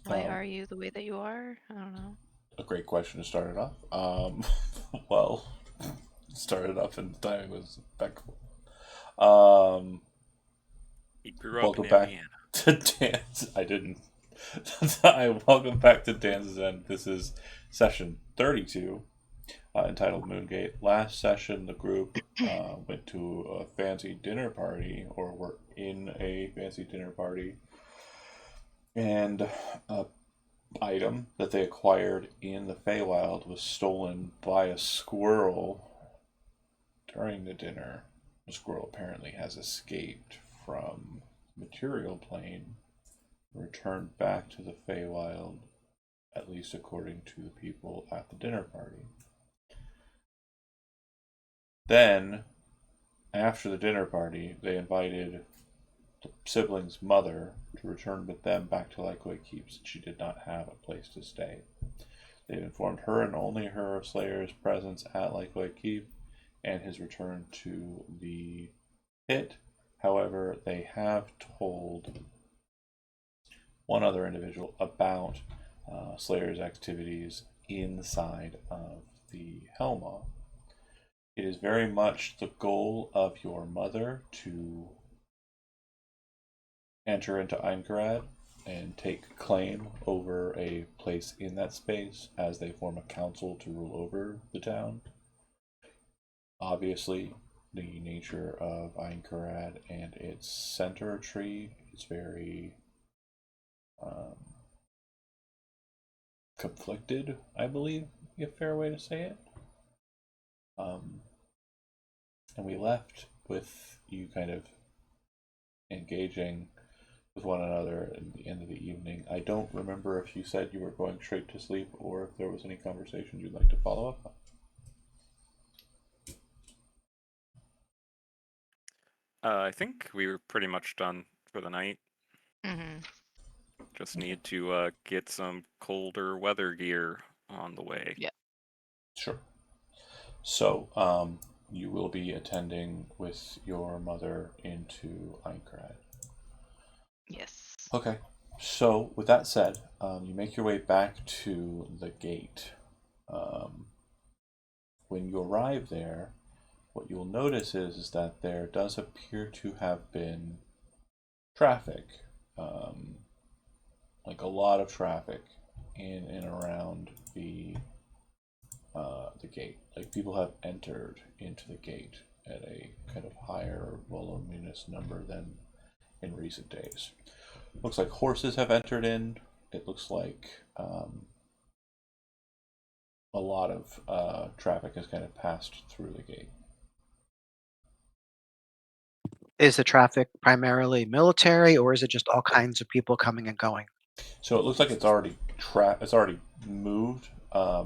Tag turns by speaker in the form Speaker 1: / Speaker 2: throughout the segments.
Speaker 1: Why are you the way that you are? I don't know.
Speaker 2: A great question to start it off. Well, started off and the timing was impeccable. Um,
Speaker 3: He grew up in
Speaker 2: Welcome back
Speaker 3: Indiana.
Speaker 2: to Dan's. I didn't. I welcome back to Dan's End. This is session 32, entitled Moongate. Last session, the group went to a fancy dinner party, or were in a fancy dinner party, and a item that they acquired in the Feywild was stolen by a squirrel during the dinner. The squirrel apparently has escaped from the material plane, returned back to the Feywild, at least according to the people at the dinner party. Then, after the dinner party, they invited the siblings' mother to return with them back to Lycoid Keep since she did not have a place to stay. They've informed her and only her of Slayer's presence at Lycoid Keep and his return to the pit. However, they have told one other individual about Slayer's activities inside of the Helma. It is very much the goal of your mother to enter into Einkarad and take claim over a place in that space as they form a council to rule over the town. Obviously, the nature of Einkarad and its center tree is very um, conflicted, I believe, a fair way to say it. Um, and we left with you kind of engaging with one another at the end of the evening. I don't remember if you said you were going straight to sleep or if there was any conversation you'd like to follow up on.
Speaker 3: I think we were pretty much done for the night.
Speaker 1: Mm-hmm.
Speaker 3: Just
Speaker 2: Okay.
Speaker 3: need to get some colder weather gear on the way.
Speaker 1: Yeah.
Speaker 2: Sure. So, you will be attending with your mother into Einkrad.
Speaker 1: Yes.
Speaker 2: Okay. So, with that said, you make your way back to the gate. Um, when you arrive there, what you'll notice is that there does appear to have been traffic, um, like a lot of traffic in and around the gate. Like people have entered into the gate at a kind of higher voluminous number than in recent days. Looks like horses have entered in. It looks like a lot of traffic has kind of passed through the gate.
Speaker 4: Is the traffic primarily military, or is it just all kinds of people coming and going?
Speaker 2: So it looks like it's already moved.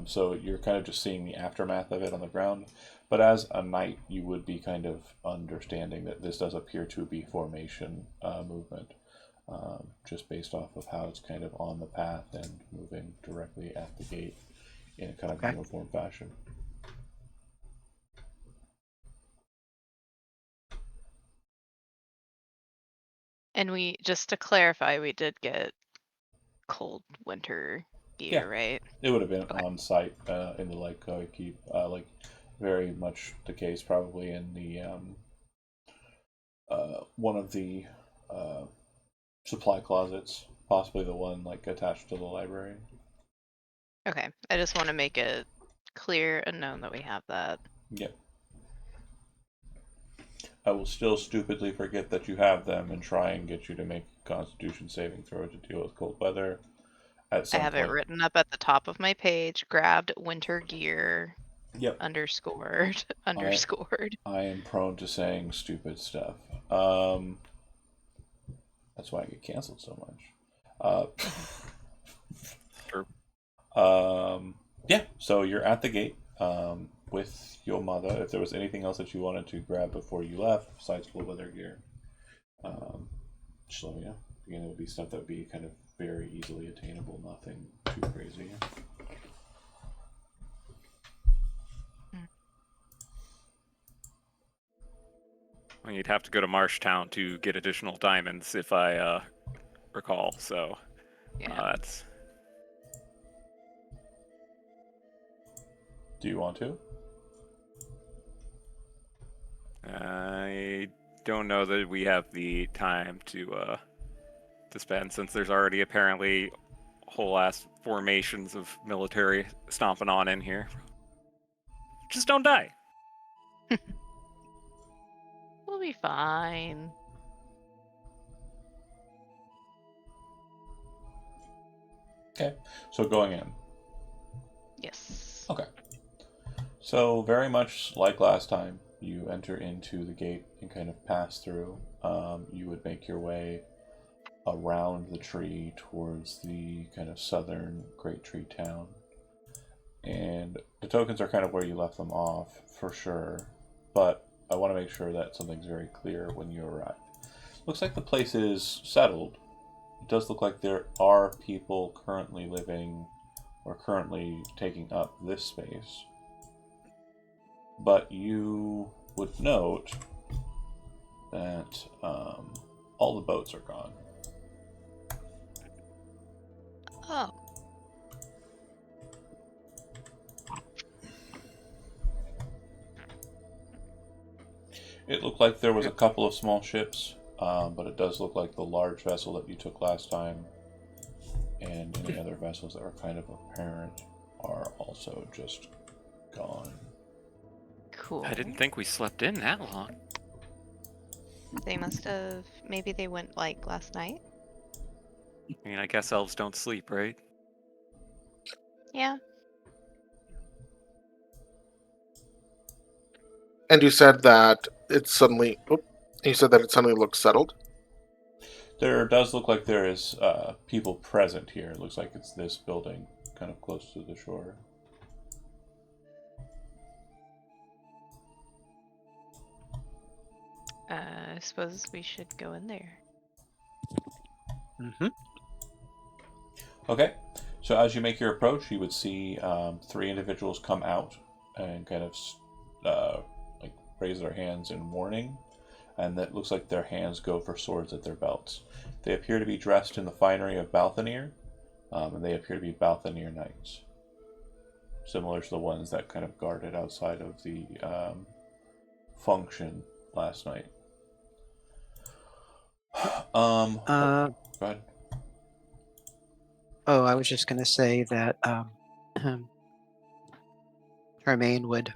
Speaker 2: So you're kind of just seeing the aftermath of it on the ground. But as a knight, you would be kind of understanding that this does appear to be formation movement, just based off of how it's kind of on the path and moving directly at the gate in a kind of
Speaker 4: Okay.
Speaker 2: uniform fashion.
Speaker 1: And we, just to clarify, we did get cold winter
Speaker 2: Yeah,
Speaker 1: gear, right?
Speaker 2: it would have been
Speaker 1: Okay.
Speaker 2: on site in the like keep like very much the case probably in the one of the uh, supply closets, possibly the one like attached to the library.
Speaker 1: Okay. I just want to make it clear and known that we have that.
Speaker 2: Yep. I will still stupidly forget that you have them and try and get you to make a Constitution saving throw to deal with cold weather at
Speaker 1: I
Speaker 2: some
Speaker 1: have it
Speaker 2: point.
Speaker 1: written up at the top of my page, grabbed winter gear,
Speaker 2: Yep.
Speaker 1: underscored,
Speaker 2: I
Speaker 1: underscored.
Speaker 2: I am prone to saying stupid stuff. Um, that's why I get canceled so much.
Speaker 3: Sure.
Speaker 2: Yeah. So you're at the gate with your mother. If there was anything else that you wanted to grab before you left, besides cold weather gear, um, just let me know. Again, it would be stuff that would be kind of very easily attainable. Nothing too crazy.
Speaker 3: Well, you'd have to go to Marshtown to get additional diamonds, if I recall. So
Speaker 1: Yeah.
Speaker 3: That's
Speaker 2: Do you want to?
Speaker 3: I don't know that we have the time to spend, since there's already apparently whole ass formations of military stomping on in here. Just don't die.
Speaker 1: We'll be fine.
Speaker 2: Okay. So going in.
Speaker 1: Yes.
Speaker 2: Okay. So very much like last time, you enter into the gate and kind of pass through. You would make your way around the tree towards the kind of southern Great Tree Town. And the tokens are kind of where you left them off, for sure. But I want to make sure that something's very clear when you arrive. Looks like the place is settled. It does look like there are people currently living or currently taking up this space. But you would note that all the boats are gone.
Speaker 1: Oh.
Speaker 2: It looked like there was a couple of small ships, but it does look like the large vessel that you took last time and any other vessels that were kind of apparent are also just gone.
Speaker 1: Cool.
Speaker 3: I didn't think we slept in that long.
Speaker 1: They must have. Maybe they went like last night.
Speaker 3: I mean, I guess elves don't sleep, right?
Speaker 1: Yeah.
Speaker 5: And you said that it suddenly. You said that it suddenly looks settled.
Speaker 2: There does look like there is people present here. It looks like it's this building, kind of close to the shore.
Speaker 1: I suppose we should go in there.
Speaker 4: Mm-hmm.
Speaker 2: Okay, so as you make your approach, you would see three individuals come out and kind of like raise their hands in warning, and that looks like their hands go for swords at their belts. They appear to be dressed in the finery of Balthanir, and they appear to be Balthanir knights, similar to the ones that kind of guarded outside of the function last night. Go ahead.
Speaker 4: Oh, I was just going to say that Hermaine would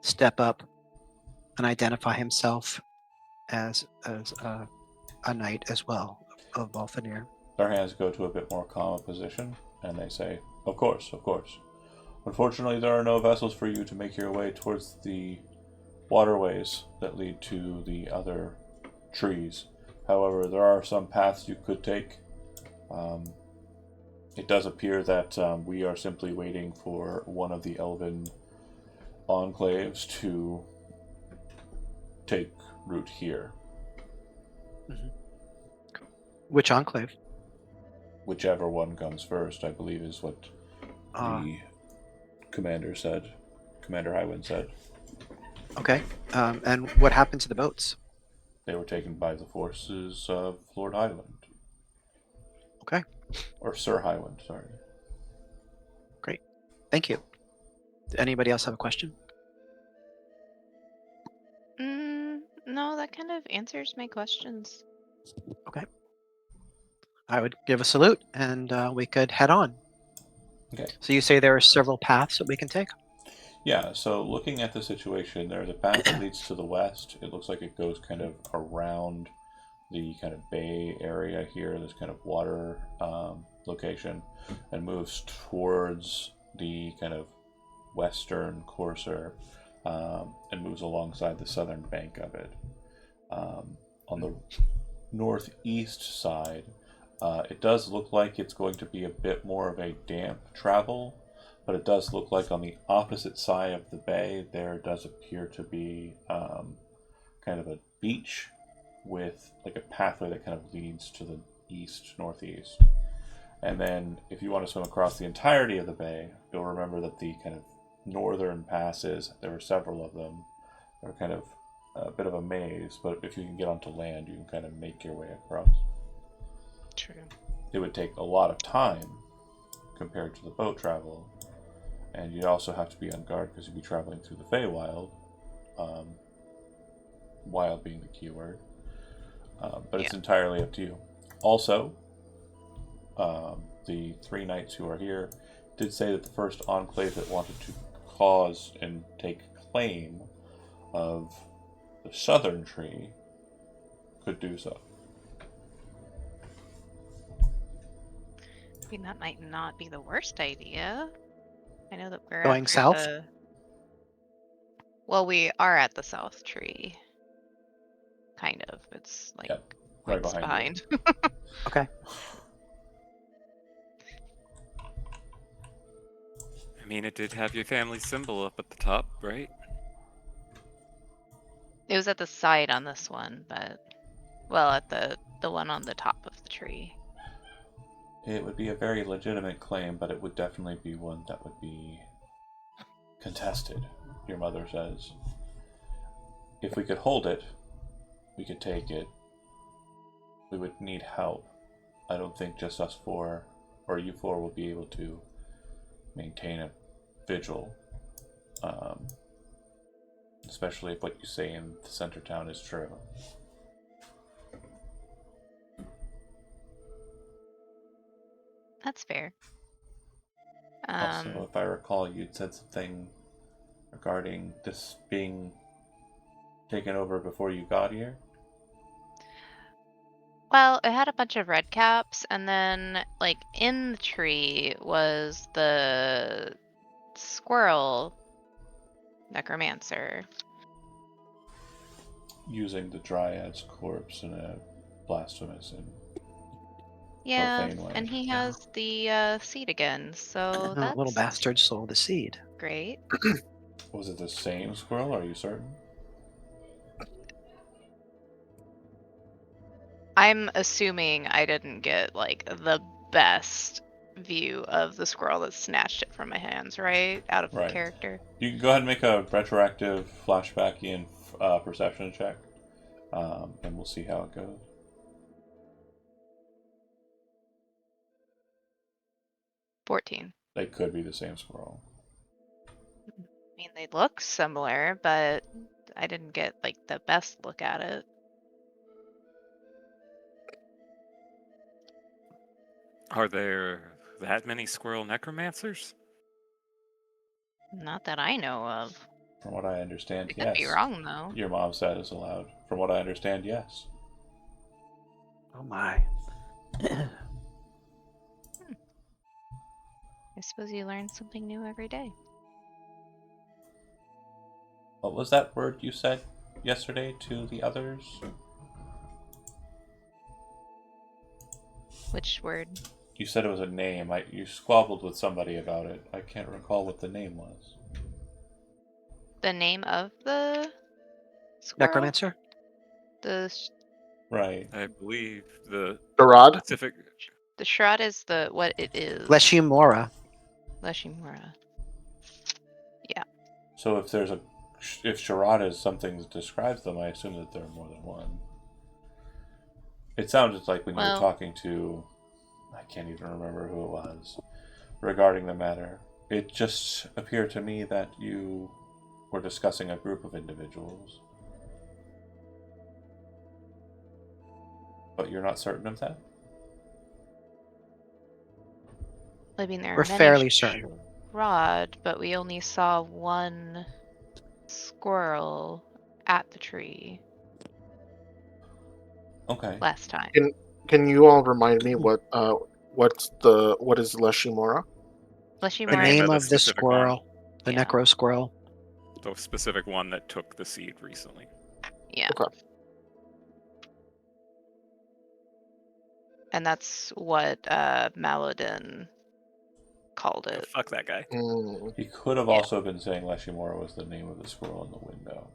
Speaker 4: step up and identify himself as a knight as well of Balthanir.
Speaker 2: Their hands go to a bit more calm a position, and they say, Of course, of course. Unfortunately, there are no vessels for you to make your way towards the waterways that lead to the other trees. However, there are some paths you could take. It does appear that we are simply waiting for one of the elven enclaves to take root here.
Speaker 4: Which enclave?
Speaker 2: Whichever one comes first, I believe, is what the commander said. Commander Highwind said.
Speaker 4: Okay. And what happened to the boats?
Speaker 2: They were taken by the forces of Lord Highwind.
Speaker 4: Okay.
Speaker 2: Or Sir Highwind, sorry.
Speaker 4: Great. Thank you. Does anybody else have a question?
Speaker 1: No, that kind of answers my questions.
Speaker 4: Okay. I would give a salute and we could head on.
Speaker 2: Okay.
Speaker 4: So you say there are several paths that we can take?
Speaker 2: Yeah, so looking at the situation, there's a path that leads to the west. It looks like it goes kind of around the kind of bay area here, this kind of water location, and moves towards the kind of western courser and moves alongside the southern bank of it. On the northeast side, it does look like it's going to be a bit more of a damp travel, but it does look like on the opposite side of the bay there does appear to be kind of a beach with like a pathway that kind of leads to the east northeast. And then if you want to swim across the entirety of the bay, you'll remember that the kind of northern passes, there were several of them, are kind of a bit of a maze, but if you can get onto land, you can kind of make your way across.
Speaker 1: true.
Speaker 2: it would take a lot of time compared to the boat travel, and you'd also have to be on guard because you'd be traveling through the Feywild, wild being the key word. But it's entirely up to you. Also, the 3 knights who are here did say that the first enclave that wanted to cause and take claim of the southern tree could do so.
Speaker 1: I mean, that might not be the worst idea. I know that we're
Speaker 4: Going
Speaker 1: after
Speaker 4: south?
Speaker 1: the- Well, we are at the south tree. Kind of. It's like
Speaker 2: Yep, right
Speaker 1: points
Speaker 2: behind
Speaker 1: behind.
Speaker 4: Okay.
Speaker 3: I mean, it did have your family symbol up at the top, right?
Speaker 1: It was at the side on this one, but well, at the one on the top of the tree.
Speaker 2: It would be a very legitimate claim, but it would definitely be one that would be contested, your mother says. If we could hold it, we could take it. We would need help. I don't think just us 4 or you 4 will be able to maintain a vigil. Especially if what you say in the center town is true.
Speaker 1: That's fair.
Speaker 2: Also, if I recall, you'd said something regarding this being taken over before you got here.
Speaker 1: Well, it had a bunch of red caps, and then like in the tree was the squirrel necromancer.
Speaker 2: Using the Dryad's corpse in a blasphemous and
Speaker 1: Yeah,
Speaker 2: profane way.
Speaker 1: and he
Speaker 4: Yeah.
Speaker 1: has the seed again, so
Speaker 4: The little
Speaker 1: that's
Speaker 4: bastard sold the seed.
Speaker 1: great.
Speaker 2: Was it the same squirrel? Are you certain?
Speaker 1: I'm assuming I didn't get like the best view of the squirrel that snatched it from my hands, right? Out of
Speaker 2: Right.
Speaker 1: character.
Speaker 2: You can go ahead and make a retroactive flashbackian perception check, and we'll see how it goes.
Speaker 1: 14.
Speaker 2: They could be the same squirrel.
Speaker 1: I mean, they look similar, but I didn't get like the best look at it.
Speaker 3: Are there that many squirrel necromancers?
Speaker 1: Not that I know of.
Speaker 2: From what I understand,
Speaker 1: I could
Speaker 2: yes.
Speaker 1: be wrong though.
Speaker 2: Your mom said is allowed. From what I understand, yes.
Speaker 4: Oh my.
Speaker 1: I suppose you learn something new every day.
Speaker 2: What was that word you said yesterday to the others?
Speaker 1: Which word?
Speaker 2: You said it was a name. You squabbled with somebody about it. I can't recall what the name was.
Speaker 1: The name of the squirrel?
Speaker 4: Necromancer?
Speaker 2: Right.
Speaker 3: I believe the
Speaker 5: Gerard?
Speaker 3: specific.
Speaker 1: The shroud is what it is.
Speaker 4: Leshimora.
Speaker 1: Leshimura.
Speaker 2: So if Sharada is something that describes them, I assume that there are more than one. It sounded like when you were
Speaker 1: Well-
Speaker 2: talking to, I can't even remember who it was, regarding the matter. It just appeared to me that you were discussing a group of individuals. But you're not certain of that?
Speaker 1: I mean, there are
Speaker 4: We're
Speaker 1: many
Speaker 4: fairly certain.
Speaker 1: Rod, but we only saw one squirrel at the tree
Speaker 2: Okay.
Speaker 1: last time.
Speaker 5: Can you all remind me what is Leshimora?
Speaker 4: The
Speaker 1: Leshimura.
Speaker 3: name
Speaker 4: name
Speaker 3: of the
Speaker 4: of the
Speaker 3: specific one.
Speaker 4: squirrel. The
Speaker 1: Yeah.
Speaker 4: necro squirrel.
Speaker 3: The specific one that took the seed recently.
Speaker 1: Yeah.
Speaker 5: Okay.
Speaker 1: And that's what Maladin called
Speaker 3: Oh,
Speaker 1: it.
Speaker 3: fuck that guy.
Speaker 5: Mm,
Speaker 2: He could have
Speaker 1: Yeah.
Speaker 2: also been saying Leshimora was the name of the squirrel in the window.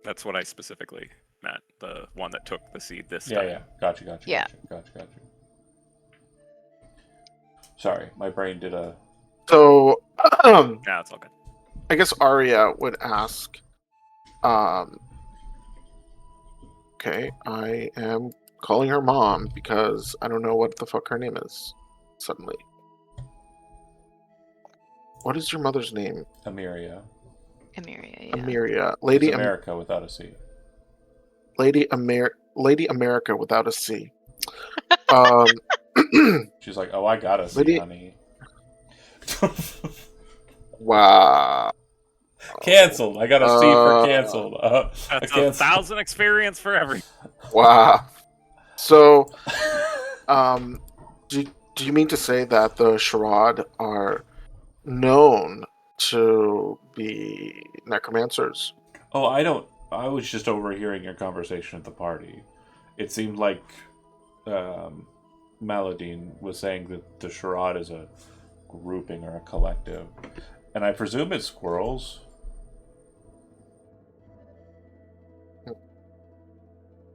Speaker 3: That's what I specifically meant. The one that took the seed this
Speaker 2: Yeah,
Speaker 3: time.
Speaker 2: yeah. Gotcha.
Speaker 1: Yeah.
Speaker 2: Gotcha. Sorry, my brain did a...
Speaker 5: so
Speaker 3: No, it's all good.
Speaker 5: I guess Arya would ask, okay, I am calling her mom because I don't know what the fuck her name is. Suddenly, what is your mother's name?
Speaker 2: Amiria.
Speaker 1: Amiria, yeah.
Speaker 5: Amiria,
Speaker 2: It's America without a C.
Speaker 5: Lady America without a C. Um,
Speaker 2: She's like, oh, I got a C,
Speaker 5: Lady-
Speaker 2: honey.
Speaker 5: wow.
Speaker 2: Canceled. I got a C for canceled.
Speaker 3: That's
Speaker 2: I
Speaker 3: a
Speaker 2: canceled.
Speaker 3: 1,000 experience for every.
Speaker 5: Wow. So, do you mean to say that the Sharad are known to be necromancers?
Speaker 2: Oh, I don't. I was just overhearing your conversation at the party. It seemed like Maladine was saying that the Sharad is a grouping or a collective, and I presume it's squirrels.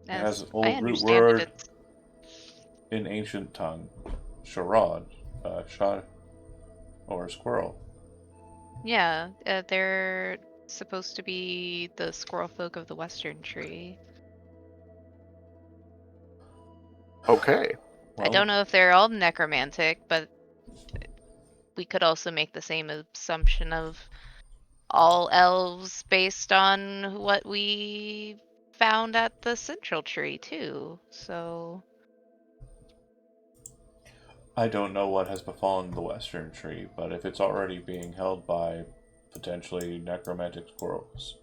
Speaker 2: It has an
Speaker 1: I
Speaker 2: old root
Speaker 1: understand
Speaker 2: word
Speaker 1: it, it's
Speaker 2: in ancient tongue, Sharad, shad, or squirrel.
Speaker 1: yeah, they're supposed to be the squirrel folk of the Western Tree.
Speaker 5: Okay.
Speaker 1: I don't know if they're all necromantic, but we could also make the same assumption of all elves based on what we found at the Central Tree too. So
Speaker 2: I don't know what has befallen the Western Tree, but if it's already being held by potentially necromantic squirrels,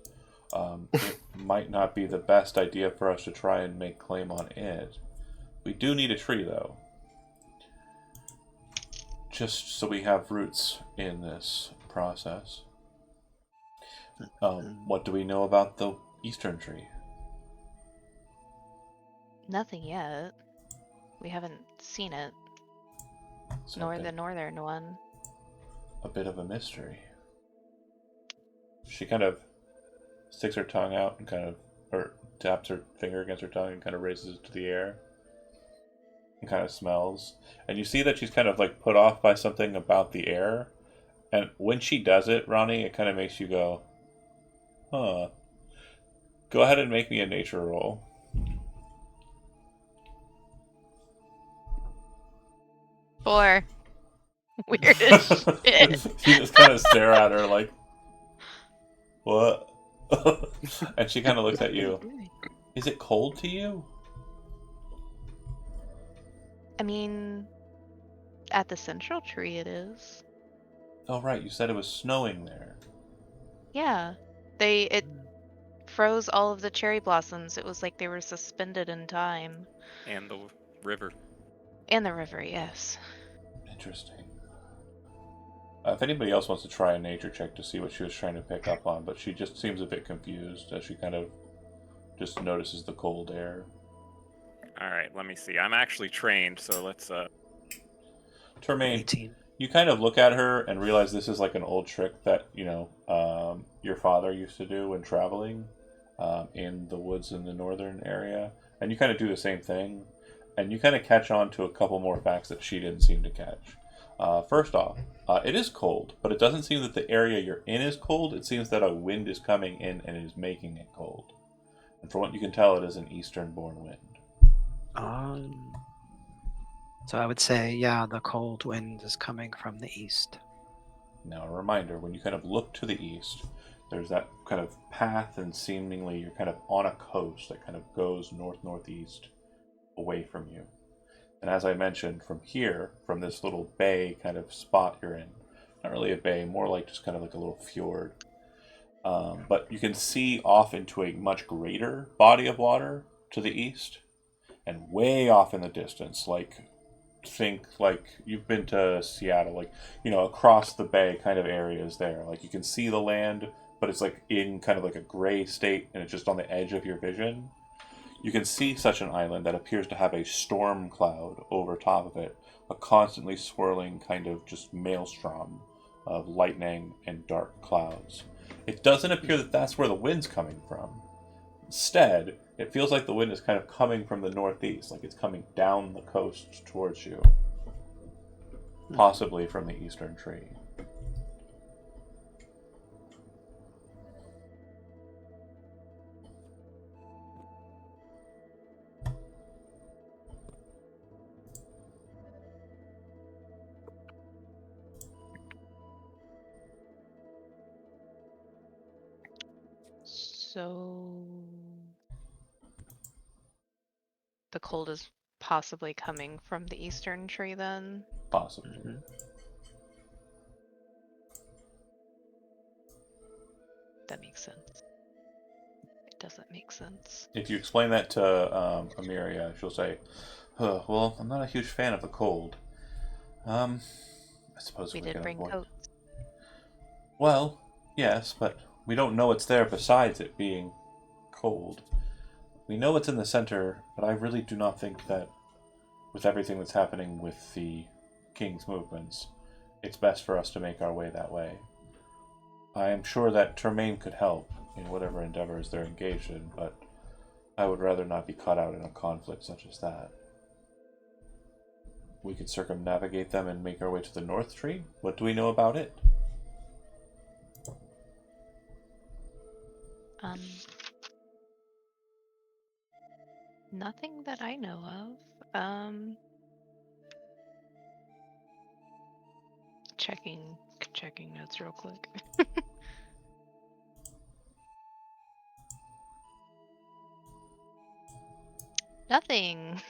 Speaker 2: it might not be the best idea for us to try and make claim on it. We do need a tree, though. Just so we have roots in this process. What do we know about the Eastern Tree?
Speaker 1: nothing yet. We haven't seen it, nor the
Speaker 2: Something-
Speaker 1: northern one.
Speaker 2: a bit of a mystery. She kind of sticks her tongue out and or taps her finger against her tongue and kind of raises it to the air and kind of smells. And you see that she's kind of like put off by something about the air. And when she does it, Ronnie, it kind of makes you go, huh. Go ahead and make me a nature roll.
Speaker 1: Four. Weird as shit.
Speaker 2: You just kind of stare at her like, what? And she kind of looks at you. Is it cold to you?
Speaker 1: I mean, at the Central Tree it is.
Speaker 2: Oh, right. You said it was snowing there.
Speaker 1: Yeah. It froze all of the cherry blossoms. It was like they were suspended in time.
Speaker 3: And the river.
Speaker 1: And the river, yes.
Speaker 2: Interesting. If anybody else wants to try a nature check to see what she was trying to pick up on, but she just seems a bit confused as she kind of just notices the cold air.
Speaker 3: All right, let me see. I'm actually trained, so let's.
Speaker 2: Termaine,
Speaker 4: 18.
Speaker 2: you kind of look at her and realize this is like an old trick that, your father used to do when traveling in the woods in the northern area. And you kind of do the same thing. And you kind of catch on to a couple more facts that she didn't seem to catch. First off, it is cold, but it doesn't seem that the area you're in is cold. It seems that a wind is coming in and is making it cold. And from what you can tell, it is an eastern-born wind.
Speaker 4: So I would say, yeah, the cold wind is coming from the east.
Speaker 2: Now, a reminder, when you kind of look to the east, there's that kind of path, and seemingly you're kind of on a coast that kind of goes north-northeast away from you. And as I mentioned, from here, from this little bay kind of spot you're in, not really a bay, more like just kind of like a little fjord. But you can see off into a much greater body of water to the east, and way off in the distance, think like you've been to Seattle, like, across the bay kind of areas there. Like you can see the land, but it's like in kind of like a gray state, and it's just on the edge of your vision. You can see such an island that appears to have a storm cloud over top of it, a constantly swirling kind of just maelstrom of lightning and dark clouds. It doesn't appear that that's where the wind's coming from. Instead, it feels like the wind is kind of coming from the northeast, like it's coming down the coast towards you. Possibly from the Eastern Tree.
Speaker 1: So the cold is possibly coming from the eastern tree then?
Speaker 2: Possibly.
Speaker 3: Mhm.
Speaker 1: That makes sense. It doesn't make sense.
Speaker 2: If you explain that to Amiria, she'll say, well, I'm not a huge fan of the cold. I suppose
Speaker 1: We
Speaker 2: we
Speaker 1: did
Speaker 2: can
Speaker 1: bring
Speaker 2: avoid.
Speaker 1: coats.
Speaker 2: Well, yes, but we don't know what's there besides it being cold. We know it's in the center, but I really do not think that, with everything that's happening with the King's movements, it's best for us to make our way that way. I am sure that Tremaine could help in whatever endeavors they're engaged in, but I would rather not be caught out in a conflict such as that. We could circumnavigate them and make our way to the North Tree. What do we know about it?
Speaker 1: Um, Nothing that I know of. Checking notes real quick. Nothing.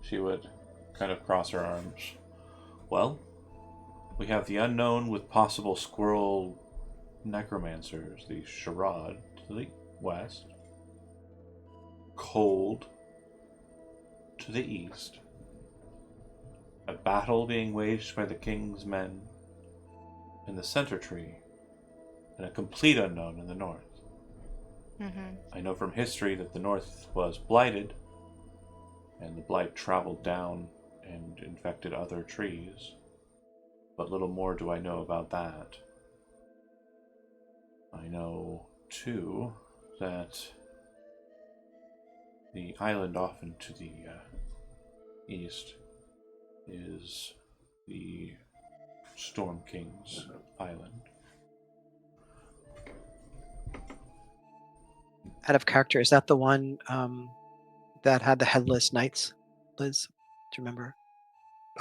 Speaker 2: She would kind of cross her arms. Well, we have the unknown with possible squirrel necromancers, the Sherrod to the west, cold to the east, a battle being waged by the king's men in the center tree, and a complete unknown in the north.
Speaker 1: Mm-hmm.
Speaker 2: I know from history that the north was blighted, and the blight traveled down and infected other trees, but little more do I know about that. I know, too, that the island off into the east is the Storm King's island.
Speaker 4: Out of character, is that the one that had the headless knights? Liz, do you remember?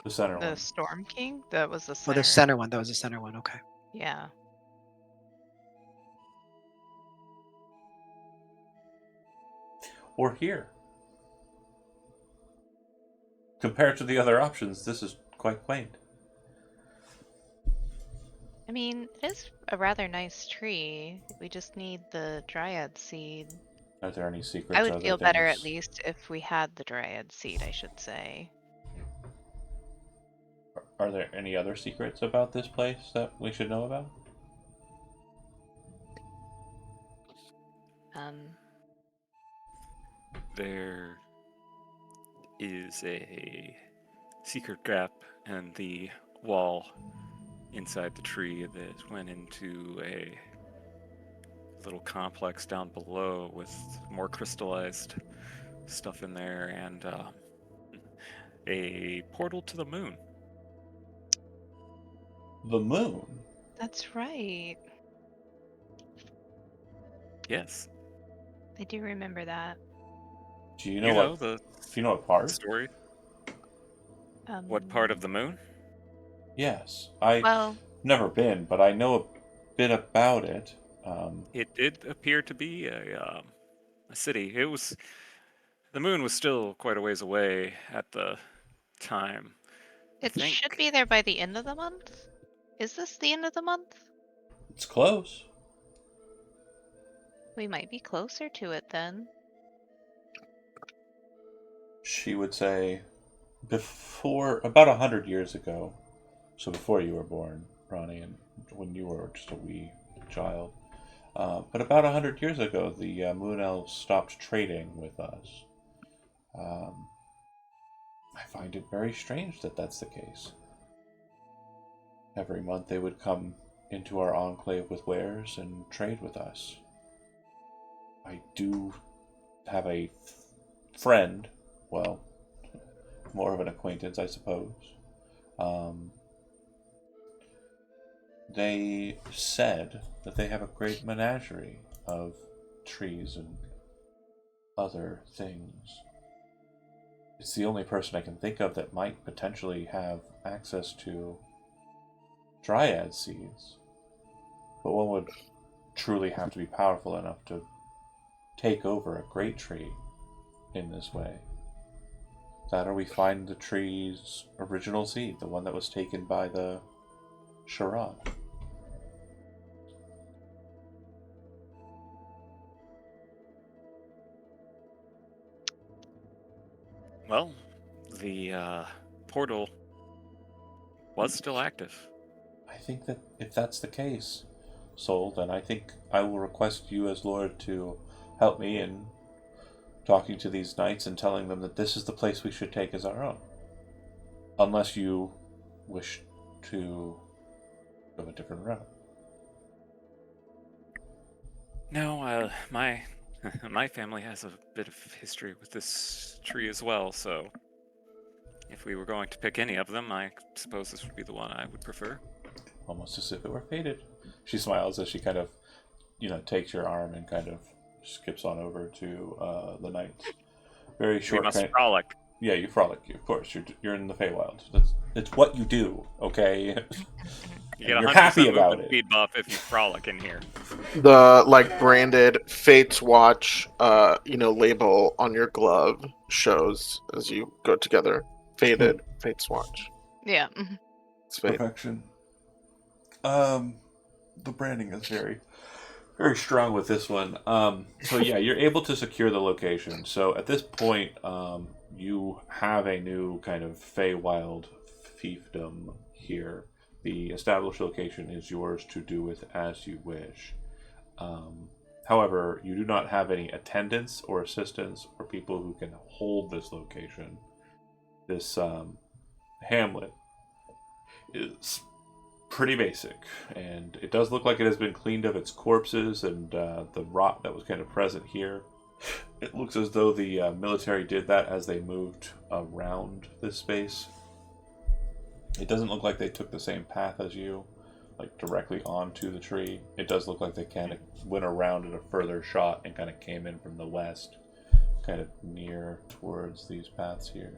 Speaker 2: The center
Speaker 1: The
Speaker 2: one.
Speaker 1: Storm King? That was the
Speaker 4: Oh,
Speaker 1: center.
Speaker 4: the center one. That was the center one. Okay.
Speaker 1: Yeah.
Speaker 2: Or here. Compared to the other options, this is quite quaint.
Speaker 1: I mean, it is a rather nice tree. We just need the dryad seed.
Speaker 2: Are there any secrets?
Speaker 1: I would
Speaker 2: other
Speaker 1: feel better at
Speaker 2: things?
Speaker 1: least if we had the dryad seed, I should say.
Speaker 2: Are there any other secrets about this place that we should know about?
Speaker 1: Um,
Speaker 3: There is a secret gap in the wall inside the tree that went into a little complex down below with more crystallized stuff in there and a portal to the moon.
Speaker 2: The moon?
Speaker 1: that's right.
Speaker 3: Yes.
Speaker 1: I do remember that.
Speaker 2: Do you
Speaker 3: You
Speaker 2: know
Speaker 3: know
Speaker 2: what?
Speaker 3: the
Speaker 2: Do you know what part?
Speaker 3: story? What part of the moon?
Speaker 2: Yes, I've
Speaker 1: Well,
Speaker 2: never been, but I know a bit about it.
Speaker 3: It did appear to be a city. It was the moon was still quite a ways away at the time. I
Speaker 1: it
Speaker 3: think
Speaker 1: should be there by the end of the month. Is this the end of the month?
Speaker 2: It's close.
Speaker 1: We might be closer to it then.
Speaker 2: She would say, before about 100 years ago, so before you were born, Ronnie, and when you were just a wee child. But about 100 years ago, the Moon Elves stopped trading with us. I find it very strange that that's the case. Every month they would come into our enclave with wares and trade with us. I do have a friend, well, more of an acquaintance, I suppose. They said that they have a great menagerie of trees and other things. It's the only person I can think of that might potentially have access to dryad seeds. But one would truly have to be powerful enough to take over a great tree in this way. That or we find the tree's original seed, the one that was taken by the Charade.
Speaker 3: Well, the portal was still active.
Speaker 2: I think that if that's the case, Sol, then I think I will request you as Lord to help me in talking to these knights and telling them that this is the place we should take as our own. Unless you wish to go a different route.
Speaker 3: No, my my family has a bit of history with this tree as well, so if we were going to pick any of them, I suppose this would be the one I would prefer.
Speaker 2: Almost as if it were fated. She smiles as she kind of, takes your arm and kind of skips on over to the knights. Very short.
Speaker 3: We must frolic.
Speaker 2: Yeah, you frolic. Of course, you're in the Feywild. It's what you do. Okay.
Speaker 3: You get
Speaker 2: You're
Speaker 3: 100%
Speaker 2: happy about
Speaker 3: movement
Speaker 2: it.
Speaker 3: speed buff if you frolic in here.
Speaker 5: The branded Fates Watch label on your glove shows as you go together. Fated Fates Watch.
Speaker 1: Yeah.
Speaker 5: It's fate.
Speaker 2: Perfection. The branding is very, very strong with this one. So yeah, you're able to secure the location. So at this point, you have a new kind of Feywild fiefdom here. The established location is yours to do with as you wish. However, you do not have any attendants or assistants or people who can hold this location. This hamlet is pretty basic, and it does look like it has been cleaned of its corpses and the rot that was kind of present here. It looks as though the military did that as they moved around this space. It doesn't look like they took the same path as you, like directly onto the tree. It does look like they kind of went around at a further shot and kind of came in from the west, kind of near towards these paths here.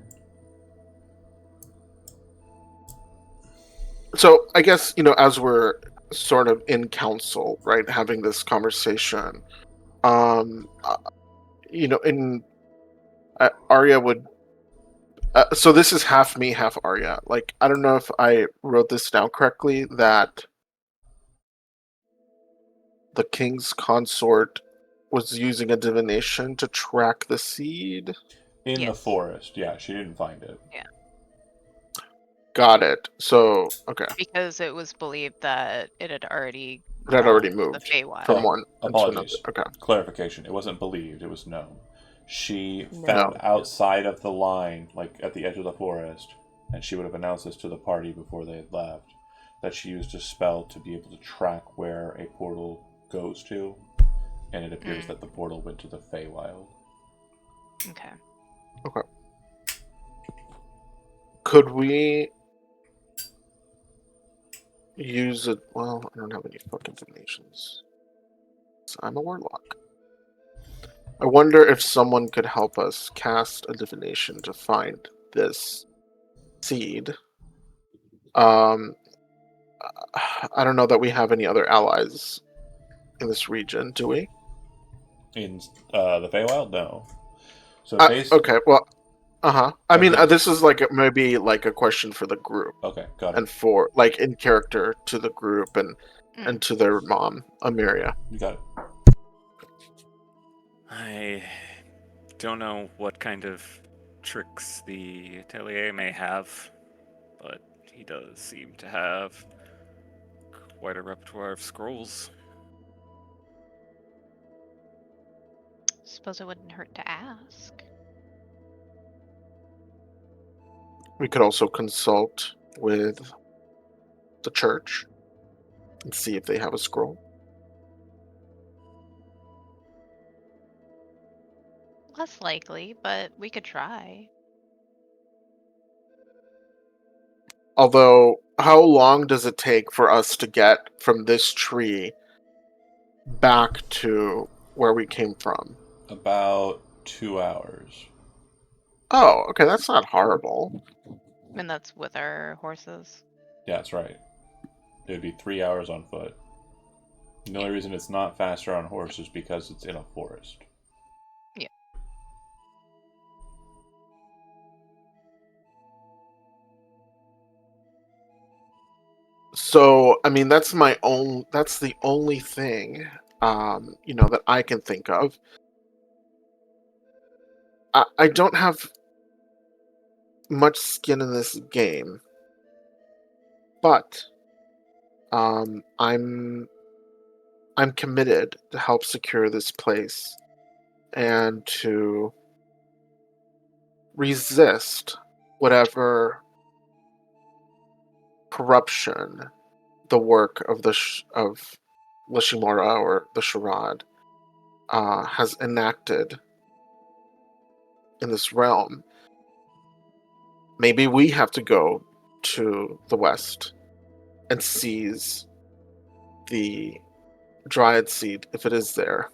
Speaker 5: So I guess, as we're sort of in council, right, having this conversation, Arya would. So this is half me, half Arya. Like, I don't know if I wrote this down correctly, that the king's consort was using a divination to track the seed.
Speaker 2: In the
Speaker 1: Yes.
Speaker 2: forest, yeah, she didn't find it.
Speaker 5: Got it. So, okay.
Speaker 1: Because it was believed that it had already
Speaker 5: It had already
Speaker 1: the
Speaker 5: moved
Speaker 1: Feywild.
Speaker 5: from one into another.
Speaker 2: Apologies.
Speaker 5: Okay.
Speaker 2: Clarification, it wasn't believed, it was known. She
Speaker 1: No.
Speaker 2: found outside of the line, like at the edge of the forest, and she would have announced this to the party before they had left, that she used a spell to be able to track where a portal goes to, and it appears that the portal went to the Feywild.
Speaker 1: Okay.
Speaker 5: Could we use it? Well, I don't have any fucking divinations. So I'm a warlock. I wonder if someone could help us cast a divination to find this seed. I don't know that we have any other allies in this region, do we?
Speaker 2: In the Feywild? No. So
Speaker 5: Okay, well, I mean,
Speaker 2: Okay.
Speaker 5: this is maybe a question for the group
Speaker 2: Okay, got it.
Speaker 5: and for in character to the group and to their mom, Amiria.
Speaker 2: You got it.
Speaker 3: I don't know what kind of tricks the Atelier may have, but he does seem to have quite a repertoire of scrolls.
Speaker 1: Suppose it wouldn't hurt to ask.
Speaker 5: We could also consult with the church and see if they have a scroll.
Speaker 1: Less likely, but we could try.
Speaker 5: Although, how long does it take for us to get from this tree back to where we came from?
Speaker 2: About 2 hours.
Speaker 5: Oh, okay, that's not horrible.
Speaker 1: And that's with our horses.
Speaker 2: Yeah, that's right. It'd be 3 hours on foot. The only reason it's not faster on horse is because it's in a forest.
Speaker 1: Yeah.
Speaker 5: So, I mean, that's the only thing, that I can think of. I don't have much skin in this game, but I'm committed to help secure this place and to resist whatever corruption the work of of Lishimura, or the Charade, has enacted in this realm. Maybe we have to go to the west and seize the Dryad seed if it is there.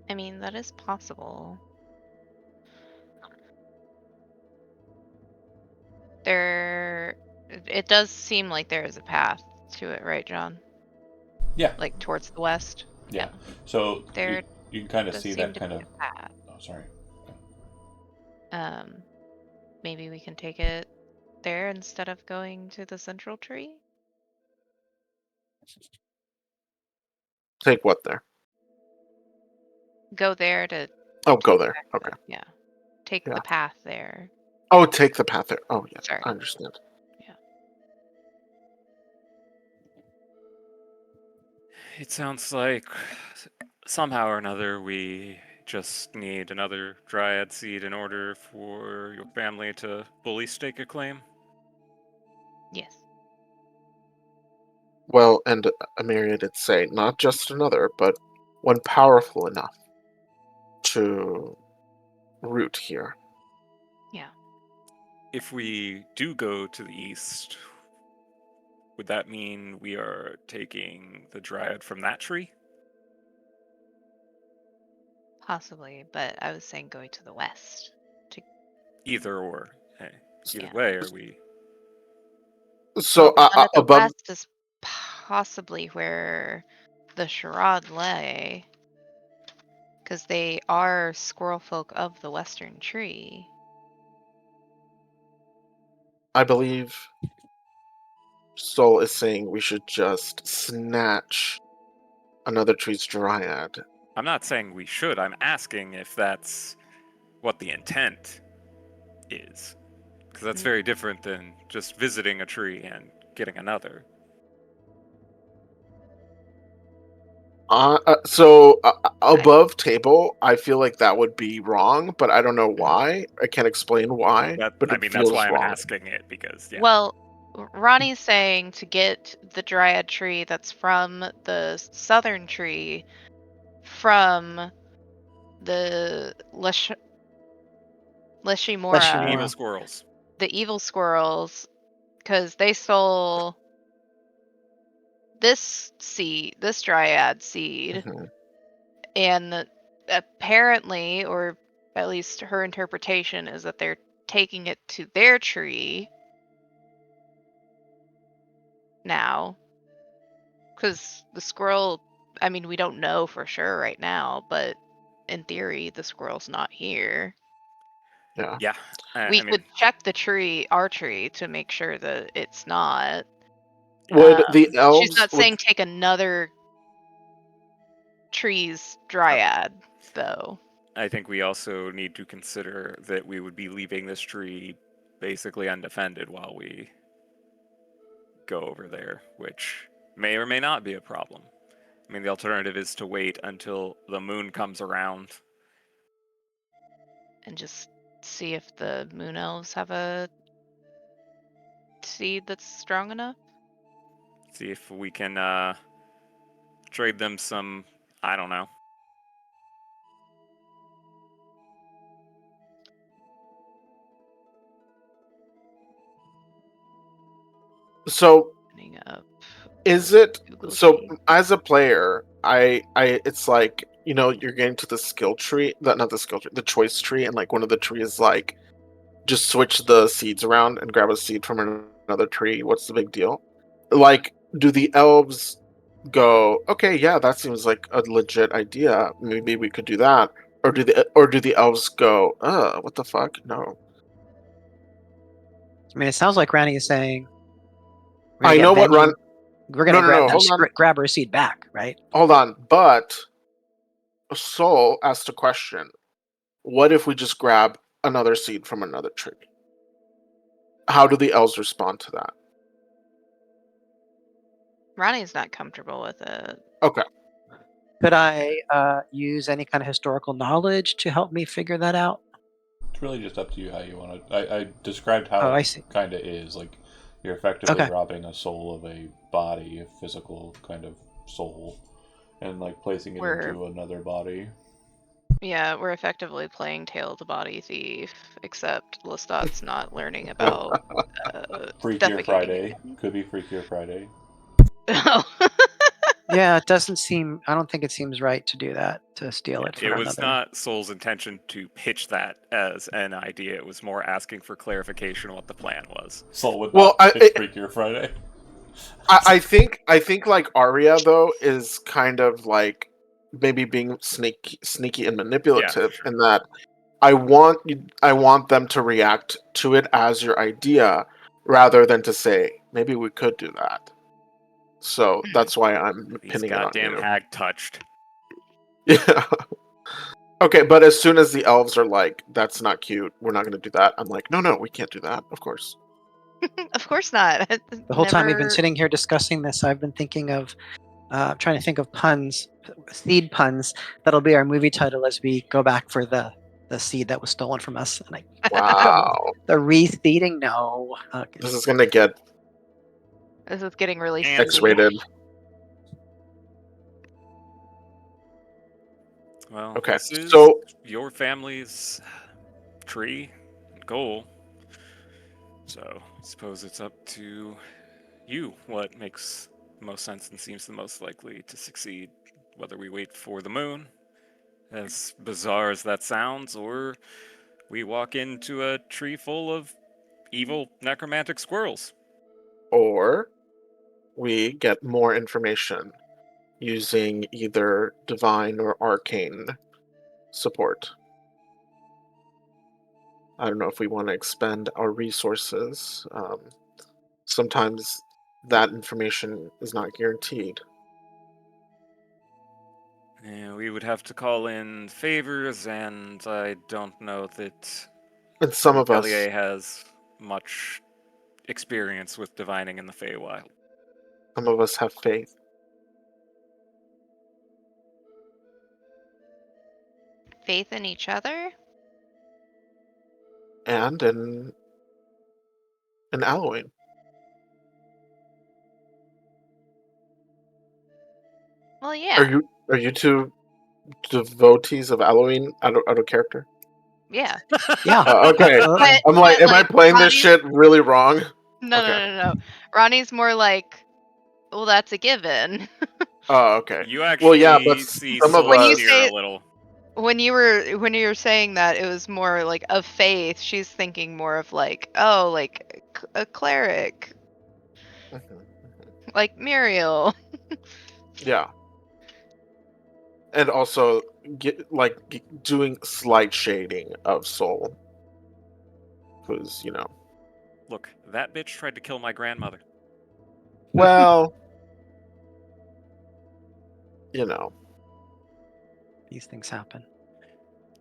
Speaker 1: I mean, that is possible. It does seem like there is a path to it, right, John?
Speaker 2: Yeah.
Speaker 1: Like towards the west.
Speaker 2: Yeah. So
Speaker 1: There
Speaker 2: you can kind of
Speaker 1: does
Speaker 2: see
Speaker 1: seem
Speaker 2: that
Speaker 1: to
Speaker 2: kind
Speaker 1: be
Speaker 2: of.
Speaker 1: a path.
Speaker 2: Oh, sorry.
Speaker 1: Maybe we can take it there instead of going to the central tree.
Speaker 5: Take what there?
Speaker 1: Go there to
Speaker 5: Oh, go
Speaker 1: take
Speaker 5: there.
Speaker 1: back
Speaker 5: Okay.
Speaker 1: yeah. Take
Speaker 5: Yeah.
Speaker 1: the path there.
Speaker 5: Oh, take the path there. Oh, yeah.
Speaker 1: Sorry.
Speaker 5: I understand.
Speaker 3: It sounds like somehow or another we just need another Dryad seed in order for your family to fully stake a claim.
Speaker 1: Yes.
Speaker 5: Well, and Amiria did say not just another, but one powerful enough to root here.
Speaker 1: Yeah.
Speaker 3: If we do go to the east, would that mean we are taking the Dryad from that tree?
Speaker 1: Possibly, but I was saying going to the west.
Speaker 3: Either or. Hey, either
Speaker 1: Yeah.
Speaker 3: way, are we?
Speaker 5: So
Speaker 1: Well, the one at the
Speaker 5: above,
Speaker 1: west is possibly where the Charade lay, because they are squirrel folk of the western tree.
Speaker 5: I believe Sol is saying we should just snatch another tree's Dryad.
Speaker 3: I'm not saying we should. I'm asking if that's what the intent is. Because that's very different than just visiting a tree and getting another.
Speaker 5: Above table, I feel like that would be wrong, but I don't know why. I can't explain why, but it
Speaker 3: That's
Speaker 5: feels
Speaker 3: why I'm
Speaker 5: wrong.
Speaker 3: asking it, because, yeah.
Speaker 1: Well, Ronnie's saying to get the Dryad tree that's from the southern tree from the Leshimora,
Speaker 4: Leshimora.
Speaker 3: Evil squirrels.
Speaker 1: the evil squirrels, because they stole this Dryad seed,
Speaker 5: Mhm.
Speaker 1: and apparently, or at least her interpretation is that they're taking it to their tree now, because the squirrel, I mean, we don't know for sure right now, but in theory the squirrel's not here.
Speaker 5: Yeah.
Speaker 3: Yeah.
Speaker 1: We
Speaker 3: I mean,
Speaker 1: could check the tree, our tree, to make sure that it's not.
Speaker 5: Would the elves?
Speaker 1: She's not saying take another tree's Dryad, though.
Speaker 3: I think we also need to consider that we would be leaving this tree basically undefended while we go over there, which may or may not be a problem. I mean, the alternative is to wait until the moon comes around.
Speaker 1: And just see if the moon elves have a seed that's strong enough.
Speaker 3: See if we can trade them some, I don't know.
Speaker 5: So
Speaker 1: Opening up
Speaker 5: is it
Speaker 1: Google
Speaker 5: so
Speaker 1: Sheet.
Speaker 5: as a player, I it's like, you're getting to the skill tree, not the skill tree, the choice tree, and like one of the trees like just switch the seeds around and grab a seed from another tree. What's the big deal? Like, do the elves go, okay, yeah, that seems like a legit idea. Maybe we could do that. Or do the elves go, what the fuck? No.
Speaker 4: I mean, it sounds like Randy is saying
Speaker 5: I know what Ron.
Speaker 4: we're gonna
Speaker 5: No,
Speaker 4: grab
Speaker 5: hold on.
Speaker 4: grab our seed back, right?
Speaker 5: Hold on, but Soul asked a question. What if we just grab another seed from another tree? How do the elves respond to that?
Speaker 1: Ronnie's not comfortable with it.
Speaker 5: Okay.
Speaker 4: Could I use any kind of historical knowledge to help me figure that out?
Speaker 2: It's really just up to you how you want to. I described how
Speaker 4: Oh, I
Speaker 2: it
Speaker 4: see.
Speaker 2: kind of is. Like, you're effectively
Speaker 4: Okay.
Speaker 2: robbing a soul of a body, a physical kind of soul, and like placing it into another body.
Speaker 1: Yeah, we're effectively playing Tail the Body Thief, except Lestat's not learning about
Speaker 2: Freakier
Speaker 1: defecating
Speaker 2: Friday.
Speaker 1: again.
Speaker 2: Could be Freakier Friday.
Speaker 1: Oh.
Speaker 4: Yeah, it doesn't seem. I don't think it seems right to do that, to steal it from
Speaker 3: It
Speaker 4: another.
Speaker 3: was not Soul's intention to pitch that as an idea. It was more asking for clarification on what the plan was.
Speaker 2: Soul would not pitch Freakier Friday.
Speaker 5: I think like Arya though is kind of like maybe being sneaky and manipulative
Speaker 3: sure.
Speaker 5: in that I want them to react to it as your idea rather than to say maybe we could do that. So that's why I'm
Speaker 3: These
Speaker 5: pinning it on
Speaker 3: goddamn
Speaker 5: you.
Speaker 3: hag touched.
Speaker 5: Yeah. Okay, but as soon as the elves are like, "That's not cute. We're not going to do that," I'm like, "No, we can't do that. Of course."
Speaker 1: Of course not.
Speaker 4: The whole time we've been sitting here discussing this, I've been thinking of trying to think of puns, seed puns. That'll be our movie title as we go back for the seed that was stolen from us. And
Speaker 5: Wow.
Speaker 4: the reseeding? No.
Speaker 5: This is going to get
Speaker 1: This is getting really
Speaker 3: And-
Speaker 5: X-rated.
Speaker 3: Well,
Speaker 5: Okay,
Speaker 3: this is
Speaker 5: so
Speaker 3: your family's tree and goal. So I suppose it's up to you what makes the most sense and seems the most likely to succeed. Whether we wait for the moon, as bizarre as that sounds, or we walk into a tree full of evil necromantic squirrels.
Speaker 5: or we get more information using either divine or arcane support. I don't know if we want to expend our resources. Sometimes that information is not guaranteed.
Speaker 3: Yeah, we would have to call in favors, and I don't know that
Speaker 5: And some of us,
Speaker 3: Pellier has much experience with divining in the Feywild.
Speaker 5: have faith.
Speaker 1: faith in each other.
Speaker 5: And in Halloween.
Speaker 1: Well, yeah.
Speaker 5: Are you two devotees of Halloween out of character?
Speaker 1: Yeah.
Speaker 4: Yeah.
Speaker 5: Okay.
Speaker 1: But-
Speaker 5: I'm like,
Speaker 1: but,
Speaker 5: am I playing this
Speaker 1: Ronnie's-
Speaker 5: shit really wrong?
Speaker 1: No,
Speaker 5: Okay.
Speaker 1: no. Ronnie's more like, well, that's a given.
Speaker 5: Oh, okay.
Speaker 3: You actually
Speaker 5: yeah, but
Speaker 3: see
Speaker 5: some of
Speaker 3: Soul
Speaker 5: us-
Speaker 3: here a little.
Speaker 1: When you were saying that, it was more like of faith. She's thinking more of like, oh, like a cleric, like Muriel.
Speaker 5: Yeah. And also doing slight shading of Soul. Who's,
Speaker 3: Look, that bitch tried to kill my grandmother.
Speaker 5: well,
Speaker 4: These things happen.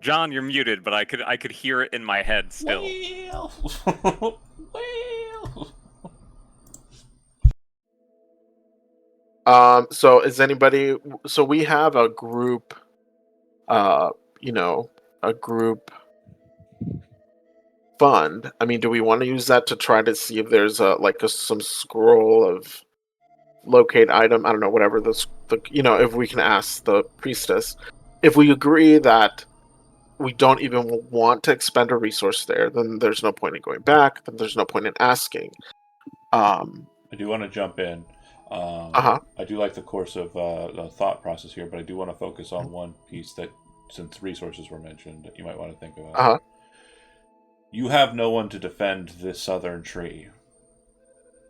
Speaker 3: John, you're muted, but I could hear it in my head still.
Speaker 2: Well.
Speaker 5: So is anybody, so we have a group, a group fund. I mean, do we want to use that to try to see if there's some scroll of locate item? I don't know, whatever if we can ask the priestess. If we agree that we don't even want to expend a resource there, then there's no point in going back. Then there's no point in asking.
Speaker 2: I do want to jump in.
Speaker 5: Uh-huh.
Speaker 2: I do like the course of the thought process here, but I do want to focus on one piece that, since resources were mentioned, that you might want to think about.
Speaker 5: Uh-huh.
Speaker 2: You have no one to defend this southern tree,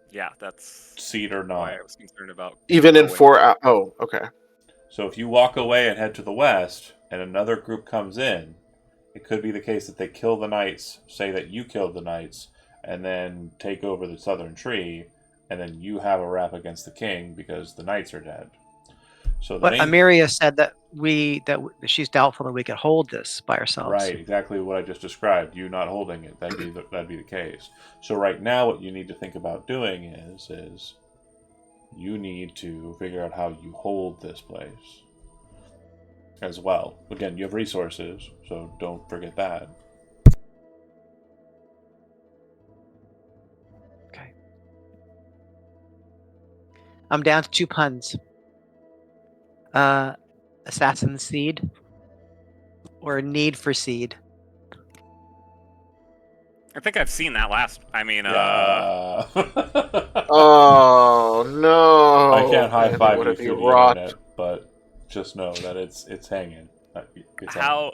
Speaker 3: Yeah, that's
Speaker 2: seed or
Speaker 3: why
Speaker 2: not.
Speaker 3: I was concerned about.
Speaker 5: Even in
Speaker 3: going-
Speaker 5: 4 oh, okay.
Speaker 2: So if you walk away and head to the west, and another group comes in, it could be the case that they kill the knights, say that you killed the knights, and then take over the southern tree, and then you have a rap against the king because the knights are dead. So the
Speaker 4: But
Speaker 2: main,
Speaker 4: Amiria said that she's doubtful that we could hold this by ourselves.
Speaker 2: right, exactly what I just described. You not holding it, that'd be the case. So right now, what you need to think about doing is you need to figure out how you hold this place as well. Again, you have resources, so don't forget that.
Speaker 4: Okay. I'm down to 2 puns. Assassin Seed or Need for Seed.
Speaker 3: I think I've seen that last. I mean,
Speaker 2: Yeah.
Speaker 5: Oh no!
Speaker 2: I can't high
Speaker 5: Man,
Speaker 2: five
Speaker 5: would
Speaker 2: you
Speaker 5: it be
Speaker 2: through the
Speaker 5: rot?
Speaker 2: internet, but just know that it's hanging. It's
Speaker 3: how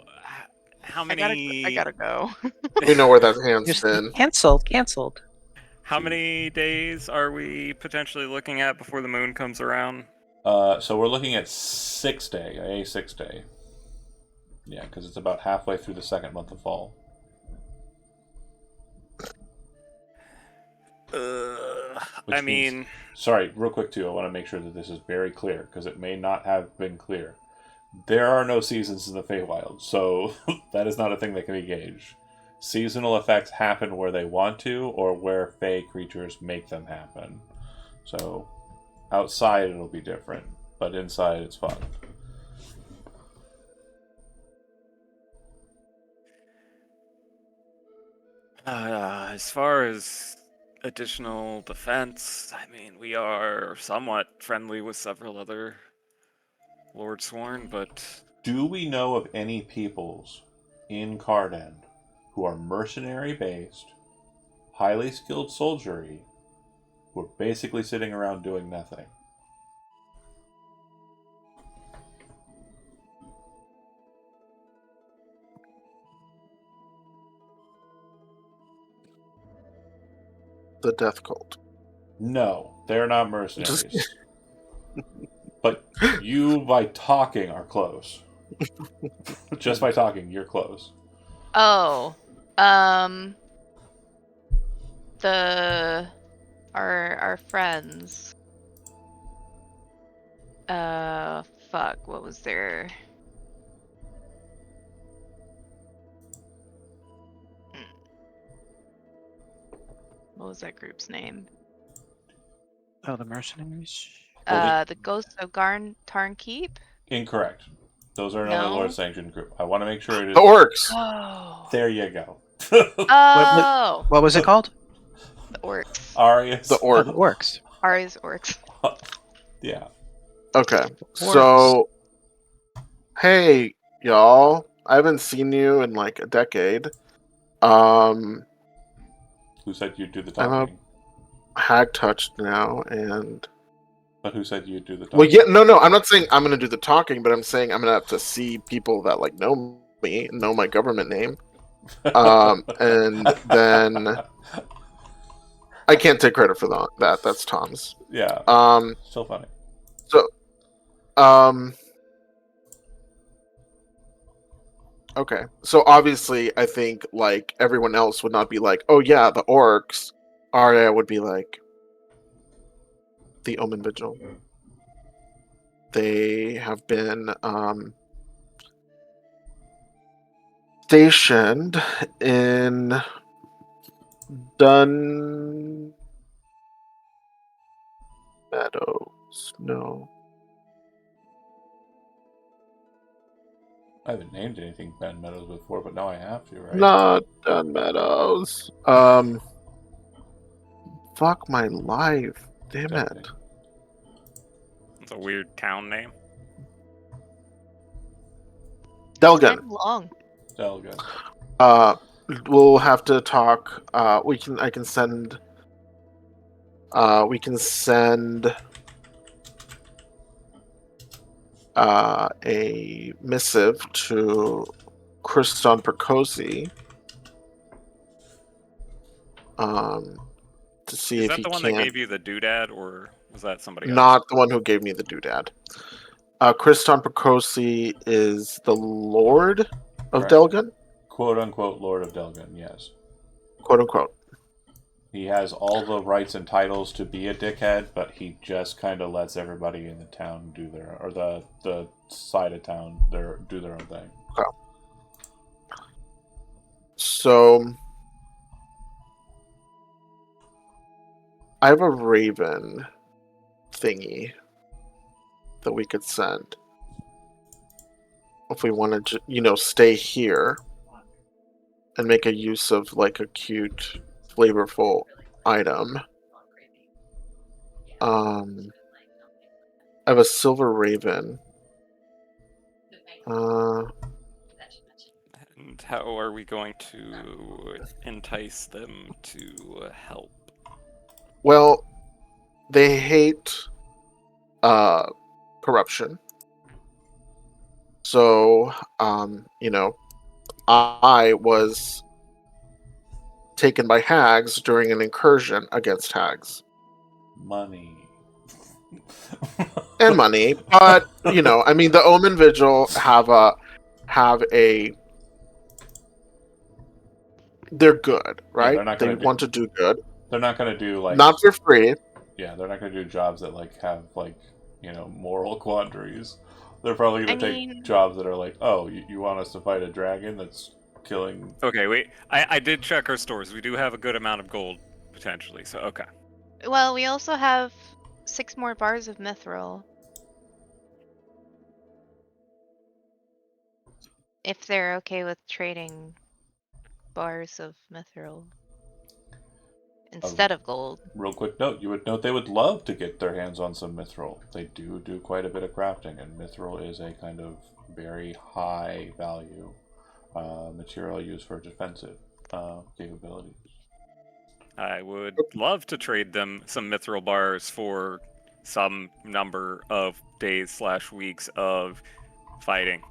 Speaker 1: I
Speaker 3: many
Speaker 1: gotta go.
Speaker 5: We know where that hand's
Speaker 4: Just
Speaker 5: been.
Speaker 4: canceled.
Speaker 3: how many days are we potentially looking at before the moon comes around?
Speaker 2: So we're looking at 6-day, a 6-day. Yeah, because it's about halfway through the second month of fall. Which
Speaker 3: I
Speaker 2: means-
Speaker 3: mean,
Speaker 2: Sorry, real quick too. I want to make sure that this is very clear because it may not have been clear. There are no seasons in the Feywild, so that is not a thing that can be gauged. Seasonal effects happen where they want to, or where Fey creatures make them happen. So outside it'll be different, but inside it's fun.
Speaker 3: as far as additional defense, I mean, we are somewhat friendly with several other Lord Sworn, but
Speaker 2: Do we know of any peoples in Cardend who are mercenary based, highly skilled soldiery, who are basically sitting around doing nothing?
Speaker 5: The Death Cult.
Speaker 2: No, they're not mercenaries. But you, by talking, are close. Just by talking, you're close.
Speaker 1: Oh, the our friends. Fuck. What was their? What was that group's name?
Speaker 4: Oh, the mercenaries.
Speaker 2: Well,
Speaker 1: The Ghosts of Tarnkeep.
Speaker 2: Incorrect. Those are another
Speaker 1: No?
Speaker 2: Lord sanctioned group. I want to make sure it is.
Speaker 5: The Orcs!
Speaker 1: Oh.
Speaker 2: There you go.
Speaker 1: Oh.
Speaker 4: What was it called?
Speaker 1: The orcs.
Speaker 2: Arius.
Speaker 5: The
Speaker 4: Oh, the
Speaker 5: Orc.
Speaker 4: orcs.
Speaker 1: Ari's orcs.
Speaker 2: Yeah.
Speaker 5: Okay, so hey, y'all. I haven't seen you in like a decade.
Speaker 2: Who said you'd do the
Speaker 5: I'm a-
Speaker 2: talking?
Speaker 5: Hag touched now, and
Speaker 2: But who said you'd do the talking?
Speaker 5: well, yeah, no, I'm not saying I'm gonna do the talking, but I'm saying I'm gonna have to see people that like know me, know my government name, and then I can't take credit for that. That's Tom's.
Speaker 2: Yeah.
Speaker 5: Um,
Speaker 2: Still funny.
Speaker 5: Okay, so obviously, I think like everyone else would not be like, "Oh yeah, the orcs." Arya would be like, "The Omen Vigil." They have been stationed in Dun Meadows. No,
Speaker 2: I haven't named anything Ben Meadows before, but now I have to, right?
Speaker 5: not Dun Meadows. Fuck my life. Damn
Speaker 2: Okay.
Speaker 5: it.
Speaker 3: it's a weird town name.
Speaker 5: Delgan.
Speaker 1: I'm long.
Speaker 2: Delga.
Speaker 5: We'll have to talk. I can send. We can send a missive to Kriston Perkosi to see
Speaker 3: Is
Speaker 5: if
Speaker 3: that
Speaker 5: he
Speaker 3: the one
Speaker 5: can.
Speaker 3: that gave you the doodad, or was that somebody else?
Speaker 5: Not the one who gave me the doodad. Kriston Percosi is the Lord of
Speaker 2: Correct.
Speaker 5: Delgan,
Speaker 2: Quote unquote Lord of Delgan, yes.
Speaker 5: quote unquote.
Speaker 2: He has all the rights and titles to be a dickhead, but he just kind of lets everybody in the town do their, or the side of town, do their own thing.
Speaker 5: So I have a raven thingy that we could send if we wanted to, stay here and make a use of like a cute, flavorful item. I have a silver raven.
Speaker 3: And how are we going to entice them to help?
Speaker 5: Well, they hate corruption. So, I was taken by hags during an incursion against hags.
Speaker 2: Money.
Speaker 5: And money, but the Omen Vigil have a they're good, right?
Speaker 2: they're not
Speaker 5: They
Speaker 2: gonna do-
Speaker 5: want to do good,
Speaker 2: They're not going to do like
Speaker 5: not for free.
Speaker 2: Yeah, they're not going to do jobs that like have like moral quandaries. They're probably going to take
Speaker 1: mean-
Speaker 2: jobs that are like, oh, you want us to fight a dragon that's killing.
Speaker 3: Okay, wait. I did check our stores. We do have a good amount of gold, potentially, so okay.
Speaker 1: Well, we also have 6 more bars of mithril. If they're okay with trading bars of mithril instead of gold.
Speaker 2: Real quick note: you would note they would love to get their hands on some mithril. They do quite a bit of crafting, and mithril is a kind of very high value material used for defensive capabilities.
Speaker 3: I would love to trade them some mithril bars for some number of days/weeks of fighting.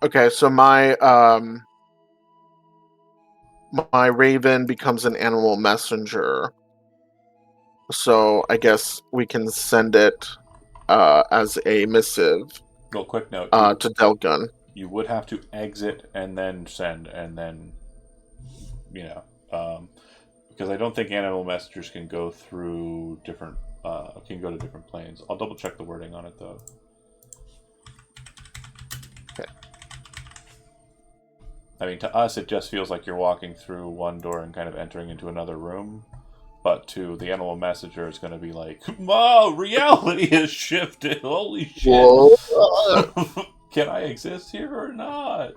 Speaker 5: Okay, so my raven becomes an animal messenger. So I guess we can send it as a missive
Speaker 2: Real quick note:
Speaker 5: to Delgun.
Speaker 2: you would have to exit and then send, and then because I don't think animal messengers can go through different can go to different planes. I'll double check the wording on it though.
Speaker 5: Okay.
Speaker 2: I mean, to us, it just feels like you're walking through one door and kind of entering into another room. But to the animal messenger, it's going to be like, "Whoa, reality has shifted! Holy shit!
Speaker 5: Whoa.
Speaker 2: Can I exist here or not?"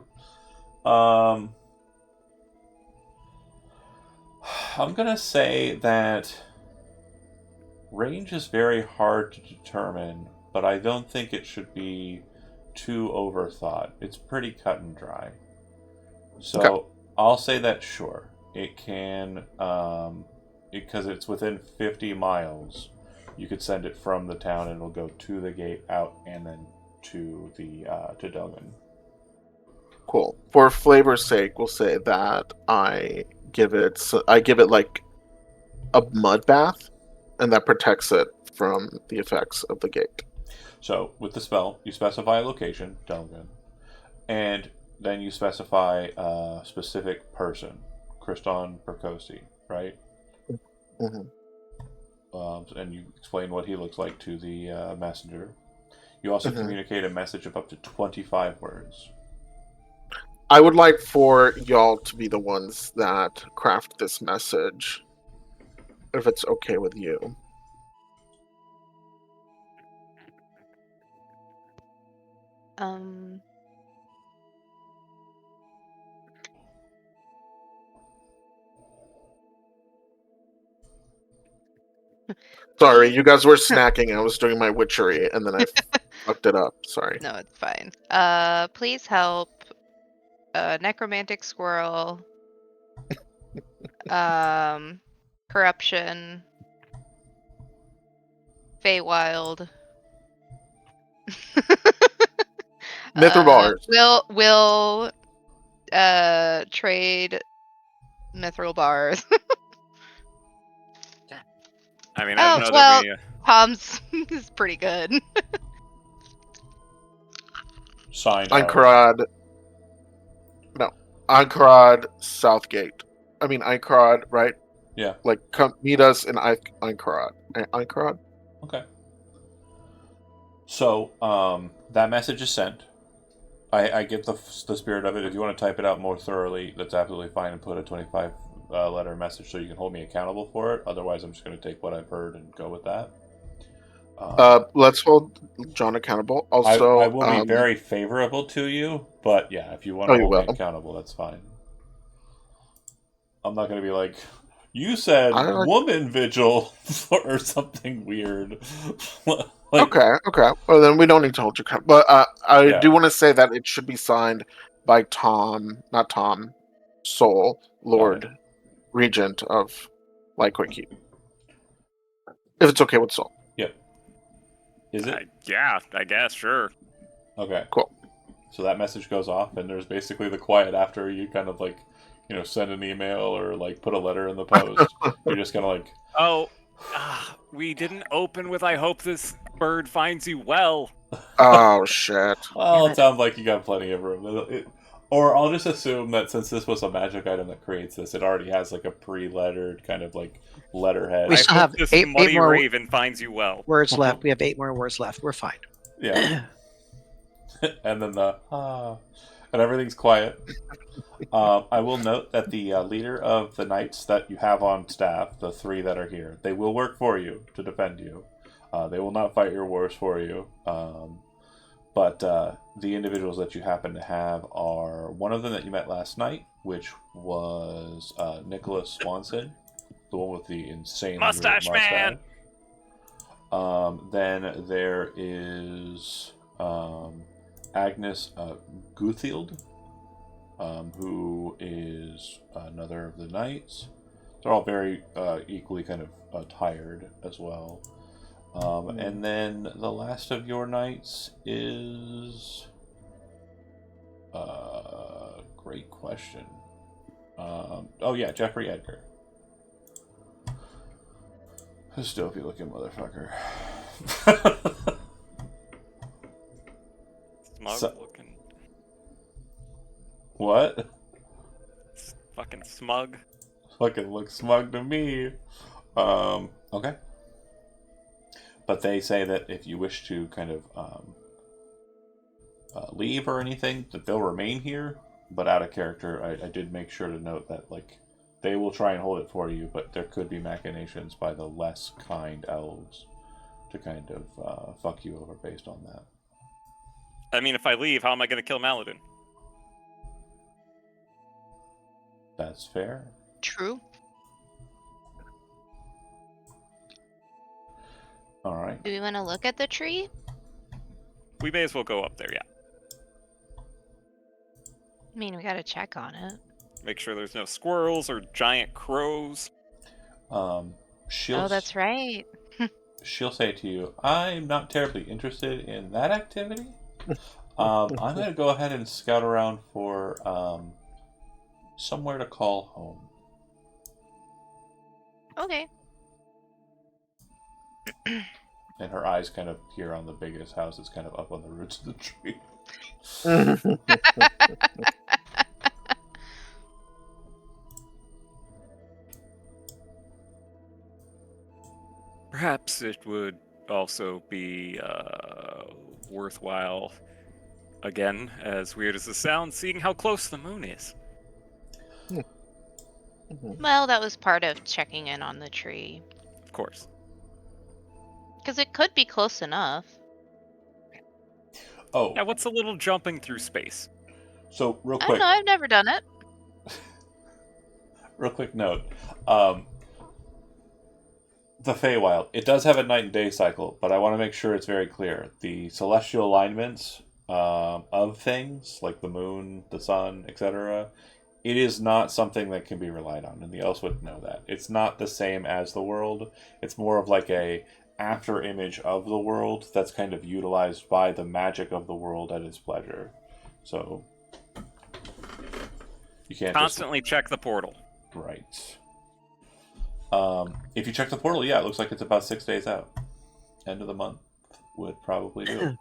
Speaker 2: I'm gonna say that range is very hard to determine, but I don't think it should be too overthought. It's pretty cut and dry. So
Speaker 5: Okay.
Speaker 2: I'll say that sure. It can, because it's within 50 miles, you could send it from the town and it'll go to the gate, out, and then to to Delgan.
Speaker 5: Cool. For flavor's sake, we'll say that I give it like a mud bath, and that protects it from the effects of the gate.
Speaker 2: So with the spell, you specify a location, Delgan, and then you specify a specific person, Kriston Percosi, right?
Speaker 5: Mhm.
Speaker 2: And you explain what he looks like to the messenger. You also
Speaker 5: Mhm.
Speaker 2: communicate a message of up to 25 words.
Speaker 5: I would like for y'all to be the ones that craft this message, if it's okay with you. Sorry, you guys were snacking. I was doing my witchery, and then I fucked it up. Sorry.
Speaker 1: No, it's fine. Please help. Necromantic squirrel. Corruption. Feywild.
Speaker 5: Mithril bars.
Speaker 1: Will trade mithril bars.
Speaker 3: I mean, I
Speaker 1: Oh,
Speaker 3: don't know
Speaker 1: well-
Speaker 3: that we.
Speaker 1: Tom's is pretty good.
Speaker 2: Signed out.
Speaker 5: Ankarad. No. Ankarad Southgate. I mean, Ankarad, right?
Speaker 2: Yeah.
Speaker 5: Like, come meet us in Ankarad. Ankarad?
Speaker 2: Okay. So, that message is sent. I get the spirit of it. If you want to type it out more thoroughly, that's absolutely fine, and put a 25 letter message so you can hold me accountable for it. Otherwise, I'm just going to take what I've heard and go with that.
Speaker 5: Let's hold John accountable. Also,
Speaker 2: I will be very favorable to you, but yeah, if you want
Speaker 5: Oh,
Speaker 2: to
Speaker 5: you
Speaker 2: hold me
Speaker 5: will.
Speaker 2: accountable, that's fine. I'm not going to be like, you said
Speaker 5: I like-
Speaker 2: woman vigil or something weird.
Speaker 5: Okay. Well, then we don't need to hold you accountable. But I
Speaker 2: Yeah.
Speaker 5: do want to say that it should be signed by Tom, not Tom, Soul, Lord, Regent of Lycoid Keep. If it's okay with Soul.
Speaker 2: Is it?
Speaker 3: Yeah, I guess, sure.
Speaker 2: Okay.
Speaker 5: Cool.
Speaker 2: So that message goes off, and there's basically the quiet after you kind of like, send an email or like put a letter in the post. You're just kind of like,
Speaker 3: Oh, we didn't open with "I hope this bird finds you well."
Speaker 5: Oh, shit.
Speaker 2: well, it sounds like you got plenty of room. Or I'll just assume that since this was a magic item that creates this, it already has like a pre-lettered kind of like letterhead.
Speaker 4: We
Speaker 3: I
Speaker 4: still
Speaker 3: hope
Speaker 4: have
Speaker 3: this
Speaker 4: eight
Speaker 3: muddy
Speaker 4: more-
Speaker 3: raven finds you well.
Speaker 4: Words left. We have 8 more words left. We're fine.
Speaker 2: Yeah. And then and everything's quiet. I will note that the leader of the knights that you have on staff, the 3 that are here, they will work for you to defend you. They will not fight your wars for you. But the individuals that you happen to have are one of them that you met last night, which was Nicholas Swanson, the one with the insane
Speaker 3: Mustache man!
Speaker 2: Then there is Agnes Guthield, who is another of the knights. They're all very equally kind of tired as well. And then the last of your knights is... great question. Oh yeah, Jeffrey Edgar. This dopey looking motherfucker.
Speaker 3: Smug
Speaker 2: So-
Speaker 3: looking.
Speaker 2: What?
Speaker 3: Fucking smug.
Speaker 2: Fucking looks smug to me. Okay. But they say that if you wish to kind of leave or anything, that they'll remain here. But out of character, I did make sure to note that like they will try and hold it for you, but there could be machinations by the less kind elves to kind of fuck you over based on that.
Speaker 3: I mean, if I leave, how am I going to kill Maladin?
Speaker 2: That's fair.
Speaker 1: True.
Speaker 2: All right.
Speaker 1: Do we want to look at the tree?
Speaker 3: We may as well go up there, yeah.
Speaker 1: I mean, we gotta check on it.
Speaker 3: Make sure there's no squirrels or giant crows.
Speaker 2: She'll
Speaker 1: Oh, that's right.
Speaker 2: she'll say to you, I'm not terribly interested in that activity. I'm going to go ahead and scout around for somewhere to call home.
Speaker 1: Okay.
Speaker 2: And her eyes kind of peer on the biggest house that's kind of up on the roots of the tree.
Speaker 3: Perhaps it would also be worthwhile, again, as weird as it sounds, seeing how close the moon is.
Speaker 1: Well, that was part of checking in on the tree.
Speaker 3: Of course.
Speaker 1: Because it could be close enough.
Speaker 2: Oh,
Speaker 3: Yeah, what's a little jumping through space?
Speaker 2: so real
Speaker 1: I don't
Speaker 2: quick,
Speaker 1: know, I've never done it.
Speaker 2: real quick note. The Feywild, it does have a night and day cycle, but I want to make sure it's very clear. The celestial alignments of things, like the moon, the sun, etc., it is not something that can be relied on, and the elves would know that. It's not the same as the world. It's more of like a after image of the world that's kind of utilized by the magic of the world at its pleasure. So you can't
Speaker 3: Constantly check the portal.
Speaker 2: Right. If you check the portal, yeah, it looks like it's about 6 days out. End of the month would probably do it.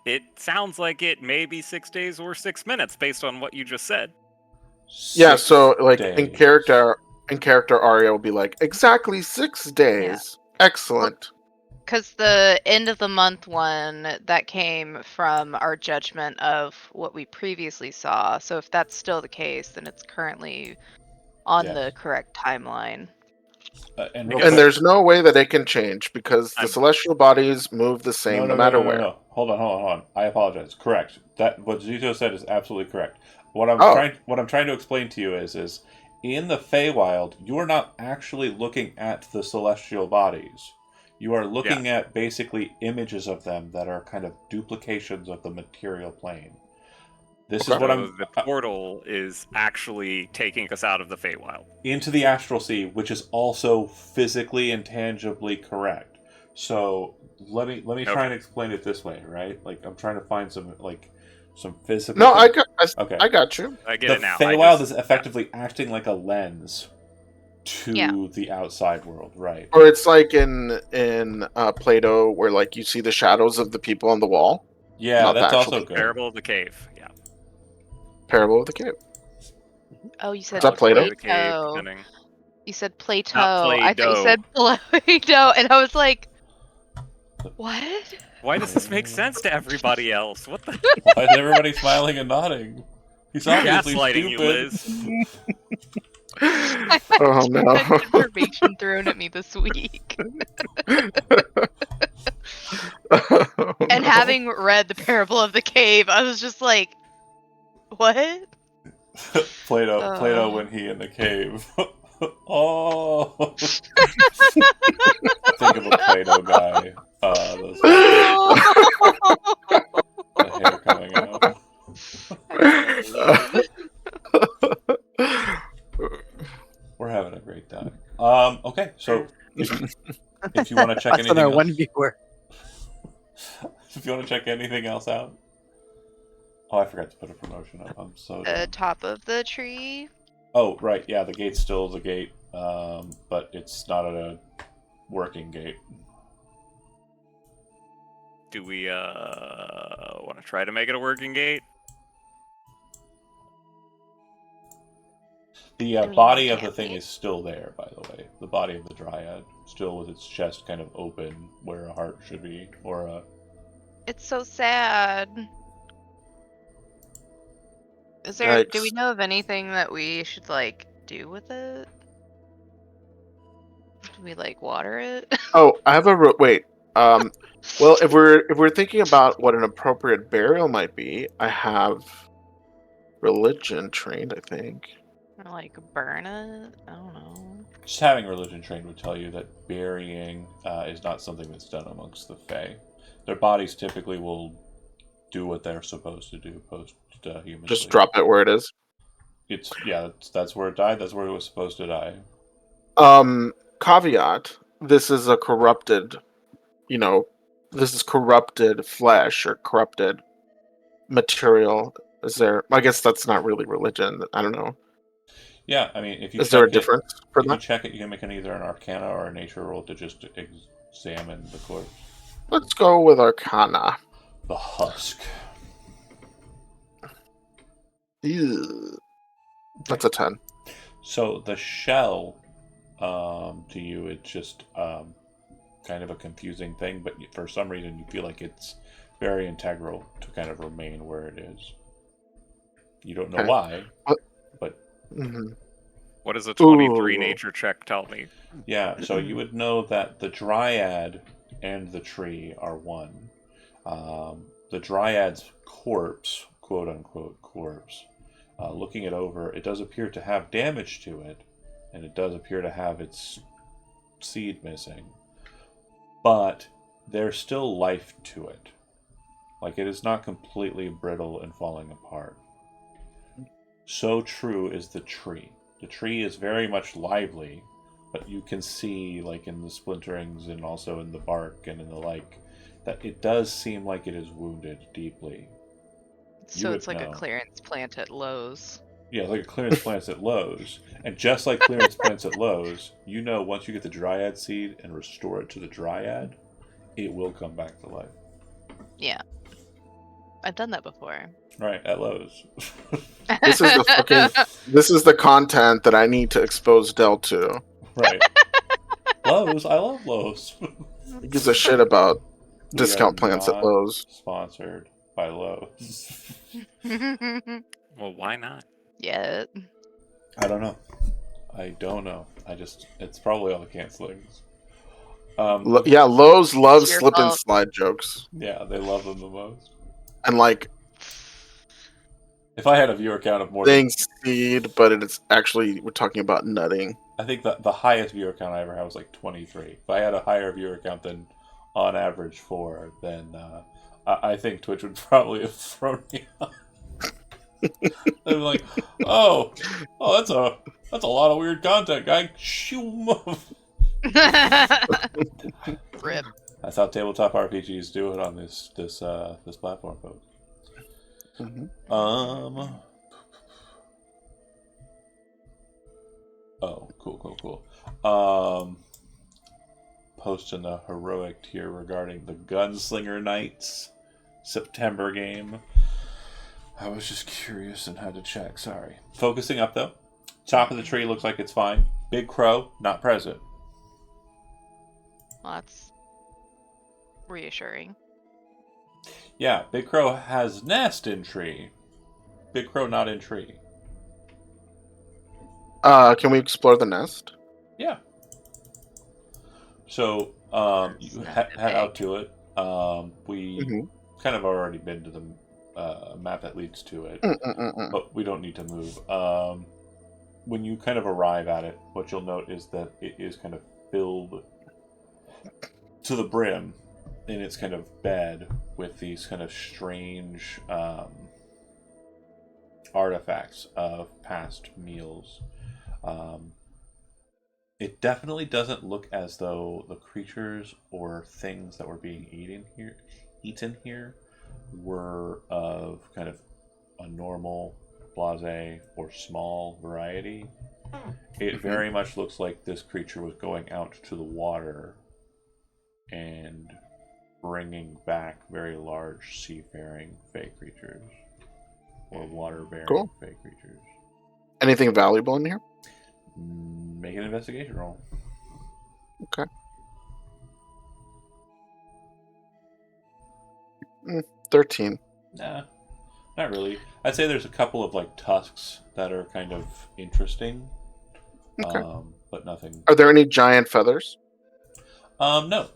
Speaker 3: It sounds like it may be 6 days or 6 minutes based on what you just said.
Speaker 5: Yeah,
Speaker 2: 6
Speaker 5: so like in
Speaker 2: days.
Speaker 5: character, Arya will be like, exactly 6 days. Excellent.
Speaker 1: Because the end of the month one, that came from our judgment of what we previously saw. So if that's still the case, then it's currently on
Speaker 2: Yes.
Speaker 1: the correct timeline.
Speaker 2: And,
Speaker 3: I
Speaker 2: real
Speaker 3: guess-
Speaker 5: And
Speaker 2: quick-
Speaker 5: there's no way that it can change because the
Speaker 3: I'm-
Speaker 5: celestial bodies move the same no matter where.
Speaker 2: No. Hold on. I apologize. Correct. That what Zito said is absolutely correct. What I'm trying to explain to you is in the Feywild, you are not actually looking at the celestial bodies. You are looking at basically images of them that are kind of duplications of the material plane. This is
Speaker 5: Okay.
Speaker 2: what
Speaker 3: So
Speaker 2: I'm
Speaker 3: the portal is actually taking us out of the Feywild.
Speaker 2: into the astral sea, which is also physically and tangibly correct. So let me try and explain it this way, right? Like I'm trying to find some physical.
Speaker 5: No,
Speaker 2: thing.
Speaker 5: I got you.
Speaker 3: I get
Speaker 2: The
Speaker 3: it now.
Speaker 2: Feywild is effectively acting like a lens to
Speaker 1: Yeah.
Speaker 2: the outside world, right?
Speaker 5: Or it's like in Plato, where like you see the shadows of the people on the wall.
Speaker 2: Yeah,
Speaker 5: Not
Speaker 2: that's
Speaker 5: the
Speaker 2: also
Speaker 5: actual
Speaker 2: good.
Speaker 3: Parable of the Cave. Yeah.
Speaker 5: Parable of the Cave.
Speaker 1: Oh, you said
Speaker 5: Is that Plato?
Speaker 3: The cave, depending.
Speaker 1: You said Plato.
Speaker 3: Not
Speaker 1: I thought you said
Speaker 3: Play-Doh.
Speaker 1: Play-Doh, and I was like, what?
Speaker 3: Why does this make sense to everybody else? What the
Speaker 2: Why is everybody smiling and nodding? He's obviously
Speaker 3: gaslighting you,
Speaker 2: stupid.
Speaker 3: Liz?
Speaker 1: I
Speaker 5: Oh
Speaker 1: had too
Speaker 5: no.
Speaker 1: much information thrown at me this week. And having read the Parable of the Cave, I was just like, what?
Speaker 2: Plato when he in the cave. Oh, think of a Plato guy. The hair coming out. We're having a great time. Okay, so if you want to check
Speaker 4: That's
Speaker 2: anything
Speaker 4: on our
Speaker 2: else,
Speaker 4: one viewer.
Speaker 2: if you want to check anything else out. Oh, I forgot to put a promotion up. I'm so
Speaker 1: The
Speaker 2: dumb.
Speaker 1: top of the tree.
Speaker 2: Oh, right. Yeah, the gate's still the gate, but it's not a working gate.
Speaker 3: Do we want to try to make it a working gate?
Speaker 2: The
Speaker 1: I mean,
Speaker 2: body of the
Speaker 1: can't
Speaker 2: thing
Speaker 1: we?
Speaker 2: is still there, by the way. The body of the dryad, still with its chest kind of open where a heart should be, or a...
Speaker 1: It's so sad. Is there? Do we
Speaker 5: Yikes.
Speaker 1: know of anything that we should like do with it? Do we like water it?
Speaker 5: Oh, I have a wait. Well, if we're thinking about what an appropriate burial might be, I have religion trained. I think.
Speaker 1: Or like burn it? I don't know.
Speaker 2: Just having religion trained would tell you that burying is not something that's done amongst the Fae. Their bodies typically will do what they're supposed to do post-human.
Speaker 5: Just drop it where it is.
Speaker 2: That's where it died. That's where it was supposed to die.
Speaker 5: Caveat: this is a corrupted, this is corrupted flesh or corrupted material. Is there? I guess that's not really religion. I don't know.
Speaker 2: Yeah, I mean, if you
Speaker 5: Is there a
Speaker 2: check it-
Speaker 5: difference for
Speaker 2: If you
Speaker 5: that?
Speaker 2: check it, you can make either an Arcana or a Nature roll to just examine the corpse.
Speaker 5: Let's go with Arcana.
Speaker 2: The husk.
Speaker 5: Ew. That's a 10.
Speaker 2: So the shell, to you, it's just kind of a confusing thing, but for some reason you feel like it's very integral to kind of remain where it is. You don't know
Speaker 5: Okay.
Speaker 2: why,
Speaker 5: What-
Speaker 2: but
Speaker 5: hmm
Speaker 3: What does a 23
Speaker 5: Ooh.
Speaker 3: nature check tell me?
Speaker 2: yeah, so you would know that the dryad and the tree are one. The dryad's corpse, quote unquote corpse, looking it over, it does appear to have damage to it, and it does appear to have its seed missing. But there's still life to it. Like, it is not completely brittle and falling apart. So true is the tree. The tree is very much lively, but you can see, like in the splinterings and also in the bark and in the like, that it does seem like it is wounded deeply.
Speaker 1: So
Speaker 2: would
Speaker 1: it's like
Speaker 2: know.
Speaker 1: a clearance plant at Lowe's.
Speaker 2: Yeah, like a clearance plants at Lowe's. And just like clearance plants at Lowe's, you know once you get the Dryad seed and restore it to the Dryad, it will come back to life.
Speaker 1: Yeah. I've done that before.
Speaker 2: Right, at Lowe's.
Speaker 5: This is the fucking. This is the content that I need to expose Dell to.
Speaker 2: Right. Lowe's, I love Lowe's.
Speaker 5: He gives a shit about
Speaker 2: We
Speaker 5: discount
Speaker 2: are
Speaker 5: plants at
Speaker 2: not
Speaker 5: Lowe's.
Speaker 2: Sponsored by Lowe's.
Speaker 3: Well, why not?
Speaker 1: Yeah.
Speaker 2: I don't know. It's probably all the cancelings.
Speaker 5: Yeah, Lowe's loves
Speaker 1: It's your
Speaker 5: slip and
Speaker 1: fault.
Speaker 5: slide jokes,
Speaker 2: Yeah, they love them the most.
Speaker 5: and like
Speaker 2: If I had a viewer count of more
Speaker 5: saying seed, but it's actually we're talking about nutting.
Speaker 2: I think that the highest viewer count I ever had was like 23. If I had a higher viewer count than on average 4, then I think Twitch would probably have thrown me out. They'd be like, oh, that's a lot of weird content, guy. Shoo.
Speaker 1: Rip.
Speaker 2: That's how tabletop RPGs do it on this platform, folks.
Speaker 5: Mhm.
Speaker 2: Oh, cool. Posting a heroic tier regarding the Gunslinger Knights September game. I was just curious and had to check. Sorry. Focusing up though. Top of the tree looks like it's fine. Big Crow not present.
Speaker 1: Well, that's reassuring.
Speaker 2: Yeah, Big Crow has nest in tree. Big Crow not in tree.
Speaker 5: Can we explore the nest?
Speaker 2: Yeah. So
Speaker 1: It's
Speaker 2: you
Speaker 1: not
Speaker 2: head
Speaker 1: that
Speaker 2: out
Speaker 1: big.
Speaker 2: to it. We
Speaker 5: Mhm.
Speaker 2: kind of already been to the map that leads to it, but we don't need to move. When you kind of arrive at it, what you'll note is that it is kind of filled to the brim in its kind of bed with these kind of strange artifacts of past meals. It definitely doesn't look as though the creatures or things that were being eaten here were of kind of a normal, blasé, or small variety. It very much looks like this creature was going out to the water and bringing back very large seafaring fey creatures or water-bearing
Speaker 5: Cool.
Speaker 2: fey creatures.
Speaker 5: Anything valuable in here?
Speaker 2: Make an investigation roll.
Speaker 5: Okay. 13.
Speaker 2: Nah, not really. I'd say there's a couple of like tusks that are kind of interesting,
Speaker 5: Okay.
Speaker 2: but nothing.
Speaker 5: Are there any giant feathers?
Speaker 2: No.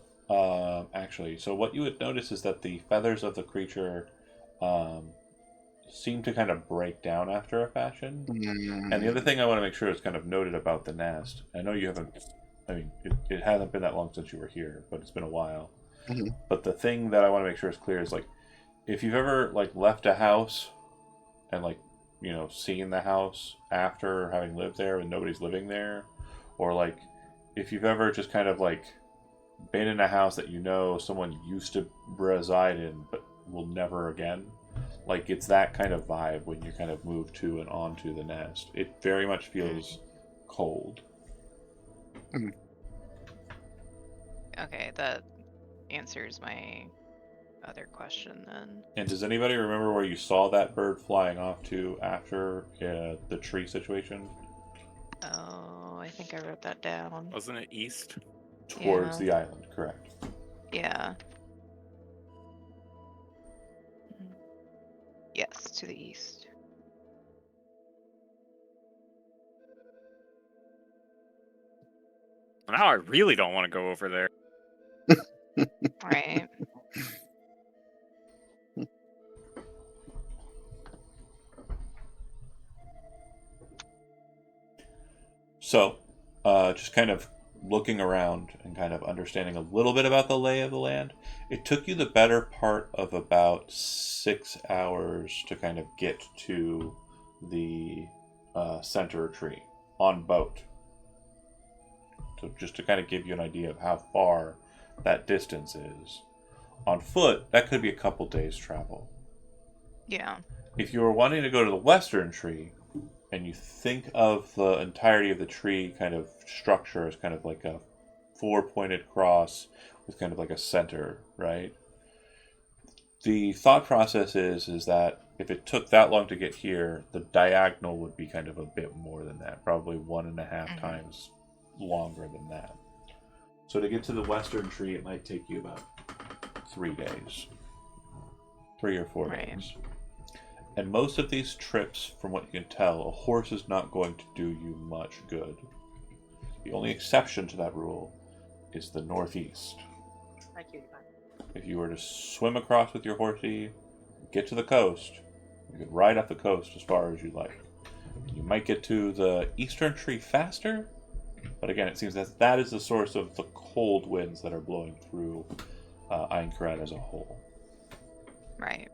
Speaker 2: Actually, so what you would notice is that the feathers of the creature seem to kind of break down after a fashion. And the other thing I want to make sure is kind of noted about the nest. I know you haven't. I mean, it hasn't been that long since you were here, but it's been a while.
Speaker 5: Mhm.
Speaker 2: But the thing that I want to make sure is clear is like, if you've ever like left a house and like seen the house after having lived there and nobody's living there, or like if you've ever just kind of like been in a house that someone used to reside in but will never again, like it's that kind of vibe when you kind of move to and onto the nest. It very much feels cold.
Speaker 1: Okay, that answers my other question then.
Speaker 2: And does anybody remember where you saw that bird flying off to after the tree situation?
Speaker 1: Oh, I think I wrote that down.
Speaker 3: Wasn't it east?
Speaker 2: Towards
Speaker 1: Yeah.
Speaker 2: the island, correct.
Speaker 1: Yeah. Yes, to the east.
Speaker 3: Now I really don't want to go over there.
Speaker 1: Right.
Speaker 2: So, just kind of looking around and kind of understanding a little bit about the lay of the land, it took you the better part of about 6 hours to kind of get to the center tree on boat. So just to kind of give you an idea of how far that distance is. On foot, that could be a couple days travel.
Speaker 1: Yeah.
Speaker 2: If you were wanting to go to the western tree, and you think of the entirety of the tree kind of structure as kind of like a four-pointed cross with kind of like a center, right? The thought process is that if it took that long to get here, the diagonal would be kind of a bit more than that, probably 1.5 times longer than that. So to get to the western tree, it might take you about 3 days. 3 or 4
Speaker 1: Right.
Speaker 2: days. And most of these trips, from what you can tell, a horse is not going to do you much good. The only exception to that rule is the northeast. If you were to swim across with your horsey, get to the coast, you could ride up the coast as far as you like. You might get to the eastern tree faster, but again, it seems that that is the source of the cold winds that are blowing through Aincrad as a whole.
Speaker 1: Right.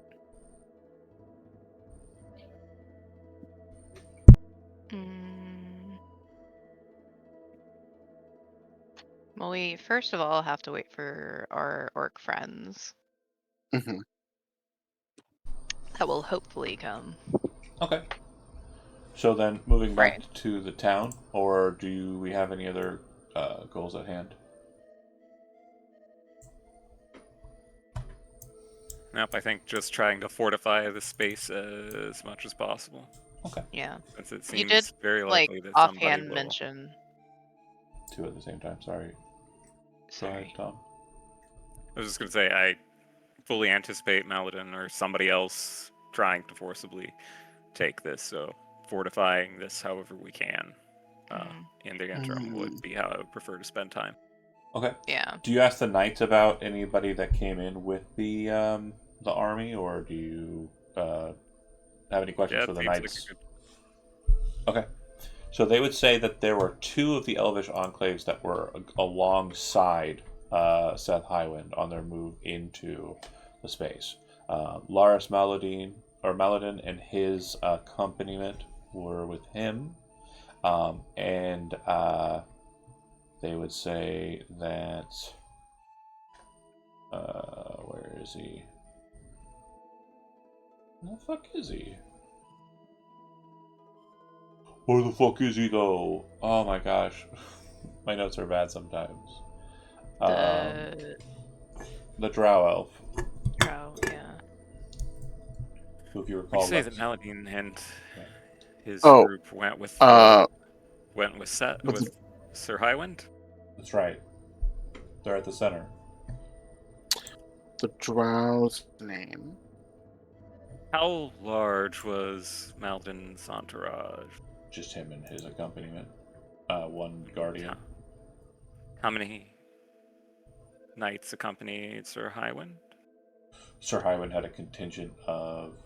Speaker 1: Well, we first of all have to wait for our orc friends
Speaker 5: Hmm.
Speaker 1: that will hopefully come.
Speaker 2: Okay. So then, moving back
Speaker 1: Right.
Speaker 2: to the town, or do we have any other goals at hand?
Speaker 3: Nope, I think just trying to fortify the space as much as possible,
Speaker 1: Yeah.
Speaker 3: since it
Speaker 1: You
Speaker 3: seems
Speaker 1: did,
Speaker 3: very
Speaker 1: like,
Speaker 3: likely that somebody
Speaker 1: offhand
Speaker 3: will.
Speaker 1: mention.
Speaker 2: 2 at the same time, sorry. Go
Speaker 1: Sorry.
Speaker 2: ahead, Tom.
Speaker 3: I was just gonna say I fully anticipate Maladin or somebody else trying to forcibly take this, so fortifying this however we can in the interim would be how I would prefer to spend time.
Speaker 2: Okay.
Speaker 1: Yeah.
Speaker 2: Do you ask the knights about anybody that came in with the army, or do you have any questions
Speaker 3: Yeah,
Speaker 2: for
Speaker 3: it
Speaker 2: the
Speaker 3: seems like
Speaker 2: knights?
Speaker 3: a good.
Speaker 2: Okay. So they would say that there were 2 of the Elvish enclaves that were alongside Seth Highwind on their move into the space. Laris Maladin and his accompaniment were with him, and they would say that where is he? Where the fuck is he? Where the fuck is he though? Oh my gosh. My notes are bad sometimes.
Speaker 1: The
Speaker 2: The Drow Elf,
Speaker 1: Drow, yeah.
Speaker 2: who, if you
Speaker 3: We
Speaker 2: recall,
Speaker 3: say that
Speaker 2: left-
Speaker 3: Maladin and his
Speaker 5: Oh,
Speaker 3: group went with
Speaker 5: with
Speaker 3: with Sir Highwind.
Speaker 2: That's right. They're at the center.
Speaker 5: the Drow's name.
Speaker 3: How large was Maladin's entourage?
Speaker 2: Just him and his accompaniment. 1 guardian.
Speaker 3: How many knights accompanied Sir Highwind?
Speaker 2: Sir Highwind had a contingent of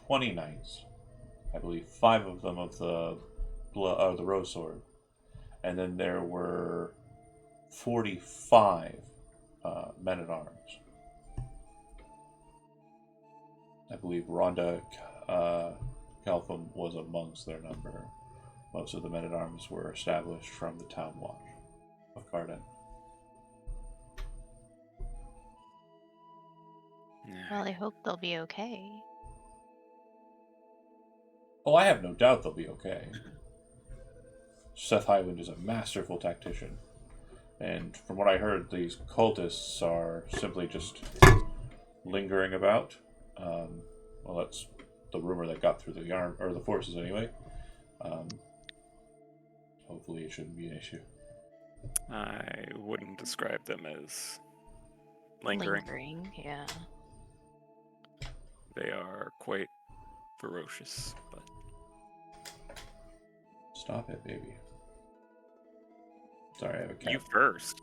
Speaker 2: 20 knights. I believe 5 of them of the Rose Sword. And then there were 45 men-at-arms. I believe Rhonda Caltham was amongst their number. Most of the men-at-arms were established from the town watch of Carden.
Speaker 1: Well, I hope they'll be okay.
Speaker 2: Oh, I have no doubt they'll be okay. Seth Highwind is a masterful tactician. And from what I heard, these cultists are simply just lingering about. Well, that's the rumor that got through the forces anyway. Hopefully it shouldn't be an issue.
Speaker 3: I wouldn't describe them as lingering.
Speaker 1: Yeah.
Speaker 3: They are quite ferocious, but
Speaker 2: Stop it, baby. Sorry, I have a cat.
Speaker 3: you first.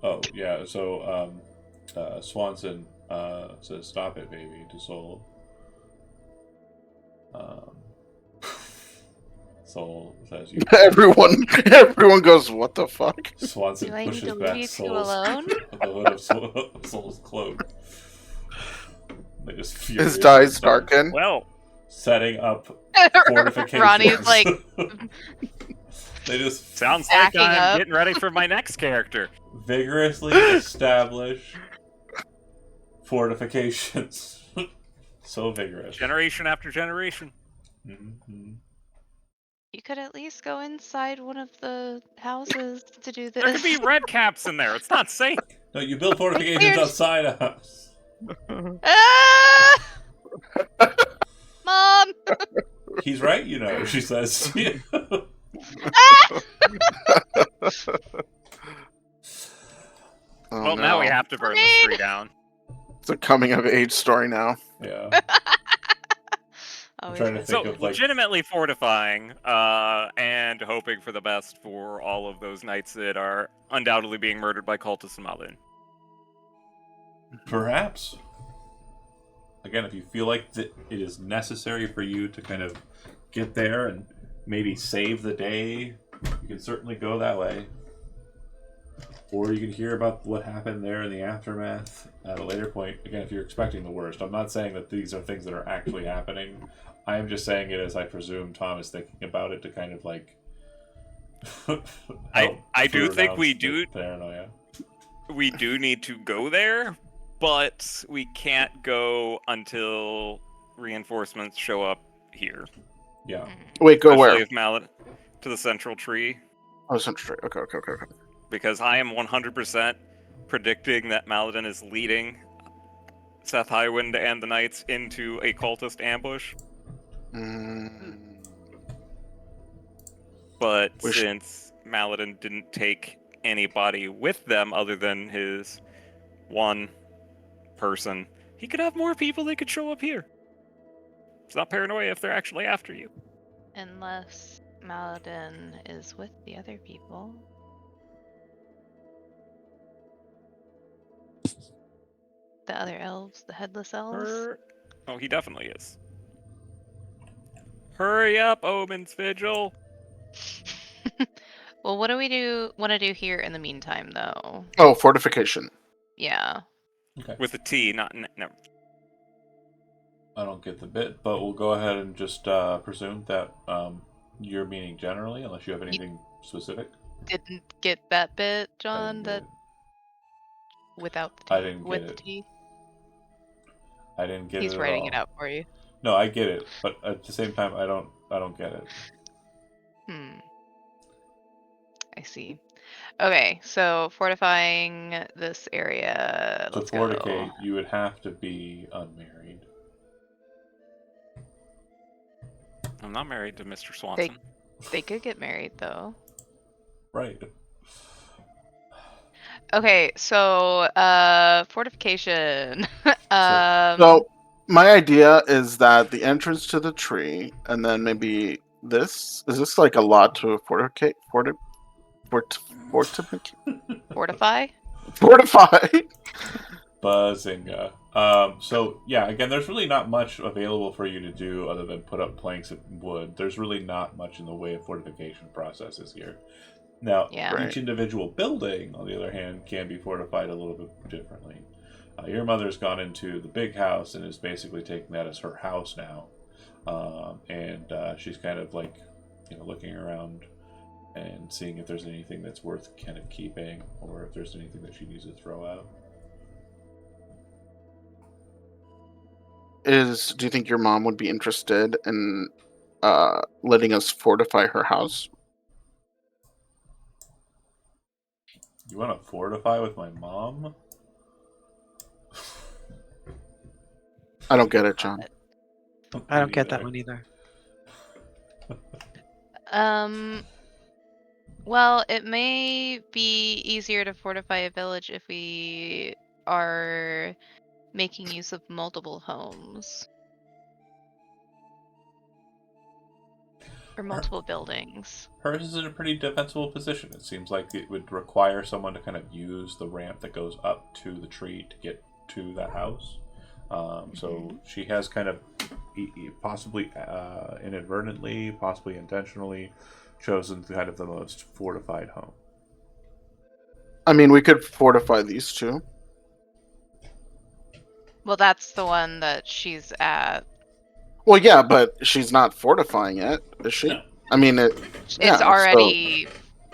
Speaker 2: Oh, yeah, so Swanson says, "Stop it, baby," to Soul. Soul says, "You."
Speaker 5: Everyone goes, "What the fuck?"
Speaker 2: Swanson
Speaker 1: Do I need
Speaker 2: pushes
Speaker 1: to leave
Speaker 2: back
Speaker 1: you two
Speaker 2: Soul's
Speaker 1: alone?
Speaker 2: the hood of Soul's cloak. They just
Speaker 5: His dies
Speaker 2: start
Speaker 5: darken.
Speaker 3: Well,
Speaker 2: setting up fortifications.
Speaker 1: Ronnie's like
Speaker 2: they just
Speaker 3: sounds like
Speaker 1: Backing
Speaker 3: I'm
Speaker 1: up.
Speaker 3: getting ready for my next character.
Speaker 2: vigorously establish fortifications. So vigorous.
Speaker 3: Generation after generation.
Speaker 2: Mm-hmm.
Speaker 1: You could at least go inside one of the houses to do this.
Speaker 3: There could be red caps in there. It's not safe.
Speaker 2: No, you build fortifications
Speaker 1: Weird.
Speaker 2: outside a house.
Speaker 1: Ah! Mom!
Speaker 2: He's right, you know, she says.
Speaker 1: Ah!
Speaker 5: Oh,
Speaker 3: Well,
Speaker 5: no.
Speaker 3: now we have to burn this tree down.
Speaker 5: It's a coming of age story now.
Speaker 2: Yeah.
Speaker 1: Always
Speaker 2: trying to
Speaker 1: is.
Speaker 2: think
Speaker 3: So,
Speaker 2: of, like-
Speaker 3: legitimately fortifying and hoping for the best for all of those knights that are undoubtedly being murdered by cultists in Malin.
Speaker 2: Perhaps. Again, if you feel like it is necessary for you to kind of get there and maybe save the day, you can certainly go that way. Or you can hear about what happened there in the aftermath at a later point. Again, if you're expecting the worst. I'm not saying that these are things that are actually happening. I am just saying it as I presume Tom is thinking about it to kind of like...
Speaker 3: I do think we
Speaker 2: do
Speaker 3: do-
Speaker 2: paranoia.
Speaker 3: We do need to go there, but we can't go until reinforcements show up here.
Speaker 2: Yeah.
Speaker 5: Wait, go
Speaker 3: Especially
Speaker 5: where?
Speaker 3: if Malin to the central tree,
Speaker 5: Oh, Central Tree. Okay.
Speaker 3: because I am 100% predicting that Maladin is leading Seth Highwind and the Knights into a cultist ambush.
Speaker 5: Mm,
Speaker 3: But
Speaker 5: Wish-
Speaker 3: since Maladin didn't take anybody with them other than his one person, he could have more people that could show up here. It's not paranoia if they're actually after you.
Speaker 1: Unless Maladin is with the other people. The other elves, the headless elves.
Speaker 3: Oh, he definitely is. Hurry up, Omen's Vigil!
Speaker 1: Well, what do we want to do here in the meantime, though?
Speaker 5: Oh, fortification.
Speaker 1: Yeah.
Speaker 2: Okay.
Speaker 3: With a T, not no.
Speaker 2: I don't get the bit, but we'll go ahead and just presume that you're meaning generally, unless you have anything specific.
Speaker 1: Didn't get that bit,
Speaker 2: I
Speaker 1: John.
Speaker 2: didn't
Speaker 1: That
Speaker 2: get it.
Speaker 1: without the T.
Speaker 2: I didn't get
Speaker 1: with
Speaker 2: it.
Speaker 1: the T.
Speaker 2: I didn't get
Speaker 1: He's
Speaker 2: it.
Speaker 1: writing
Speaker 2: at
Speaker 1: it
Speaker 2: all.
Speaker 1: out for you.
Speaker 2: No, I get it, but at the same time, I don't get it.
Speaker 1: I see. Okay, so fortifying this area.
Speaker 2: To
Speaker 1: Let's
Speaker 2: forticate,
Speaker 1: go.
Speaker 2: you would have to be unmarried.
Speaker 3: I'm not married to Mr. Swanson.
Speaker 1: They could get married though.
Speaker 2: Right.
Speaker 1: Okay, so fortification.
Speaker 5: So my idea is that the entrance to the tree, and then maybe this. Is this like a lot to fortify?
Speaker 1: fortify.
Speaker 5: Fortify.
Speaker 2: Buzzinga. So yeah, again, there's really not much available for you to do other than put up planks of wood. There's really not much in the way of fortification processes here. Now,
Speaker 1: Yeah.
Speaker 5: Right.
Speaker 2: each individual building, on the other hand, can be fortified a little bit differently. Your mother's gone into the big house and is basically taking that as her house now, and she's kind of like, looking around and seeing if there's anything that's worth kind of keeping, or if there's anything that she needs to throw out.
Speaker 5: Do you think your mom would be interested in letting us fortify her house?
Speaker 2: You want to fortify with my mom?
Speaker 5: I don't get it, John.
Speaker 4: I don't get that one either.
Speaker 1: Well, it may be easier to fortify a village if we are making use of multiple homes. Or multiple buildings.
Speaker 2: Hers is in a pretty defensible position. It seems like it would require someone to kind of use the ramp that goes up to the tree to get to that house. So she has kind of possibly inadvertently, possibly intentionally chosen kind of the most fortified home.
Speaker 5: I mean, we could fortify these two.
Speaker 1: Well, that's the one that she's at.
Speaker 5: Well, yeah, but she's not fortifying it, is she?
Speaker 2: No.
Speaker 5: I mean,
Speaker 1: It's
Speaker 5: Yeah, so-
Speaker 1: already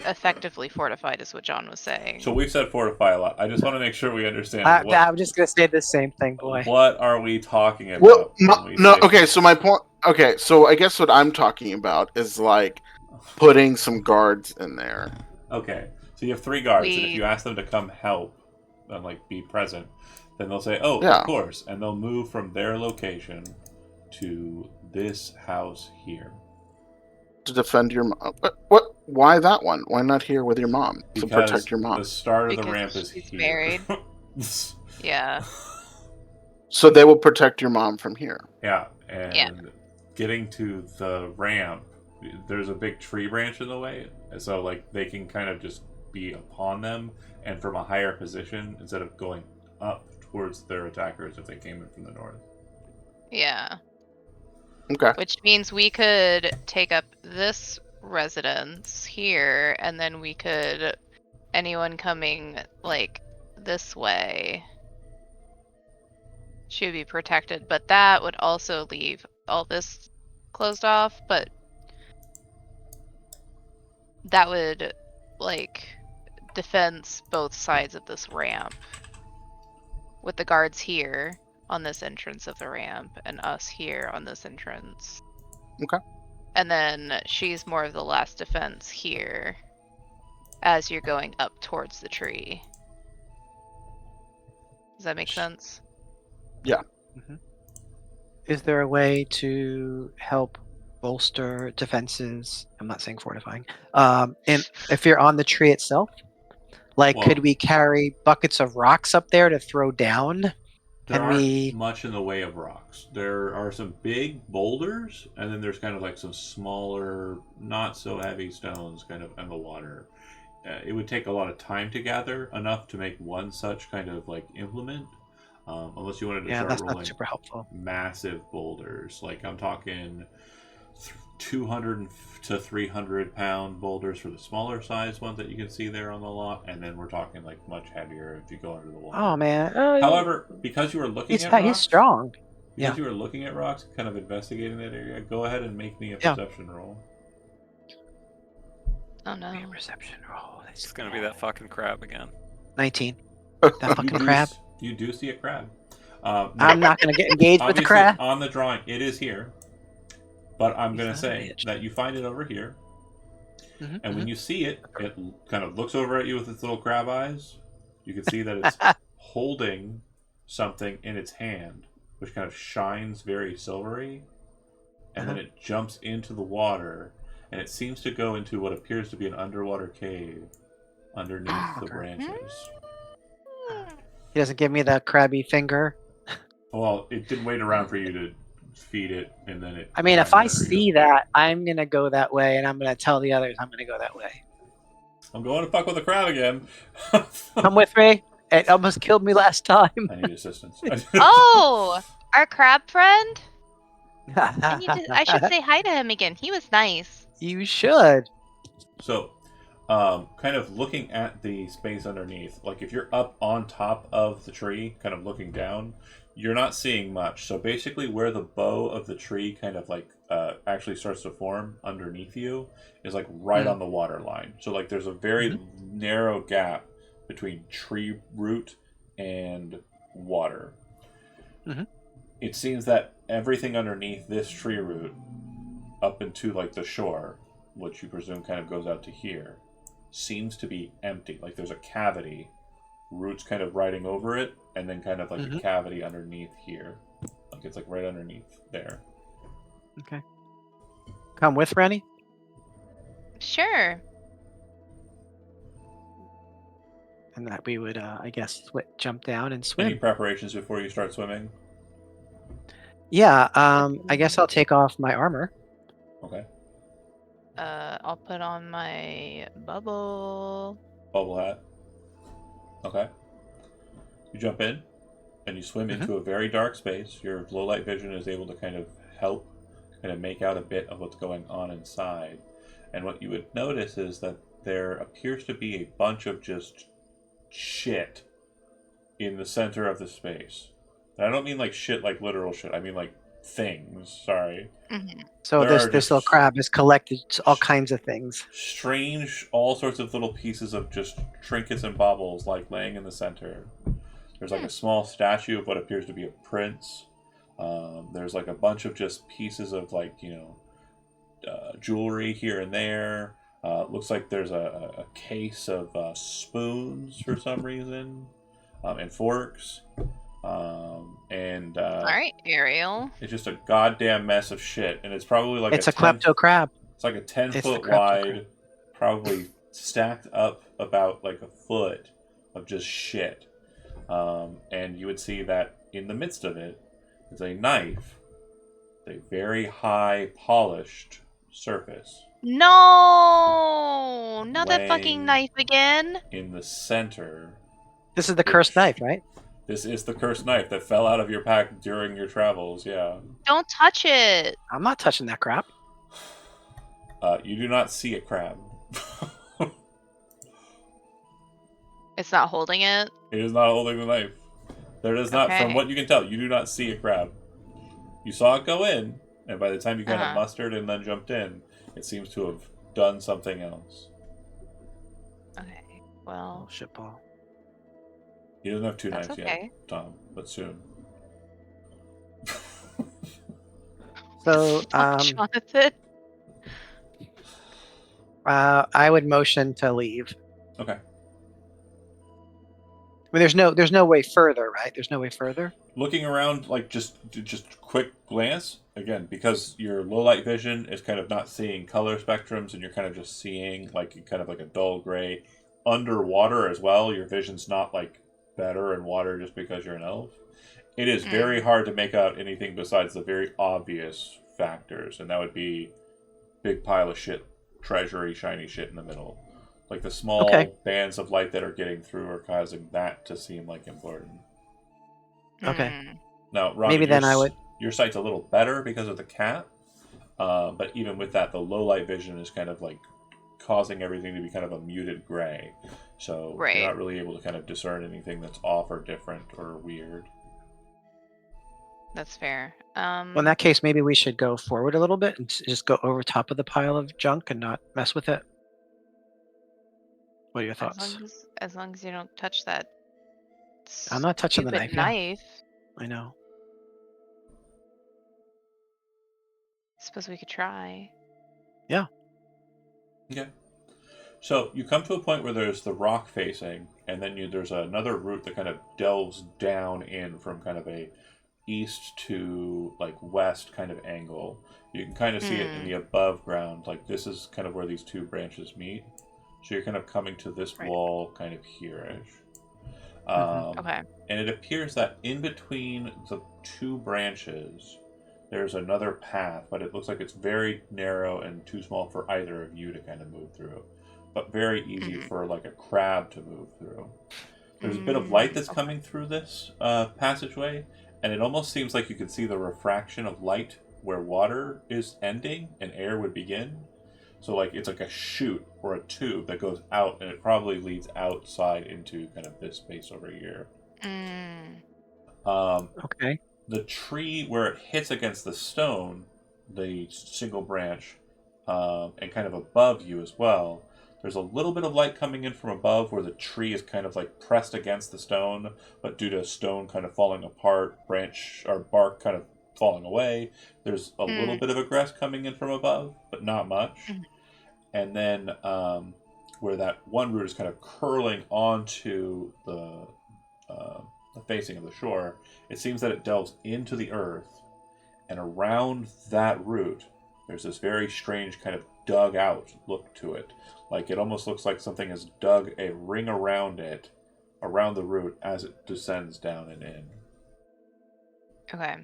Speaker 1: effectively fortified, is what John was saying.
Speaker 2: So we've said fortify a lot. I just want to make sure we understand
Speaker 4: I'm just gonna say the same thing, boy.
Speaker 2: what are we talking about?
Speaker 5: well,
Speaker 2: when we
Speaker 5: no.
Speaker 2: say
Speaker 5: Okay, so my point. Okay, so I guess what I'm talking about is like putting some guards in there.
Speaker 2: Okay, so you have 3 guards, and if
Speaker 1: We-
Speaker 2: you ask them to come help and like be present, then they'll say, "Oh,
Speaker 5: Yeah.
Speaker 2: of course," and they'll move from their location to this house here.
Speaker 5: To defend your mom. What? Why that one? Why not here with your mom to
Speaker 2: Because
Speaker 5: protect your mom?
Speaker 2: the start of the
Speaker 1: Because
Speaker 2: ramp is
Speaker 1: she's
Speaker 2: here.
Speaker 1: married. Yeah.
Speaker 5: So they will protect your mom from here.
Speaker 2: Yeah, and getting to the ramp, there's a big tree branch in the way, so like they can kind of just be upon them and from a higher position instead of going up towards their attackers if they came in from the north.
Speaker 1: Yeah.
Speaker 5: Okay.
Speaker 1: Which means we could take up this residence here, and then we could anyone coming like this way should be protected, but that would also leave all this closed off, but that would like defense both sides of this ramp with the guards here on this entrance of the ramp and us here on this entrance.
Speaker 5: Okay.
Speaker 1: And then she's more of the last defense here as you're going up towards the tree. Does that make sense?
Speaker 4: Is there a way to help bolster defenses? I'm not saying fortifying. And if you're on the tree itself, like,
Speaker 2: Well-
Speaker 4: could we carry buckets of rocks up there to throw down?
Speaker 2: There
Speaker 4: Can
Speaker 2: aren't
Speaker 4: we-
Speaker 2: much in the way of rocks. There are some big boulders, and then there's kind of like some smaller, not so heavy stones kind of in the water. It would take a lot of time to gather enough to make one such kind of like implement, unless you wanted to
Speaker 4: Yeah,
Speaker 2: start
Speaker 4: that's
Speaker 2: rolling
Speaker 4: not super helpful.
Speaker 2: massive boulders. Like I'm talking 200 to 300 pound boulders for the smaller size ones that you can see there on the lot, and then we're talking like much heavier if you go under the water.
Speaker 4: Oh man.
Speaker 2: However, because you were looking
Speaker 4: he's
Speaker 2: at rocks,
Speaker 4: he's strong.
Speaker 2: because
Speaker 4: Yeah.
Speaker 2: you were looking at rocks, kind of investigating that area, go ahead and make me a
Speaker 4: Yeah.
Speaker 2: perception roll.
Speaker 1: Oh no.
Speaker 4: Perception roll.
Speaker 3: It's gonna be that fucking crab again.
Speaker 4: 19. That fucking
Speaker 2: you
Speaker 4: crab.
Speaker 2: You do see a crab.
Speaker 4: I'm not gonna get engaged with the
Speaker 2: Obviously,
Speaker 4: crab.
Speaker 2: on the drawing, it is here. But I'm going to
Speaker 4: Son of a
Speaker 2: say
Speaker 4: bitch.
Speaker 2: that you find it over here.
Speaker 4: Mhm,
Speaker 2: And when
Speaker 4: mhm.
Speaker 2: you see it, it kind of looks over at you with its little crab eyes. You can see that it's holding something in its hand, which kind of shines very silvery. And then it jumps into the water, and it seems to go into what appears to be an underwater cave underneath the
Speaker 4: Okay.
Speaker 2: branches.
Speaker 4: He doesn't give me the crabby finger.
Speaker 2: Well, it didn't wait around for you to feed it, and then it.
Speaker 4: I mean, if
Speaker 2: climbed
Speaker 4: I
Speaker 2: under you.
Speaker 4: see that, I'm gonna go that way, and I'm gonna tell the others I'm gonna go that way.
Speaker 2: I'm going to fuck with the crab again.
Speaker 4: Come with me. It almost killed me last time.
Speaker 2: I need assistance.
Speaker 1: Oh, our crab friend? I
Speaker 4: I
Speaker 1: should say hi to him again. He was nice.
Speaker 4: You should.
Speaker 2: So, kind of looking at the space underneath, like if you're up on top of the tree, kind of looking down, you're not seeing much. So basically where the bow of the tree kind of like actually starts to form underneath you is like right on the water line. So like there's a very narrow gap between tree root and water.
Speaker 4: Mhm.
Speaker 2: It seems that everything underneath this tree root up into like the shore, which you presume kind of goes out to here, seems to be empty. Like there's a cavity, roots kind of riding over it, and then kind of like a cavity underneath here. Like it's like right underneath there.
Speaker 4: Okay. Come with Rennie.
Speaker 1: Sure.
Speaker 4: And that we would, I guess, jump down and
Speaker 2: Any
Speaker 4: swim.
Speaker 2: preparations before you start swimming?
Speaker 4: Yeah. I guess I'll take off my armor.
Speaker 2: Okay.
Speaker 1: I'll put on my bubble.
Speaker 2: Bubble hat. Okay. You jump in, and you swim into a very dark space. Your low light vision is able to kind of help kind of make out a bit of what's going on inside. And what you would notice is that there appears to be a bunch of just shit in the center of the space. And I don't mean like shit like literal shit. I mean like things. Sorry.
Speaker 1: Mhm.
Speaker 4: So
Speaker 2: There
Speaker 4: this
Speaker 2: are
Speaker 4: this
Speaker 2: just-
Speaker 4: little crab has collected all kinds of things.
Speaker 2: Strange, all sorts of little pieces of just trinkets and baubles like laying in the center. There's like a small statue of what appears to be a prince. There's like a bunch of just pieces of like jewelry here and there. Looks like there's a case of spoons for some reason, and forks. And
Speaker 1: All right, Ariel.
Speaker 2: it's just a goddamn mess of shit, and it's probably like
Speaker 4: It's a
Speaker 2: 10
Speaker 4: klepto crab.
Speaker 2: It's like a 10
Speaker 4: It's the
Speaker 2: foot
Speaker 4: klepto
Speaker 2: wide,
Speaker 4: crab.
Speaker 2: probably stacked up about like a foot of just shit. And you would see that in the midst of it is a knife, with a very high polished surface.
Speaker 1: No, not that fucking
Speaker 2: Weighing
Speaker 1: knife again.
Speaker 2: in the center.
Speaker 4: This is the cursed
Speaker 2: Which-
Speaker 4: knife, right?
Speaker 2: This is the cursed knife that fell out of your pack during your travels, yeah.
Speaker 1: Don't touch it.
Speaker 4: I'm not touching that crap.
Speaker 2: You do not see a crab.
Speaker 1: It's not holding it.
Speaker 2: It is not holding the knife. There does not, from
Speaker 1: Okay.
Speaker 2: what you can tell, you do not see a crab. You saw it go in, and by the time you kind of
Speaker 1: Uh-huh.
Speaker 2: mustered and then jumped in, it seems to have done something else.
Speaker 1: Okay.
Speaker 4: Oh,
Speaker 1: Well,
Speaker 4: shitball.
Speaker 2: He doesn't have two
Speaker 1: That's
Speaker 2: knives
Speaker 1: okay.
Speaker 2: yet, Tom, but soon.
Speaker 4: So,
Speaker 1: Jonathan.
Speaker 4: I would motion to leave.
Speaker 2: Okay.
Speaker 4: I mean, there's no way further, right? There's no way further.
Speaker 2: Looking around, like just quick glance again, because your low light vision is kind of not seeing color spectrums, and you're kind of just seeing like kind of like a dull gray. Underwater as well, your vision's not like better in water just because you're an elf. It is very hard to make out anything besides the very obvious factors, and that would be big pile of shit, treasury, shiny shit in the middle. Like the small
Speaker 4: Okay.
Speaker 2: bands of light that are getting through are causing that to seem like important.
Speaker 4: Okay.
Speaker 1: Hmm.
Speaker 2: Now, Ronnie,
Speaker 4: Maybe then I would-
Speaker 2: your sight's a little better because of the cat, but even with that, the low light vision is kind of like causing everything to be kind of a muted gray. So
Speaker 1: Right.
Speaker 2: you're not really able to kind of discern anything that's off or different or weird.
Speaker 1: That's fair.
Speaker 4: Well, in that case, maybe we should go forward a little bit and just go over top of the pile of junk and not mess with it. What are your thoughts?
Speaker 1: As long as you don't touch that.
Speaker 4: I'm not touching the
Speaker 1: stupid
Speaker 4: knife, yeah.
Speaker 1: knife.
Speaker 4: I know.
Speaker 1: Suppose we could try.
Speaker 2: Okay. So you come to a point where there's the rock facing, and then there's another route that kind of delves down in from kind of a east to like west kind of angle. You can kind of see it in the above ground. Like this is kind of where these two branches meet. So you're kind of coming to this
Speaker 1: Right.
Speaker 2: wall kind of here-ish.
Speaker 1: Okay.
Speaker 2: And it appears that in between the two branches, there's another path, but it looks like it's very narrow and too small for either of you to kind of move through, but very easy for like a crab to move through. There's a bit of light that's coming through this passageway, and it almost seems like you can see the refraction of light where water is ending and air would begin. So like it's like a chute or a tube that goes out, and it probably leads outside into kind of this space over here.
Speaker 4: Okay.
Speaker 2: The tree where it hits against the stone, the single branch, and kind of above you as well, there's a little bit of light coming in from above where the tree is kind of like pressed against the stone, but due to stone kind of falling apart, branch or bark kind of falling away, there's a little bit of egress coming in from above, but not much. And then where that one root is kind of curling onto the facing of the shore, it seems that it delves into the earth, and around that root there's this very strange kind of dug out look to it. Like it almost looks like something has dug a ring around it, around the root, as it descends down and in.
Speaker 1: Okay.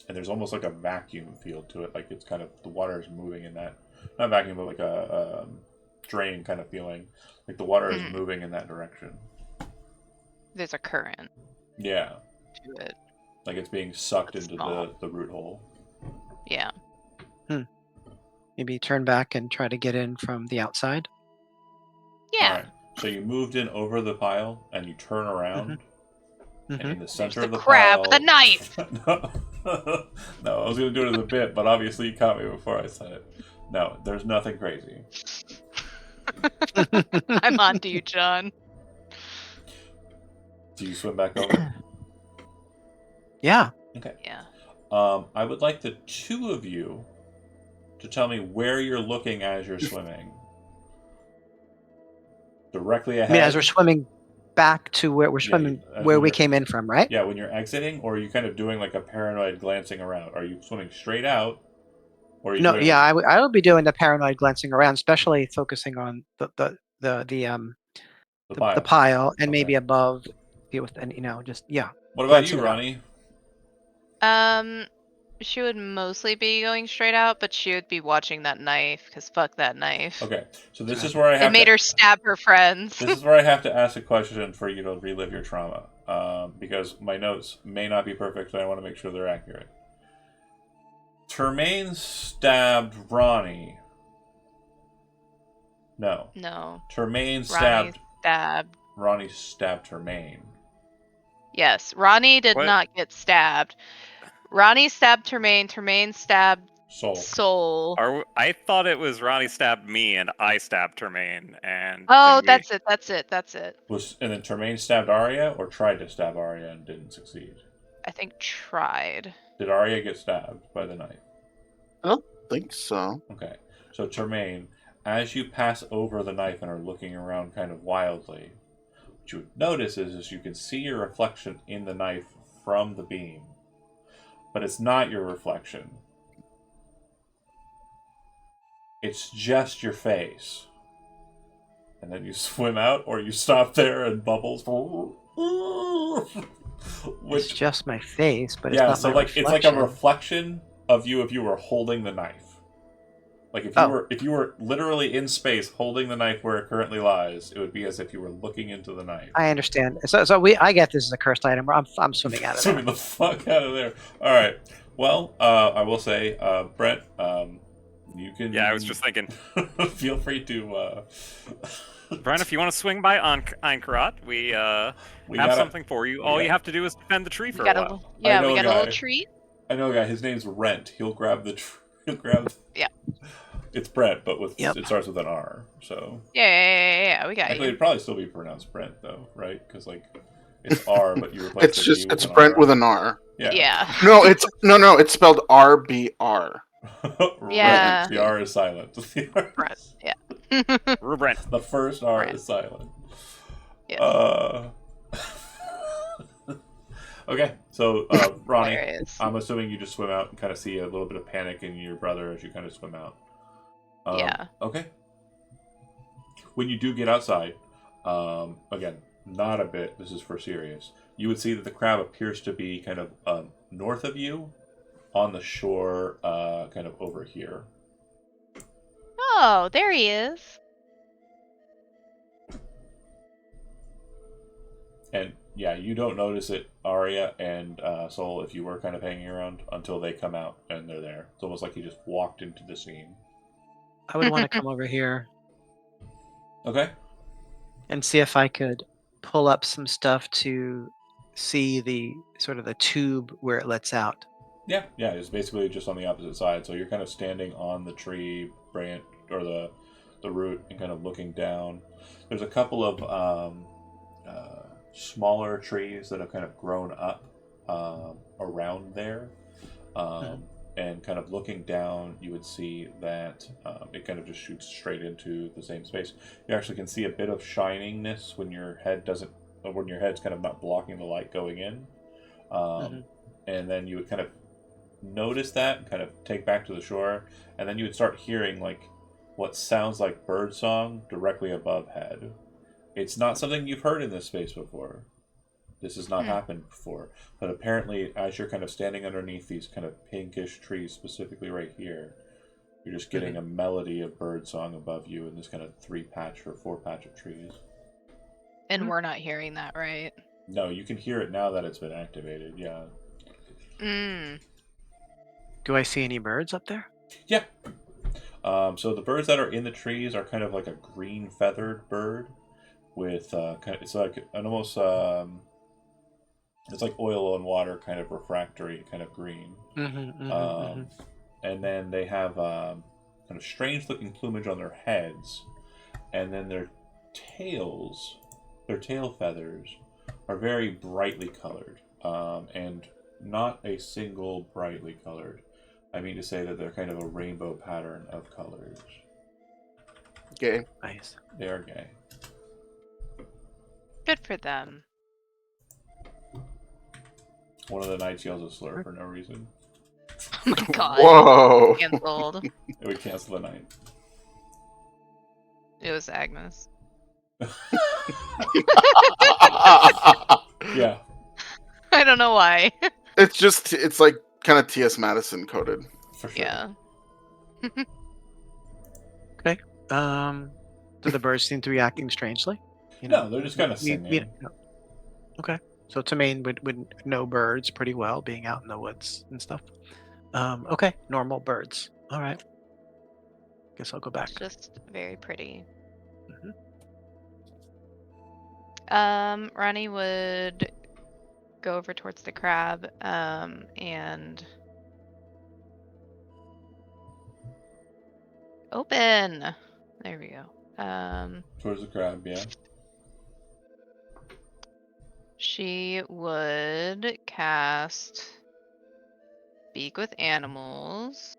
Speaker 2: And there's almost like a vacuum feel to it, like it's kind of, the water is moving in that, not vacuum, but like a drain kind of feeling, like the water is moving in that direction.
Speaker 1: There's a current
Speaker 2: Yeah,
Speaker 1: to it.
Speaker 2: like it's being sucked
Speaker 1: That's
Speaker 2: into
Speaker 1: small.
Speaker 2: the root hole.
Speaker 1: Yeah.
Speaker 4: Maybe turn back and try to get in from the outside.
Speaker 1: Yeah.
Speaker 2: Alright, so you moved in over the pile, and you turn around, and in the center
Speaker 1: the
Speaker 2: of the
Speaker 1: crab
Speaker 2: pile...
Speaker 1: with a knife!
Speaker 2: No, I was going to do it as a bit, but obviously you caught me before I said it. No, there's nothing crazy.
Speaker 1: I'm on to you, John.
Speaker 2: Do you swim back over?
Speaker 4: Yeah.
Speaker 2: Okay.
Speaker 1: Yeah.
Speaker 2: I would like the two of you to tell me where you're looking as you're swimming. Directly
Speaker 4: I
Speaker 2: ahead.
Speaker 4: mean, as we're swimming back to where we're
Speaker 2: Yeah,
Speaker 4: swimming,
Speaker 2: as
Speaker 4: where
Speaker 2: when
Speaker 4: we
Speaker 2: you're-
Speaker 4: came in from, right?
Speaker 2: Yeah, when you're exiting, or are you kind of doing like a paranoid glancing around? Are you swimming straight out, or are you
Speaker 4: No,
Speaker 2: doing
Speaker 4: yeah,
Speaker 2: like,
Speaker 4: I would be doing the paranoid glancing around, especially focusing on
Speaker 2: the
Speaker 4: the
Speaker 2: pile?
Speaker 4: pile and maybe
Speaker 2: Okay.
Speaker 4: above, with and just
Speaker 2: What about
Speaker 4: glancing
Speaker 2: you,
Speaker 4: around.
Speaker 2: Ronnie?
Speaker 1: She would mostly be going straight out, but she would be watching that knife, because fuck that knife.
Speaker 2: Okay, so this is where I
Speaker 1: It
Speaker 2: have
Speaker 1: made
Speaker 2: to.
Speaker 1: her stab her friends.
Speaker 2: This is where I have to ask a question for you to relive your trauma, because my notes may not be perfect, and I want to make sure they're accurate. Termaine stabbed Ronnie. No.
Speaker 1: No.
Speaker 2: Termaine
Speaker 1: Ronnie
Speaker 2: stabbed.
Speaker 1: stabbed.
Speaker 2: Ronnie stabbed Termaine.
Speaker 1: Yes, Ronnie did
Speaker 3: What?
Speaker 1: not get stabbed. Ronnie stabbed Termaine. Termaine stabbed
Speaker 2: Soul.
Speaker 1: Soul.
Speaker 3: I thought it was Ronnie stabbed me and I stabbed Termaine, and
Speaker 1: Oh,
Speaker 3: then we-
Speaker 1: that's it. That's it. That's it.
Speaker 2: And then Termaine stabbed Arya, or tried to stab Arya and didn't succeed.
Speaker 1: I think tried.
Speaker 2: Did Arya get stabbed by the knife?
Speaker 5: Think so.
Speaker 2: Okay. So Termaine, as you pass over the knife and are looking around kind of wildly, what you would notice is you can see your reflection in the knife from the beam. But it's not your reflection. It's just your face. And then you swim out, or you stop there and bubbles.
Speaker 4: It's just my face, but it's
Speaker 2: yeah,
Speaker 4: not
Speaker 2: so
Speaker 4: my
Speaker 2: like it's like a
Speaker 4: reflection.
Speaker 2: reflection of you if you were holding the knife. Like if you were literally in space holding the knife where it currently lies, it would be as if you were looking into the knife.
Speaker 4: I understand. So I get this is a cursed item. I'm swimming out of there.
Speaker 2: Swimming the fuck out of there. All right. Well, I will say, Brent, you can.
Speaker 3: yeah, I was just thinking,
Speaker 2: feel free to.
Speaker 3: Brian, if you want to swing by on Einkarat, we have
Speaker 2: gotta-
Speaker 3: something for you. All you have to do is defend the tree for
Speaker 1: We
Speaker 3: a
Speaker 1: got
Speaker 3: while.
Speaker 1: yeah,
Speaker 2: know
Speaker 1: we
Speaker 2: a
Speaker 1: got a little
Speaker 2: guy.
Speaker 1: treat.
Speaker 2: I know a guy. His name's Rent. He'll grab the. He'll grab.
Speaker 1: Yeah.
Speaker 2: It's Brent, but with
Speaker 4: Yep.
Speaker 2: it starts with an R. So
Speaker 1: Yeah, we got
Speaker 2: actually,
Speaker 1: you.
Speaker 2: it'd probably still be pronounced Brent though, right? Because like it's R, but you replace
Speaker 5: It's
Speaker 2: the
Speaker 5: just
Speaker 2: B
Speaker 5: it's
Speaker 2: with
Speaker 5: Brent
Speaker 2: an
Speaker 5: with
Speaker 2: R.
Speaker 5: an R.
Speaker 2: Yeah.
Speaker 1: Yeah.
Speaker 5: No, it's spelled RBR.
Speaker 1: Yeah.
Speaker 2: The R is silent. The R
Speaker 1: Brent,
Speaker 2: is-
Speaker 1: yeah.
Speaker 3: Ruben,
Speaker 2: The first R
Speaker 1: Brent.
Speaker 2: is silent.
Speaker 1: Yes.
Speaker 2: Okay, so Ronnie,
Speaker 1: Hilarious.
Speaker 2: I'm assuming you just swim out and kind of see a little bit of panic in your brother as you kind of swim out.
Speaker 1: Yeah.
Speaker 2: Okay. When you do get outside, again, not a bit. This is for serious. You would see that the crab appears to be kind of north of you, on the shore, kind of over here.
Speaker 1: Oh, there he is.
Speaker 2: And yeah, you don't notice it, Arya and Soul, if you were kind of hanging around until they come out and they're there. It's almost like you just walked into the scene.
Speaker 4: I would want to come over here
Speaker 2: Okay.
Speaker 4: and see if I could pull up some stuff to see the sort of the tube where it lets out.
Speaker 2: Yeah, it's basically just on the opposite side. So you're kind of standing on the tree branch or the root and kind of looking down. There's a couple of smaller trees that have kind of grown up around there. And kind of looking down, you would see that it kind of just shoots straight into the same space. You actually can see a bit of shiningness when your head's kind of not blocking the light going in. And then you would kind of notice that and kind of take back to the shore, and then you would start hearing like what sounds like bird song directly above head. It's not something you've heard in this space before. This has not happened before, but apparently as you're kind of standing underneath these kind of pinkish trees, specifically right here, you're just getting a melody of bird song above you in this kind of 3-patch or 4-patch of trees.
Speaker 1: And we're not hearing that, right?
Speaker 2: No, you can hear it now that it's been activated, yeah.
Speaker 4: Do I see any birds up there?
Speaker 2: Yeah. So the birds that are in the trees are kind of like a green feathered bird with it's like an almost it's like oil and water kind of refractory kind of green. And then they have kind of strange looking plumage on their heads, and then their tail feathers are very brightly colored. And not a single brightly colored. I mean to say that they're kind of a rainbow pattern of colors.
Speaker 5: Gay.
Speaker 4: Nice.
Speaker 2: They are gay.
Speaker 1: Good for them.
Speaker 2: One of the knights yells a slur for no reason.
Speaker 1: Oh my god.
Speaker 5: Whoa.
Speaker 1: Cancelled.
Speaker 2: It would cancel the night.
Speaker 1: It was Agnes.
Speaker 2: Yeah.
Speaker 1: I don't know why.
Speaker 5: It's like kind of T.S. Madison coded.
Speaker 2: For sure.
Speaker 1: Yeah.
Speaker 4: Do the birds seem to be acting strangely?
Speaker 2: No, they're just kind of
Speaker 4: we-
Speaker 2: singing.
Speaker 4: no. Okay. So Tamaine would know birds pretty well, being out in the woods and stuff. Okay, normal birds. All right. Guess I'll go back.
Speaker 1: It's just very pretty.
Speaker 4: Mhm.
Speaker 1: Ronnie would go over towards the crab, and open. There we go.
Speaker 2: Towards the crab, yeah.
Speaker 1: She would cast Speak with Animals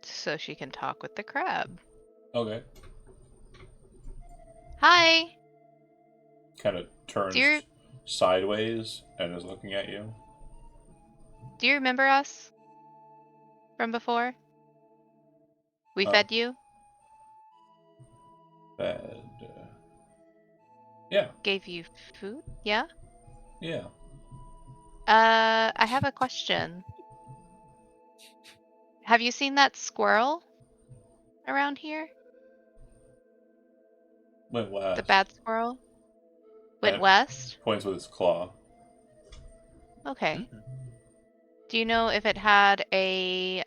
Speaker 1: so she can talk with the crab.
Speaker 2: Okay.
Speaker 1: Hi.
Speaker 2: Kind of turns
Speaker 1: Dear-
Speaker 2: sideways and is looking at you.
Speaker 1: Do you remember us from before? We
Speaker 2: Oh.
Speaker 1: fed you,
Speaker 2: Bad. Yeah.
Speaker 1: gave you food. Yeah.
Speaker 2: Yeah.
Speaker 1: I have a question. Have you seen that squirrel around here?
Speaker 2: Went west.
Speaker 1: The bad squirrel? Went
Speaker 2: And
Speaker 1: west?
Speaker 2: points with its claw.
Speaker 1: Okay. Do you know if it had a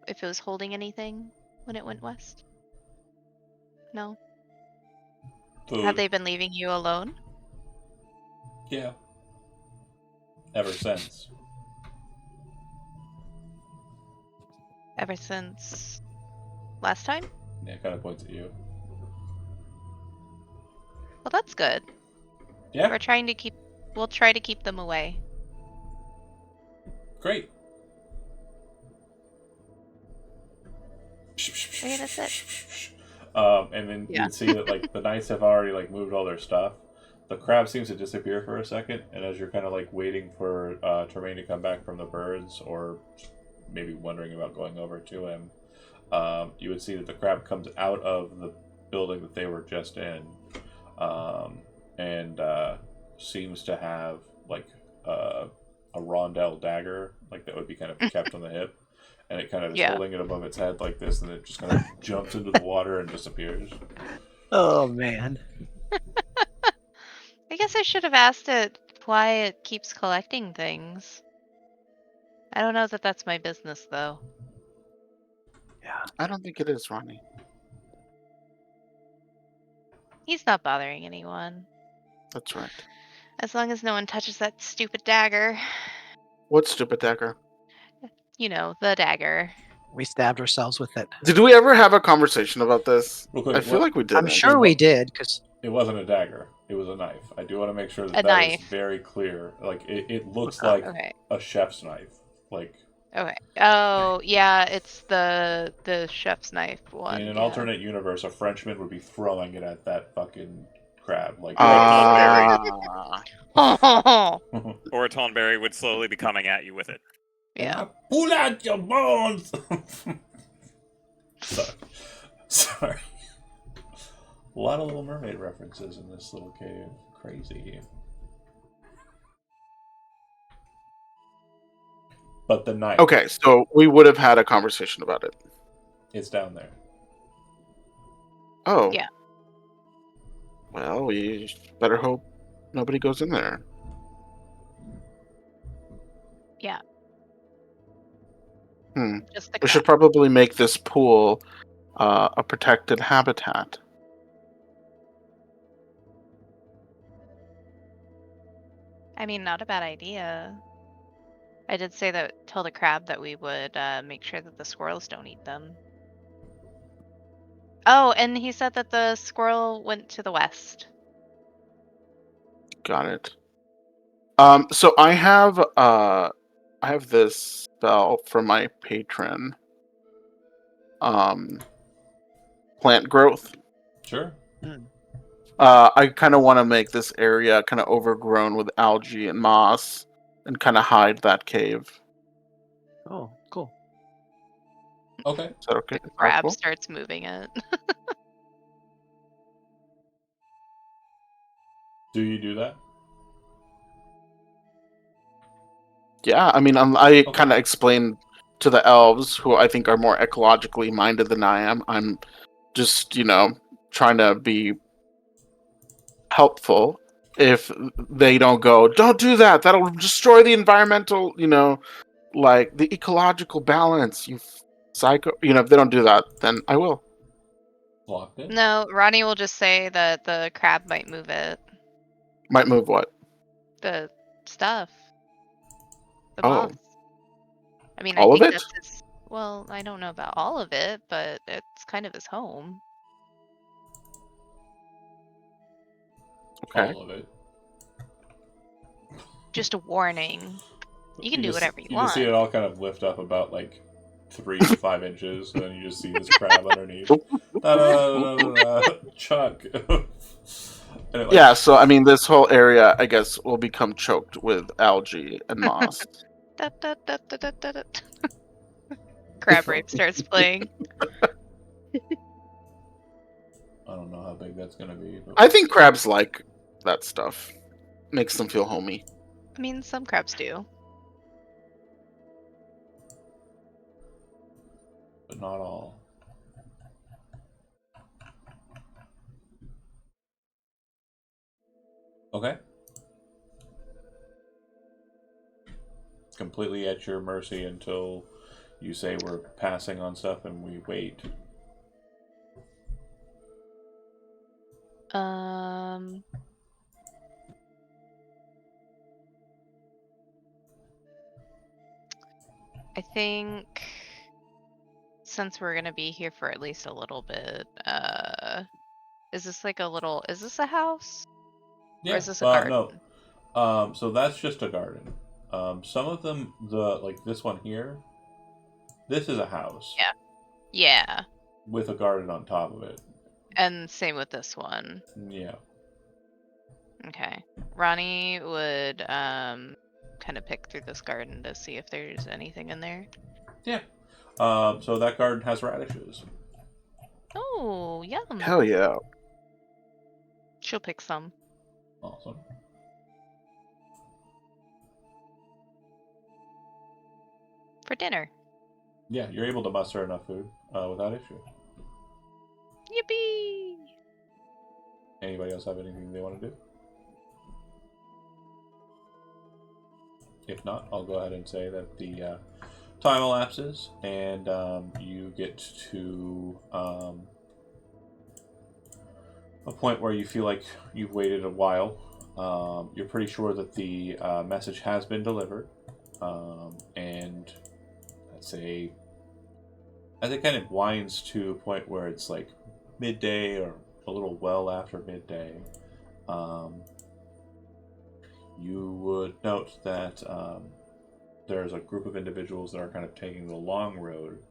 Speaker 1: if it was holding anything when it went west? No.
Speaker 2: Food.
Speaker 1: Have they been leaving you alone?
Speaker 2: Yeah. Ever since.
Speaker 1: Ever since last time?
Speaker 2: Yeah, kind of points at you.
Speaker 1: Well, that's good.
Speaker 2: Yeah.
Speaker 1: We'll try to keep them away.
Speaker 2: Great.
Speaker 1: Okay, that's it.
Speaker 2: And then
Speaker 1: Yeah.
Speaker 2: you'd see that like the knights have already like moved all their stuff. The crab seems to disappear for a second, and as you're kind of like waiting for Tremaine to come back from the birds, or maybe wondering about going over to him, you would see that the crab comes out of the building that they were just in, and seems to have like a rondel dagger, like that would be kind of kept on the hip. And it kind of is
Speaker 1: Yeah.
Speaker 2: holding it above its head like this, and it just kind of jumps into the water and disappears.
Speaker 4: Oh man.
Speaker 1: I guess I should have asked it why it keeps collecting things. I don't know that that's my business, though.
Speaker 4: Yeah.
Speaker 5: I don't think it is, Ronnie.
Speaker 1: He's not bothering anyone.
Speaker 5: That's right.
Speaker 1: As long as no one touches that stupid dagger.
Speaker 5: What stupid dagger?
Speaker 1: You know, the dagger.
Speaker 4: We stabbed ourselves with it.
Speaker 5: Did we ever have a conversation about this?
Speaker 2: Real quick,
Speaker 5: I feel like we did.
Speaker 4: I'm sure we did, because
Speaker 2: It wasn't a dagger. It was a knife. I do want to make sure that
Speaker 1: A
Speaker 2: that is
Speaker 1: knife.
Speaker 2: very clear. Like it looks
Speaker 4: Oh,
Speaker 2: like
Speaker 1: Okay.
Speaker 2: a chef's knife. Like
Speaker 1: Okay. Oh, yeah, it's the chef's knife one.
Speaker 2: in an
Speaker 1: yeah.
Speaker 2: alternate universe, a Frenchman would be throwing it at that fucking crab. Like
Speaker 5: Ah.
Speaker 3: Or Tonberry would slowly be coming at you with it.
Speaker 1: Yeah.
Speaker 2: Pull out your bones. Sorry. A lot of Little Mermaid references in this little cave. Crazy. But the knife.
Speaker 5: Okay, so we would have had a conversation about it.
Speaker 2: It's down there.
Speaker 5: Oh.
Speaker 1: Yeah.
Speaker 5: Well, we better hope nobody goes in there.
Speaker 1: Yeah. Just the
Speaker 5: We
Speaker 1: crab.
Speaker 5: should probably make this pool a protected habitat.
Speaker 1: I mean, not a bad idea. I did say that, tell the crab that we would make sure that the squirrels don't eat them. Oh, and he said that the squirrel went to the west.
Speaker 5: Got it. So I have this spell from my patron. Plant growth.
Speaker 2: Sure.
Speaker 5: I kind of want to make this area kind of overgrown with algae and moss, and kind of hide that cave.
Speaker 4: Oh, cool.
Speaker 2: Okay.
Speaker 5: Is that okay?
Speaker 1: The
Speaker 5: Is that
Speaker 1: crab
Speaker 5: cool?
Speaker 1: starts moving it.
Speaker 2: Do you do that?
Speaker 5: Yeah, I mean, I kind of explained to the elves, who I think are more ecologically minded than I am. I'm just, trying to be helpful. If they don't go, don't do that. That'll destroy the environmental, like the ecological balance. You psycho. If they don't do that, then I will.
Speaker 2: Locked in?
Speaker 1: No, Ronnie will just say that the crab might move it.
Speaker 5: Might move what?
Speaker 1: The stuff. The
Speaker 5: Oh.
Speaker 1: moss. I mean, I
Speaker 5: All of
Speaker 1: think
Speaker 5: it?
Speaker 1: that's his. Well, I don't know about all of it, but it's kind of his home.
Speaker 5: Okay.
Speaker 2: All of it.
Speaker 1: Just a warning. You can do whatever you
Speaker 2: just see it
Speaker 1: want.
Speaker 2: all kind of lift up about like 3 to 5 inches, and then you just see this crab underneath. Chuck. And it, like,
Speaker 5: Yeah, so I mean, this whole area, I guess, will become choked with algae and moss.
Speaker 1: Da, da, da, da, da, da, da. Crab rape starts playing.
Speaker 2: I don't know how big that's gonna be. But...
Speaker 5: I think crabs like that stuff. Makes them feel homey.
Speaker 1: I mean, some crabs do.
Speaker 2: but not all. Okay. It's completely at your mercy until you say we're passing on stuff and we wait.
Speaker 1: I think since we're gonna be here for at least a little bit, is this like a little? Is this a house?
Speaker 2: Yeah.
Speaker 1: Or is this a garden?
Speaker 2: No. So that's just a garden. Some of them, like this one here, this is a house.
Speaker 1: Yeah. Yeah.
Speaker 2: With a garden on top of it.
Speaker 1: And same with this one.
Speaker 2: Yeah.
Speaker 1: Okay. Ronnie would kind of pick through this garden to see if there's anything in there.
Speaker 2: Yeah. So that garden has radishes.
Speaker 1: Oh, yum.
Speaker 5: Hell yeah.
Speaker 1: She'll pick some.
Speaker 2: Awesome.
Speaker 1: For dinner.
Speaker 2: Yeah, you're able to muster enough food without issue.
Speaker 1: Yippee!
Speaker 2: Anybody else have anything they want to do? If not, I'll go ahead and say that the time elapses and you get to a point where you feel like you've waited a while. You're pretty sure that the message has been delivered, and as it kind of winds to a point where it's like midday or a little well after midday, you would note that there's a group of individuals that are kind of taking the long road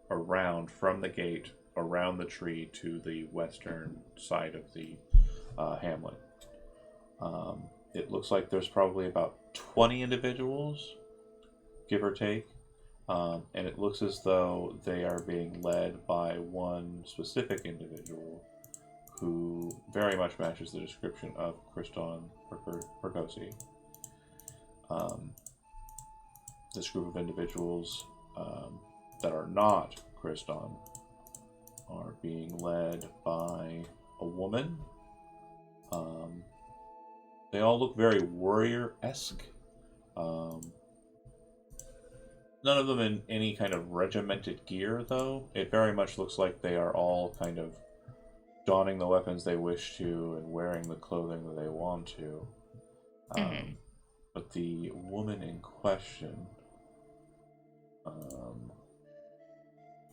Speaker 2: around from the gate, around the tree to the western side of the hamlet. It looks like there's probably about 20 individuals, give or take. And it looks as though they are being led by one specific individual who very much matches the description of Kriston Pergosi. This group of individuals that are not Kriston are being led by a woman. They all look very warrior-esque. None of them in any kind of regimented gear, though. It very much looks like they are all kind of donning the weapons they wish to and wearing the clothing that they want to. But the woman in question...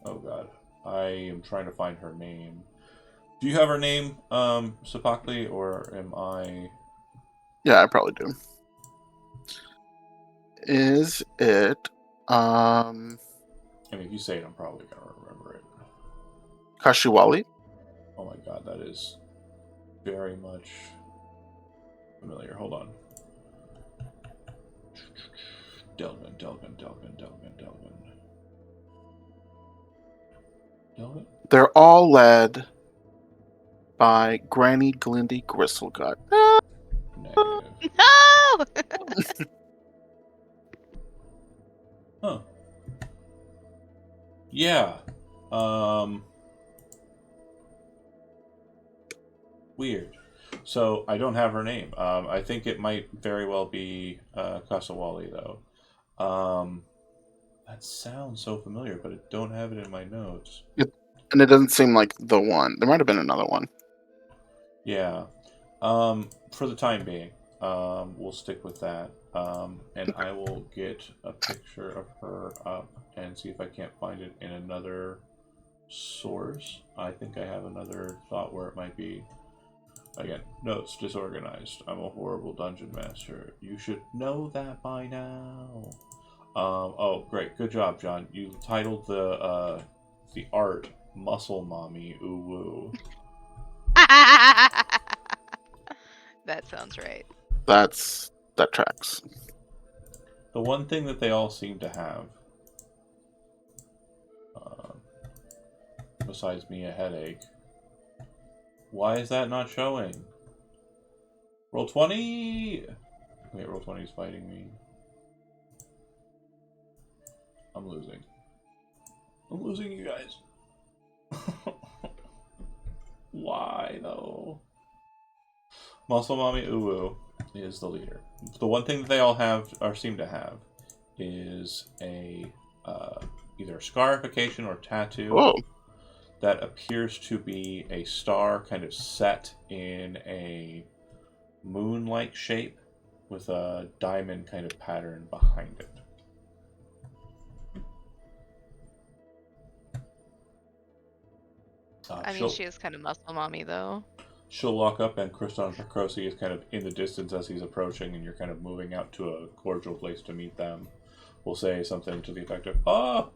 Speaker 2: oh god. I am trying to find her name. Do you have her name, Sapakli, or am I...
Speaker 5: Yeah, I probably do. Is it
Speaker 2: And if you say it, I'm probably gonna remember it.
Speaker 5: Kashiwali?
Speaker 2: Oh my god, that is very much familiar. Hold on. Delvin.
Speaker 5: They're all led by Granny Glindy Gristlegut.
Speaker 2: Negative.
Speaker 1: No!
Speaker 2: Huh. Yeah. Weird. So I don't have her name. I think it might very well be Kasawali though. That sounds so familiar, but I don't have it in my notes.
Speaker 5: And it doesn't seem like the one. There might have been another one.
Speaker 2: Yeah. For the time being, we'll stick with that. And I will get a picture of her up and see if I can't find it in another source. I think I have another thought where it might be. Again, notes disorganized. I'm a horrible dungeon master. You should know that by now. Oh, great. Good job, John. You titled the art Muscle Mommy Ooh Woo.
Speaker 1: That sounds right.
Speaker 5: That tracks.
Speaker 2: The one thing that they all seem to have, besides me a headache, why is that not showing? Roll 20! Wait, Roll 20 is fighting me. I'm losing. I'm losing, you guys. Why, though? Muscle Mommy Uwu is the leader. The one thing that they all have, or seem to have, is a either scarification or tattoo
Speaker 5: Oh,
Speaker 2: that appears to be a star kind of set in a moon-like shape with a diamond kind of pattern behind it.
Speaker 1: I mean, she is kind of muscle mommy, though.
Speaker 2: She'll walk up, and Kriston Percosi is kind of in the distance as he's approaching, and you're kind of moving out to a cordial place to meet them. Will say something to the effect of,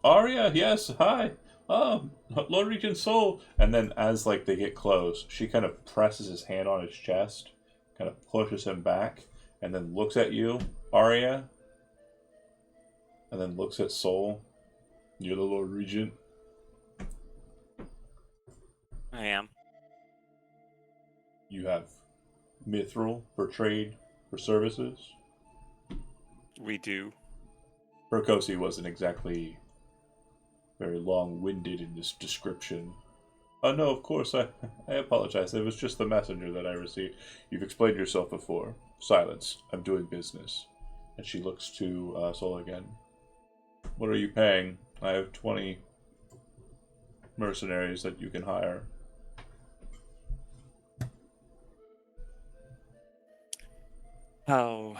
Speaker 2: Arya, yes, hi, Lord Regent Soul. And then as, like, they get close, she kind of presses his hand on his chest, kind of pushes him back, and then looks at you, Arya, and then looks at Soul. You're the Lord Regent.
Speaker 3: I am.
Speaker 2: You have Mithril for trade, for services.
Speaker 3: We do.
Speaker 2: Percosi wasn't exactly very long-winded in this description. Oh no, of course, I apologize. It was just the messenger that I received. You've explained yourself before. Silence. I'm doing business. And she looks to Sol again. What are you paying? I have 20 mercenaries that you can hire.
Speaker 3: How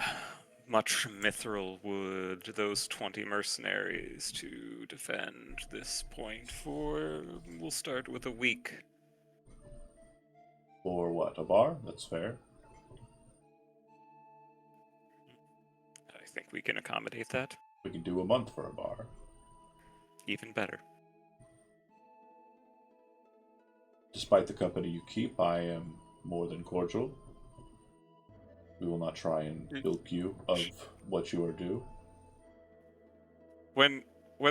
Speaker 3: much mithril would those 20 mercenaries to defend this point for? We'll start with a week.
Speaker 2: For what? A bar? That's fair.
Speaker 3: I think we can accommodate that.
Speaker 2: We can do a month for a bar.
Speaker 3: Even better.
Speaker 2: Despite the company you keep, I am more than cordial. We will not try and bilk you of what you are due.
Speaker 3: When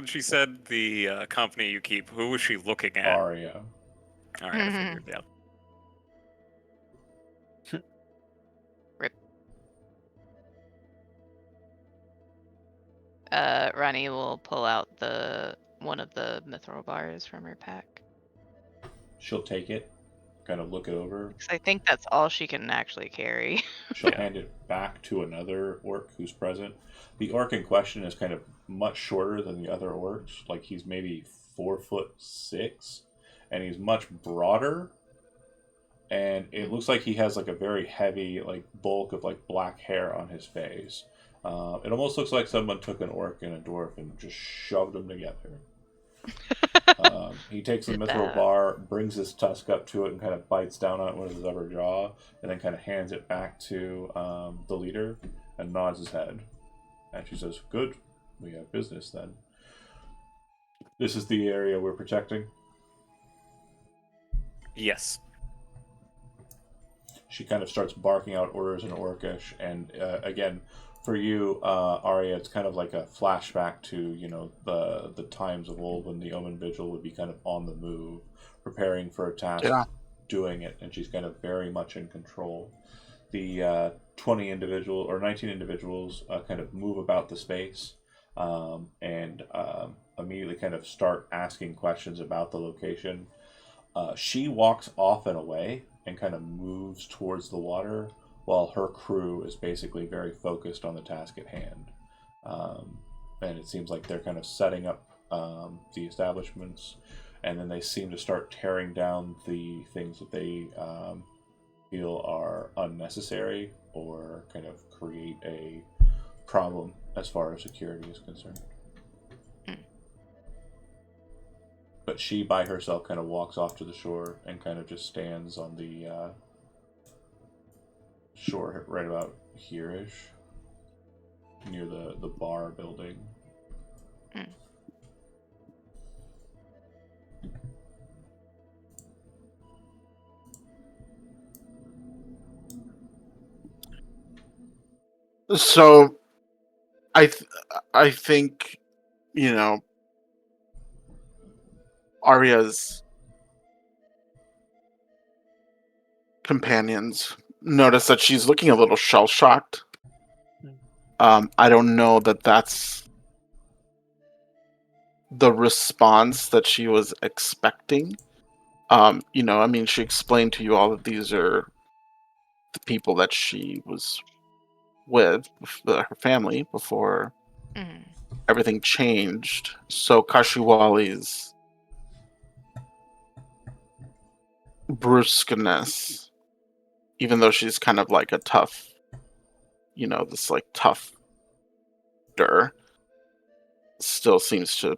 Speaker 3: she said the company you keep, who was she looking at?
Speaker 2: Arya.
Speaker 3: All right, I figured that.
Speaker 1: Ronnie will pull out one of the mithril bars from her pack.
Speaker 2: She'll take it, kind of look it over.
Speaker 1: 'Cause I think that's all she can actually carry.
Speaker 2: She'll hand it back to another orc who's present. The orc in question is kind of much shorter than the other orcs. Like, he's maybe 4'6", and he's much broader. And it looks like he has like a very heavy like bulk of like black hair on his face. It almost looks like someone took an orc and a dwarf and just shoved them together. He takes the mithril bar, brings his tusk up to it, and kind of bites down on it with his upper jaw, and then kind of hands it back to the leader and nods his head. And she says, "Good. We have business then. This is the area we're protecting."
Speaker 3: Yes.
Speaker 2: She kind of starts barking out orders in Orcish, and again, for you, Arya, it's kind of like a flashback to the times of old when the Omen Vigil would be kind of on the move, preparing for a task,
Speaker 5: Yeah.
Speaker 2: doing it, and she's kind of very much in control. The 20 individual or 19 individuals kind of move about the space and immediately kind of start asking questions about the location. She walks off and away and kind of moves towards the water while her crew is basically very focused on the task at hand. And it seems like they're kind of setting up the establishments, and then they seem to start tearing down the things that they feel are unnecessary or kind of create a problem as far as security is concerned. But she, by herself, kind of walks off to the shore and kind of just stands on the shore right about here-ish, near the bar building.
Speaker 5: So, I think, Arya's companions notice that she's looking a little shell-shocked. I don't know that that's the response that she was expecting. She explained to you all that these are the people that she was with, her family, before everything changed. So Kashiwali's brusqueness, even though she's kind of like a tough, this like tough still seems to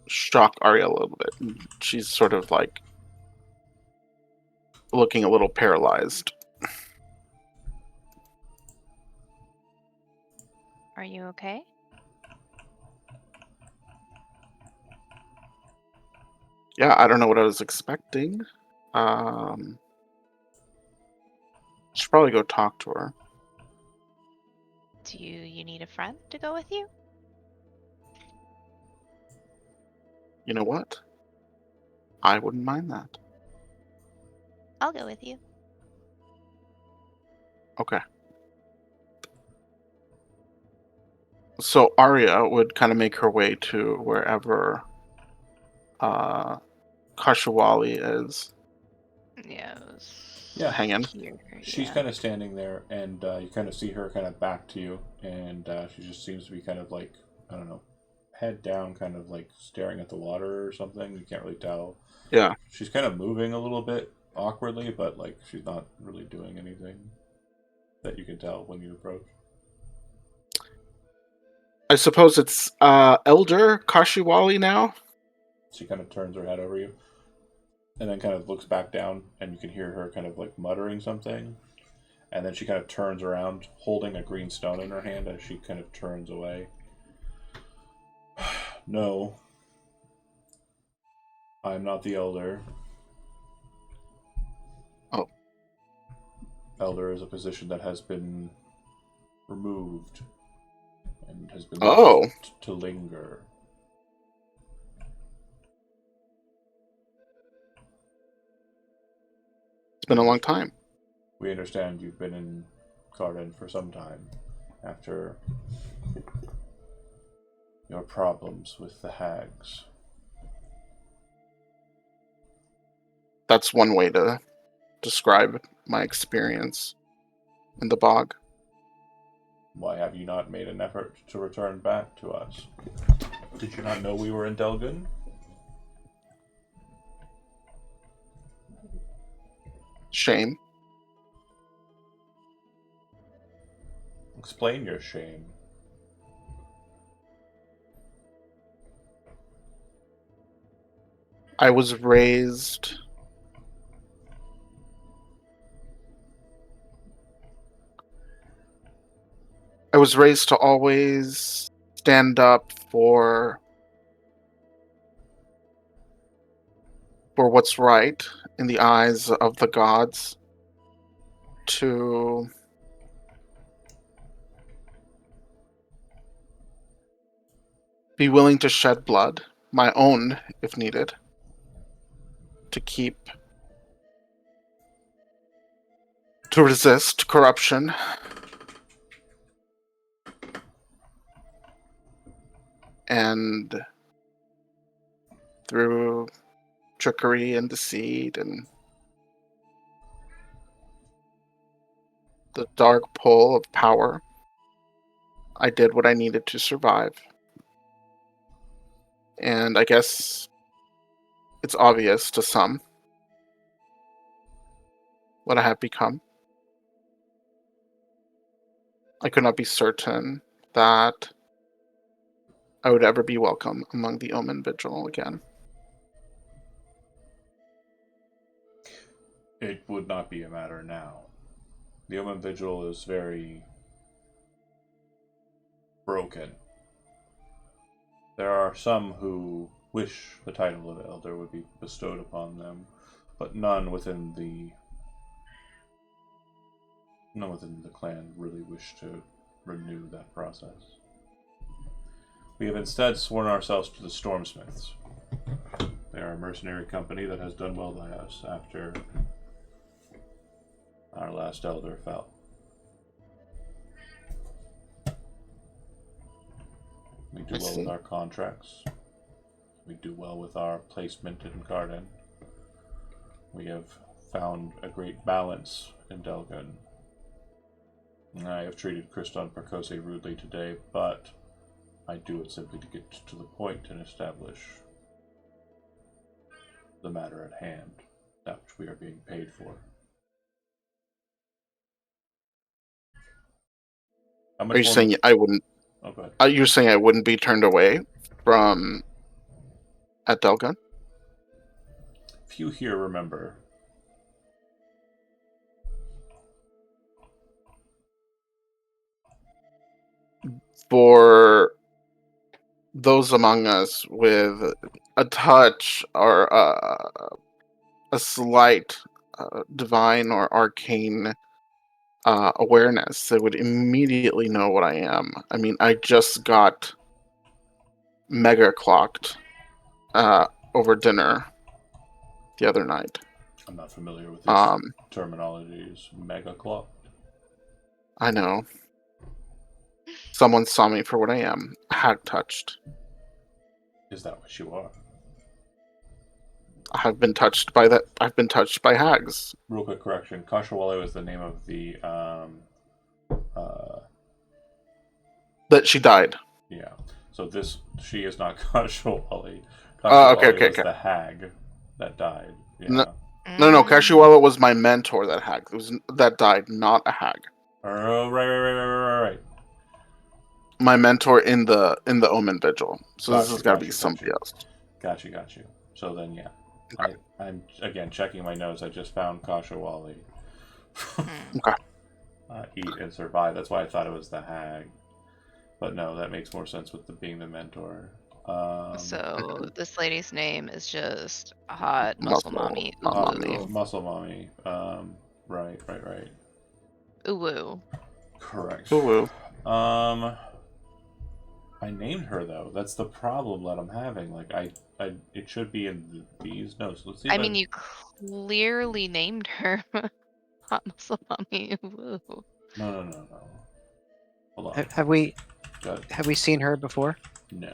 Speaker 5: shock Arya a little bit. She's sort of like looking a little paralyzed.
Speaker 1: Are you okay?
Speaker 5: Yeah, I don't know what I was expecting. Should probably go talk to her.
Speaker 1: Do you need a friend to go with you?
Speaker 5: You know what? I wouldn't mind that.
Speaker 1: I'll go with you.
Speaker 5: Okay. So Arya would kind of make her way to wherever Kashiwali is.
Speaker 1: Yeah.
Speaker 5: Hanging.
Speaker 1: Here,
Speaker 2: She's
Speaker 1: yeah.
Speaker 2: kind of standing there, and you kind of see her kind of back to you, and she just seems to be kind of like, I don't know, head down, kind of like staring at the water or something. You can't really tell.
Speaker 5: Yeah.
Speaker 2: She's kind of moving a little bit awkwardly, but like she's not really doing anything that you can tell when you approach.
Speaker 5: I suppose it's Elder Kashiwali now.
Speaker 2: She kind of turns her head over you, and then kind of looks back down, and you can hear her kind of like muttering something, and then she kind of turns around, holding a green stone in her hand as she kind of turns away. No, I'm not the Elder.
Speaker 5: Oh.
Speaker 2: Elder is a position that has been removed and has been
Speaker 5: Oh.
Speaker 2: left to linger.
Speaker 5: It's been a long time.
Speaker 2: We understand you've been in Carden for some time after your problems with the hags.
Speaker 5: That's one way to describe my experience in the bog.
Speaker 2: Why have you not made an effort to return back to us? Did you not know we were in Delgan?
Speaker 5: Shame.
Speaker 2: Explain your shame.
Speaker 5: I was raised I was raised to always stand up for what's right in the eyes of the gods, to be willing to shed blood, my own if needed, to resist corruption. And through trickery and deceit and the dark pull of power, I did what I needed to survive. And I guess it's obvious to some what I have become. I could not be certain that I would ever be welcome among the Omen Vigil again.
Speaker 2: It would not be a matter now. The Omen Vigil is very broken. There are some who wish the title of Elder would be bestowed upon them, but none within the clan really wish to renew that process. We have instead sworn ourselves to the Stormsmiths. They are a mercenary company that has done well by us after our last Elder fell. We do well with our contracts. We do well with our placement in Garden. We have found a great balance in Delgan. I have treated Kriston Percose rudely today, but I do it simply to get to the point and establish the matter at hand, that which we are being paid for.
Speaker 5: Are you saying I wouldn't?
Speaker 2: Oh, go ahead.
Speaker 5: You're saying I wouldn't be turned away from at Delgun?
Speaker 2: Few here remember.
Speaker 5: For those among us with a touch or a slight divine or arcane awareness, they would immediately know what I am. I mean, I just got mega clocked over dinner the other night.
Speaker 2: I'm not familiar with these terminologies. Mega clocked.
Speaker 5: I know. Someone saw me for what I am. Hag touched.
Speaker 2: Is that what you are?
Speaker 5: I've been touched by that. I've been touched by hags.
Speaker 2: Real quick correction. Kashawale was the name of the
Speaker 5: That she died.
Speaker 2: yeah. So she is not Kashawale.
Speaker 5: Okay,
Speaker 2: was the hag that died. Yeah.
Speaker 5: No. Kashiwala was my mentor. That hag that died, not a hag.
Speaker 2: Oh, right.
Speaker 5: My mentor in the Omen Vigil. So
Speaker 2: Gotcha,
Speaker 5: this has got to be somebody else.
Speaker 2: Got you. So then, yeah. Okay. I'm again checking my notes. I just found Kashawale.
Speaker 5: Okay.
Speaker 2: Eat and survive. That's why I thought it was the hag. But no, that makes more sense with being the mentor.
Speaker 1: So this lady's name is just Hot Muscle Mommy.
Speaker 2: Muscle Mommy. Right.
Speaker 1: Uwu.
Speaker 2: Correct.
Speaker 5: Uwu.
Speaker 2: I named her though. That's the problem that I'm having. Like it should be in these notes. Let's see.
Speaker 1: I mean, you clearly named her Hot Muscle Mommy. Uwu.
Speaker 2: No. Hold on.
Speaker 4: Have we seen her before?
Speaker 2: No.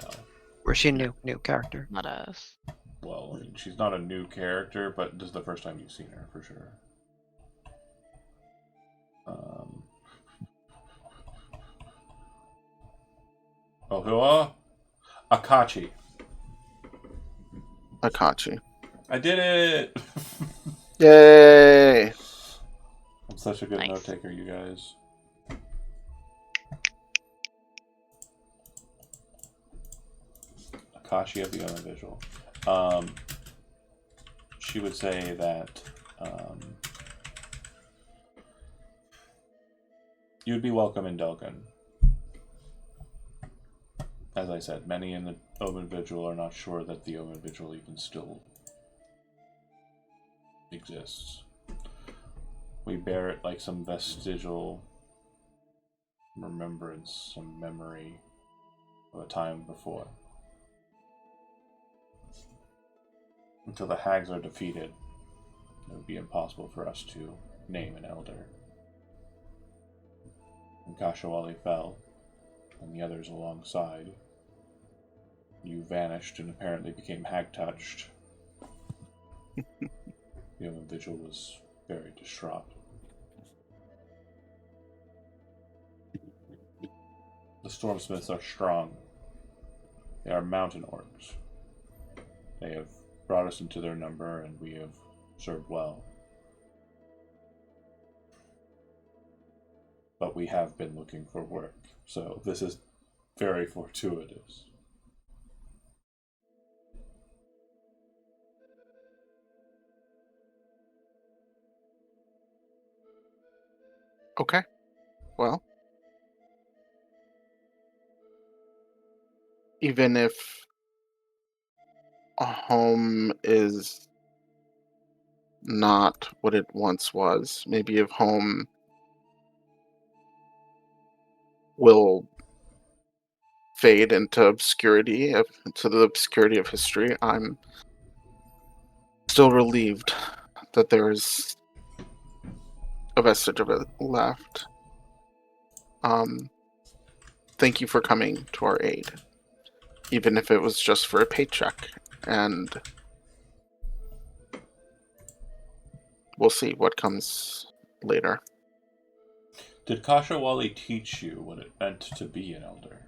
Speaker 4: Or is she a new character?
Speaker 1: Not us.
Speaker 2: Well, I mean, she's not a new character, but this is the first time you've seen her for sure. Ohua? Akachi. I did it!
Speaker 5: Yay!
Speaker 2: I'm such a good
Speaker 1: Nice.
Speaker 2: note taker, you guys. Akashi of the Omen Vigil. She would say that you'd be welcome in Delgan. as I said, many in the Omen Vigil are not sure that the Omen Vigil even still exists. We bear it like some vestigial remembrance, some memory of a time before. Until the hags are defeated, it would be impossible for us to name an elder. When Kashawali fell, and the others alongside, you vanished and apparently became hag-touched. The Omen Vigil was very distraught. The Stormsmiths are strong. They are mountain orcs. They have brought us into their number, and we have served well. But we have been looking for work, so this is very fortuitous.
Speaker 5: Okay. Well, even if a home is not what it once was, maybe if home will fade into obscurity, into the obscurity of history, I'm still relieved that there is a vestige of it left. Thank you for coming to our aid, even if it was just for a paycheck, and we'll see what comes later.
Speaker 2: Did Kashawali teach you what it meant to be an elder?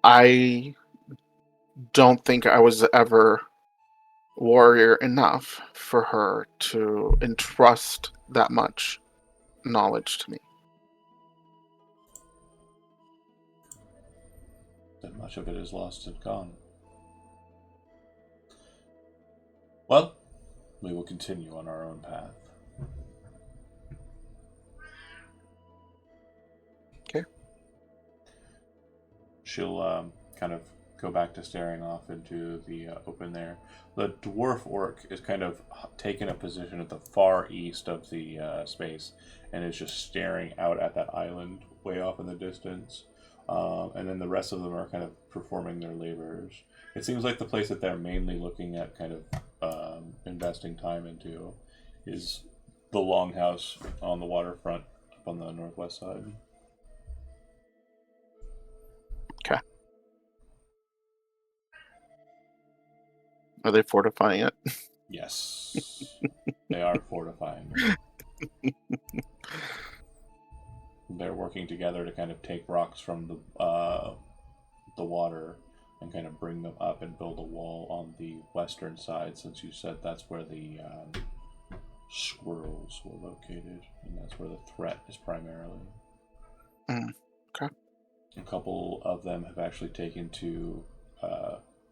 Speaker 5: I don't think I was ever warrior enough for her to entrust that much knowledge to me.
Speaker 2: Then much of it is lost and gone. Well, we will continue on our own path.
Speaker 5: Okay.
Speaker 2: She'll kind of go back to staring off into the open there. The dwarf orc is kind of taken a position at the far east of the space and is just staring out at that island way off in the distance. And then the rest of them are kind of performing their labors. It seems like the place that they're mainly looking at kind of investing time into is the longhouse on the waterfront up on the northwest side.
Speaker 5: Okay. Are they fortifying it?
Speaker 2: Yes. They are fortifying. They're working together to kind of take rocks from the water and kind of bring them up and build a wall on the western side, since you said that's where the squirrels were located, and that's where the threat is primarily.
Speaker 5: Okay.
Speaker 2: A couple of them have actually taken to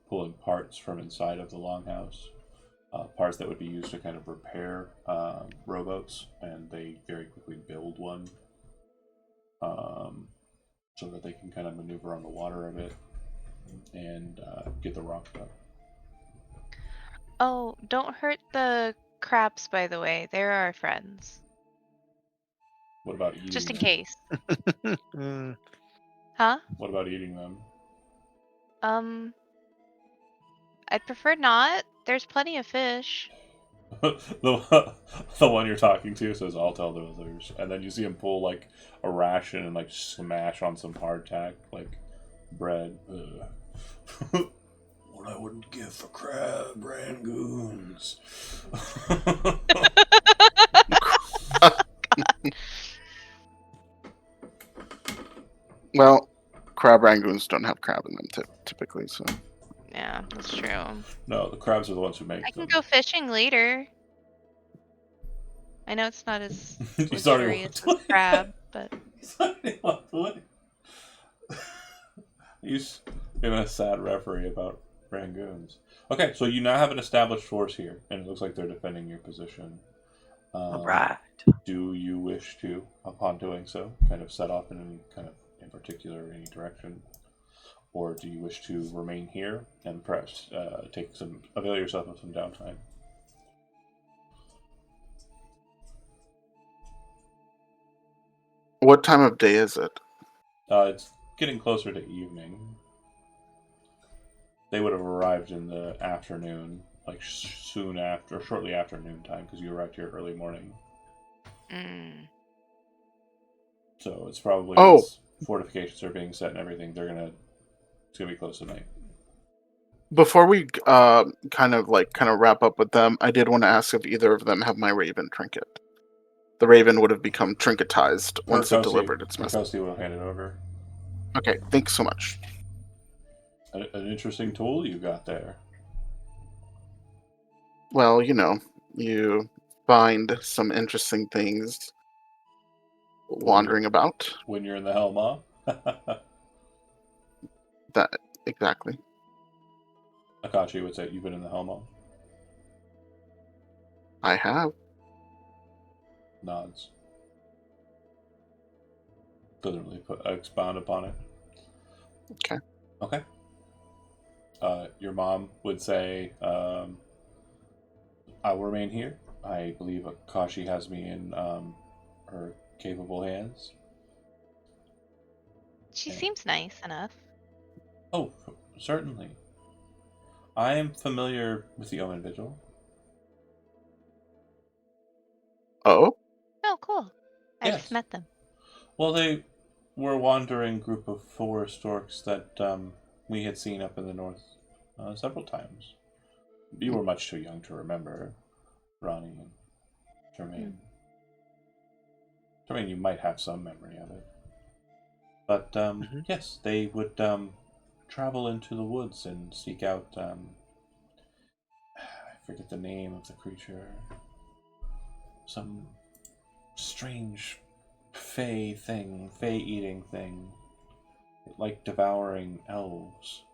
Speaker 2: pulling parts from inside of the longhouse, parts that would be used to kind of repair rowboats, and they very quickly build one so that they can kind of maneuver on the water a bit and get the rocks up.
Speaker 1: Oh, don't hurt the crabs, by the way. They're our friends.
Speaker 2: What about eating
Speaker 1: Just in
Speaker 2: them?
Speaker 1: case.
Speaker 4: Mm.
Speaker 1: Huh?
Speaker 2: What about eating them?
Speaker 1: I'd prefer not. There's plenty of fish.
Speaker 2: the one you're talking to says, "I'll tell the others," and then you see him pull like a ration and like smash on some hardtack like bread. What I wouldn't give for crab rangoons.
Speaker 5: Well, crab rangoons don't have crab in them typically, so.
Speaker 1: Yeah, that's true.
Speaker 2: No, the crabs are the ones who make
Speaker 1: I can
Speaker 2: them.
Speaker 1: go fishing later. I know it's not as
Speaker 2: He's already
Speaker 1: luxurious
Speaker 2: walked
Speaker 1: as crab, but
Speaker 2: He's already walked away. He's giving a sad referee about rangoons. Okay, so you now have an established force here, and it looks like they're defending your position.
Speaker 4: All right.
Speaker 2: Do you wish to, upon doing so, kind of set off in any kind of in particular any direction, or do you wish to remain here and perhaps avail yourself of some downtime?
Speaker 5: What time of day is it?
Speaker 2: It's getting closer to evening. They would have arrived in the afternoon, like soon after, shortly after noontime, because you arrived here early morning.
Speaker 1: Mm.
Speaker 2: So it's probably
Speaker 5: Oh.
Speaker 2: once fortifications are being set and everything, it's gonna be close to night.
Speaker 5: Before we kind of wrap up with them, I did want to ask if either of them have my Raven trinket. The Raven would have become trinketized once it delivered its message.
Speaker 2: Percosi will hand it over.
Speaker 5: Okay, thanks so much.
Speaker 2: An interesting tool you got there.
Speaker 5: Well, you find some interesting things wandering about.
Speaker 2: When you're in the helm, huh?
Speaker 5: That exactly.
Speaker 2: Akachi would say, you've been in the helm, huh?
Speaker 5: I have.
Speaker 2: Nods. Doesn't really expound upon it.
Speaker 5: Okay.
Speaker 2: Okay. Your mom would say, I will remain here. I believe Akashi has me in her capable hands.
Speaker 1: She
Speaker 2: Yeah.
Speaker 1: seems nice enough.
Speaker 2: Oh, certainly. I am familiar with the Omen Vigil.
Speaker 5: Oh,
Speaker 1: Oh, cool. I
Speaker 2: Yes.
Speaker 1: just met them.
Speaker 2: Well, they were a wandering group of forest orcs that we had seen up in the north several times. You were much too young to remember, Ronnie and Jermaine. Jermaine, you might have some memory of it. But yes, they would travel into the woods and seek out. I forget the name of the creature. Some strange fey-eating thing. It liked devouring elves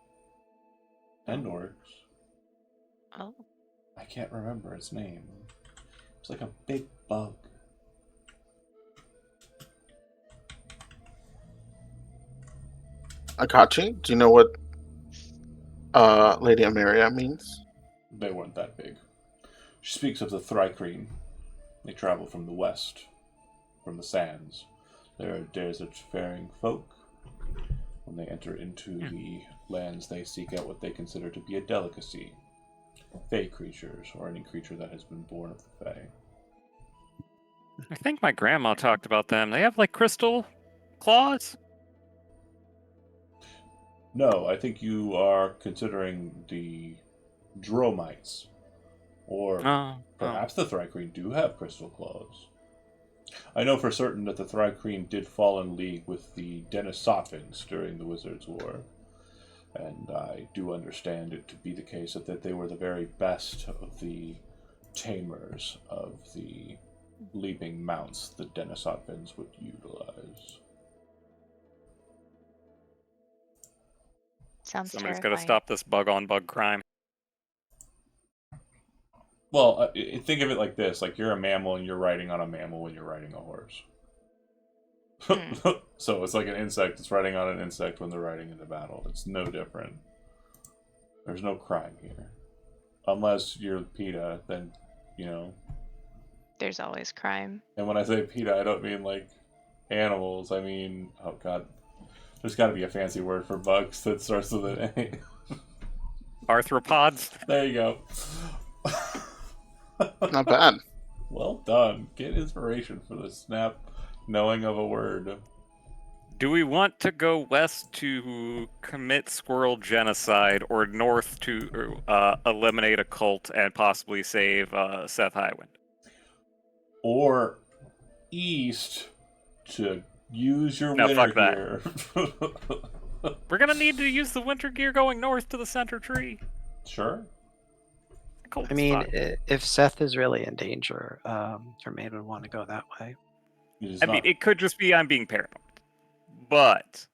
Speaker 2: and orcs.
Speaker 1: Oh.
Speaker 2: I can't remember its name. It's like a big bug.
Speaker 5: Akachi, do you know what Lady Ameria means?
Speaker 2: They weren't that big. She speaks of the Thrycreen. They travel from the west, from the sands. They're desert-faring folk. When they enter into the lands, they seek out what they consider to be a delicacy. Fey creatures, or any creature that has been born of the Fey.
Speaker 3: I think my grandma talked about them. They have like crystal claws.
Speaker 2: No, I think you are considering the Dromites. Or perhaps the Thrycreen do have crystal claws. I know for certain that the Thrycreen did fall in league with the Denisothans during the Wizards' War. And I do understand it to be the case that they were the very best of the tamers of the leaping mounts the Denisothans would utilize.
Speaker 1: Sounds
Speaker 3: Somebody's got
Speaker 1: terrifying.
Speaker 3: to stop this bug-on-bug crime.
Speaker 2: Well, think of it like this: like you're a mammal and you're riding on a mammal when you're riding a horse. So it's like an insect that's riding on an insect when they're riding into battle. It's no different. There's no crime here, unless you're PETA. Then,
Speaker 1: There's always crime.
Speaker 2: And when I say PETA, I don't mean like animals. I mean, oh god, there's got to be a fancy word for bugs that starts with an A.
Speaker 3: Arthropods.
Speaker 2: There you go.
Speaker 5: Not bad.
Speaker 2: Well done. Get inspiration for the snap knowing of a word.
Speaker 3: Do we want to go west to commit squirrel genocide, or north to eliminate a cult and possibly save Seth Highwind?
Speaker 2: Or east to use your
Speaker 3: No,
Speaker 2: winter
Speaker 3: fuck that.
Speaker 2: gear.
Speaker 3: We're gonna need to use the winter gear going north to the center tree.
Speaker 2: Sure.
Speaker 3: Cold
Speaker 4: I mean,
Speaker 3: spot.
Speaker 4: if Seth is really in danger, Jermaine would want to go that way.
Speaker 2: It is
Speaker 3: I
Speaker 2: not.
Speaker 3: mean, it could just be I'm being paranoid. But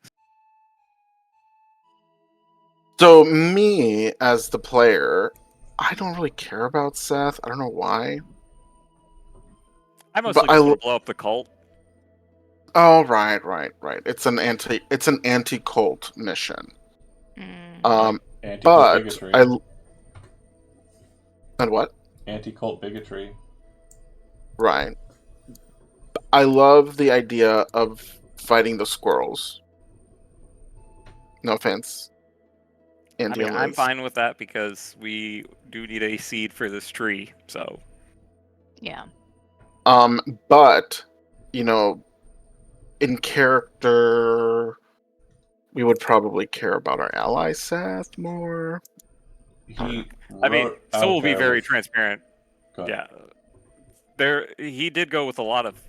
Speaker 5: So me as the player, I don't really care about Seth. I don't know why.
Speaker 3: I mostly
Speaker 5: But
Speaker 3: just want to blow up the cult.
Speaker 5: Oh, right. It's an anti-cult mission.
Speaker 1: Mm.
Speaker 2: Anti-cult
Speaker 5: But
Speaker 2: bigotry.
Speaker 5: And what?
Speaker 2: Anti-cult bigotry.
Speaker 5: Right. I love the idea of fighting the squirrels. No offense.
Speaker 3: I
Speaker 5: Andy
Speaker 3: mean,
Speaker 5: and
Speaker 3: I'm
Speaker 5: Liz.
Speaker 3: fine with that because we do need a seed for this tree. So
Speaker 1: Yeah.
Speaker 5: But in character, we would probably care about our ally Seth more.
Speaker 2: He
Speaker 3: I mean,
Speaker 2: wrote
Speaker 3: so
Speaker 2: out
Speaker 3: we'll be
Speaker 2: there
Speaker 3: very
Speaker 2: with-
Speaker 3: transparent.
Speaker 2: Go ahead.
Speaker 3: Yeah, he did go with a lot of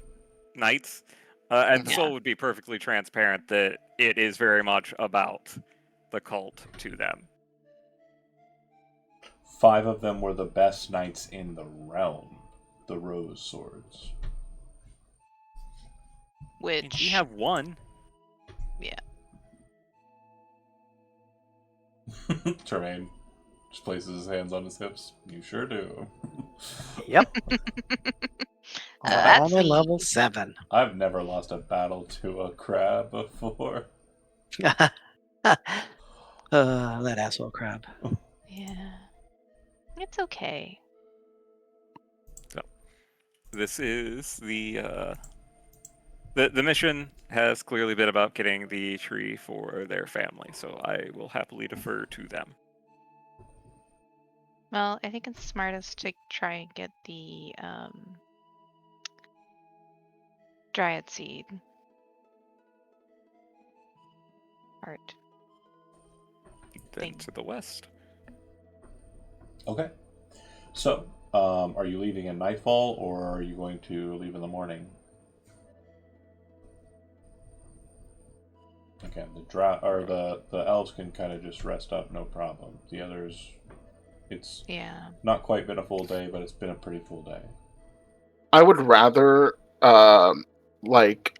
Speaker 3: knights, and
Speaker 1: Yeah.
Speaker 3: Soul would be perfectly transparent that it is very much about the cult to them.
Speaker 2: 5 of them were the best knights in the realm. The Rose Swords.
Speaker 1: Which
Speaker 3: We have one.
Speaker 2: Tremaine just places his hands on his hips. You sure do.
Speaker 4: Yep.
Speaker 1: That's
Speaker 4: Only
Speaker 1: me.
Speaker 4: level 7.
Speaker 2: I've never lost a battle to a crab before.
Speaker 4: That asshole crab.
Speaker 1: Yeah. It's okay.
Speaker 3: This is the mission has clearly been about getting the tree for their family, so I will happily defer to them.
Speaker 1: Well, I think it's smartest to try and get the dryad seed part.
Speaker 3: Then
Speaker 1: Thing.
Speaker 3: to the west.
Speaker 2: Okay. So, are you leaving in nightfall, or are you going to leave in the morning? Again, the elves can kind of just rest up, no problem. The others, it's
Speaker 1: Yeah.
Speaker 2: not quite been a full day, but it's been a pretty full day.
Speaker 5: I would rather, I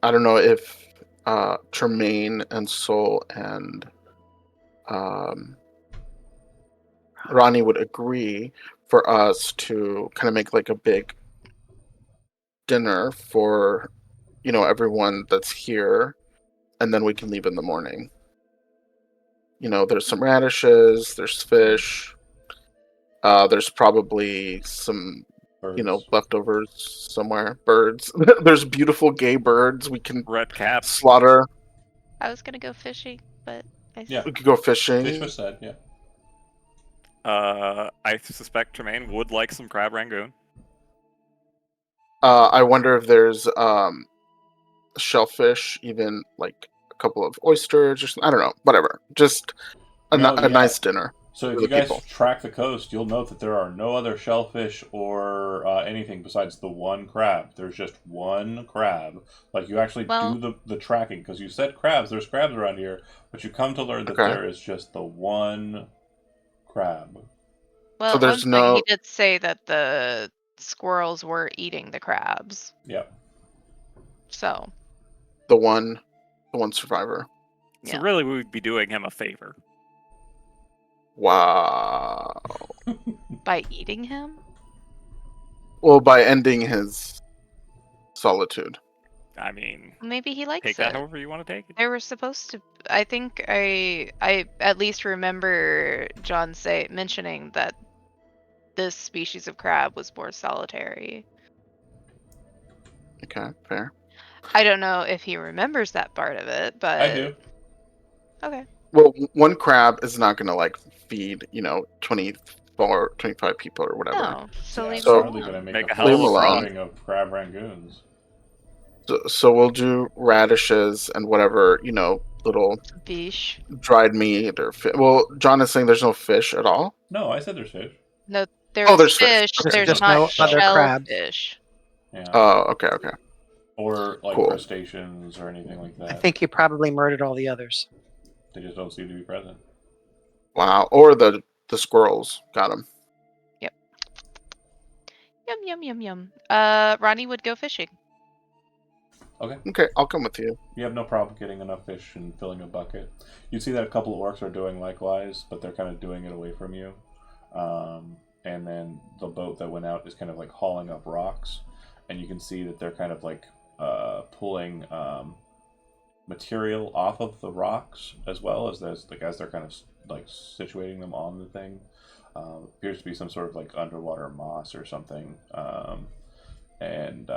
Speaker 5: don't know if Tremaine and Soul and Ronnie would agree for us to kind of make like a big dinner for, everyone that's here, and then we can leave in the morning. There's some radishes, there's fish, there's probably some
Speaker 2: Birds.
Speaker 5: leftovers somewhere. Birds. There's beautiful gay birds we can
Speaker 3: Red caps.
Speaker 5: slaughter.
Speaker 1: I was gonna go fishing, but
Speaker 2: Yeah.
Speaker 5: We could go fishing.
Speaker 2: Fish was said, yeah.
Speaker 3: I suspect Tremaine would like some crab rangoon.
Speaker 5: I wonder if there's shellfish, even like a couple of oysters or something. I don't know. Whatever. Just a nice dinner.
Speaker 2: So if
Speaker 5: for
Speaker 2: you
Speaker 5: the
Speaker 2: guys
Speaker 5: people.
Speaker 2: track the coast, you'll note that there are no other shellfish or anything besides the one crab. There's just one crab. Like, you actually do the tracking, because you said crabs. There's crabs around here, but you come to learn that there is just the one crab.
Speaker 1: Well,
Speaker 5: So
Speaker 1: at
Speaker 5: there's
Speaker 1: one point
Speaker 5: no-
Speaker 1: he did say that the squirrels were eating the crabs.
Speaker 2: Yeah.
Speaker 1: So
Speaker 5: The one survivor.
Speaker 3: So
Speaker 1: Yeah.
Speaker 3: really, we would be doing him a favor.
Speaker 5: Wow.
Speaker 1: by eating him?
Speaker 5: Well, by ending his solitude.
Speaker 3: I mean,
Speaker 1: Maybe he likes
Speaker 3: take that
Speaker 1: it.
Speaker 3: however you want to take it.
Speaker 1: They were supposed to. I think I at least remember John mentioning that this species of crab was more solitary.
Speaker 5: Okay, fair.
Speaker 1: I don't know if he remembers that part of it, but
Speaker 2: I do.
Speaker 1: Okay.
Speaker 5: Well, one crab is not going to feed 24, 25 people or whatever.
Speaker 1: No, so
Speaker 2: Yeah,
Speaker 1: leave
Speaker 2: it's
Speaker 5: So-
Speaker 1: him
Speaker 2: hardly
Speaker 1: alone.
Speaker 2: going to
Speaker 3: Make
Speaker 2: make
Speaker 3: a
Speaker 2: a
Speaker 3: hell
Speaker 5: of a
Speaker 2: full
Speaker 5: crab.
Speaker 2: serving of crab rangoons.
Speaker 5: So we'll do radishes and whatever little
Speaker 1: Fish.
Speaker 5: dried meat or well, John is saying there's no fish at all.
Speaker 2: No, I said there's fish.
Speaker 1: No,
Speaker 5: Oh,
Speaker 1: there's
Speaker 5: there's fish.
Speaker 1: fish.
Speaker 5: Okay.
Speaker 1: There's
Speaker 4: Just
Speaker 1: not
Speaker 4: no other crabs.
Speaker 1: shellfish.
Speaker 2: Yeah.
Speaker 5: Oh, okay.
Speaker 2: Or like
Speaker 5: Cool.
Speaker 2: crustaceans or anything like that.
Speaker 4: I think he probably murdered all the others.
Speaker 2: They just don't seem to be present.
Speaker 5: Wow. Or the squirrels got him.
Speaker 1: Yum yum yum yum. Ronnie would go fishing.
Speaker 5: Okay, I'll come with you.
Speaker 2: You have no problem getting enough fish and filling a bucket. You see that a couple of orcs are doing likewise, but they're kind of doing it away from you. And then the boat that went out is kind of like hauling up rocks. and you can see that they're kind of like pulling material off of the rocks as well as there's like as they're kind of like situating them on the thing. Appears to be some sort of like underwater moss or something, and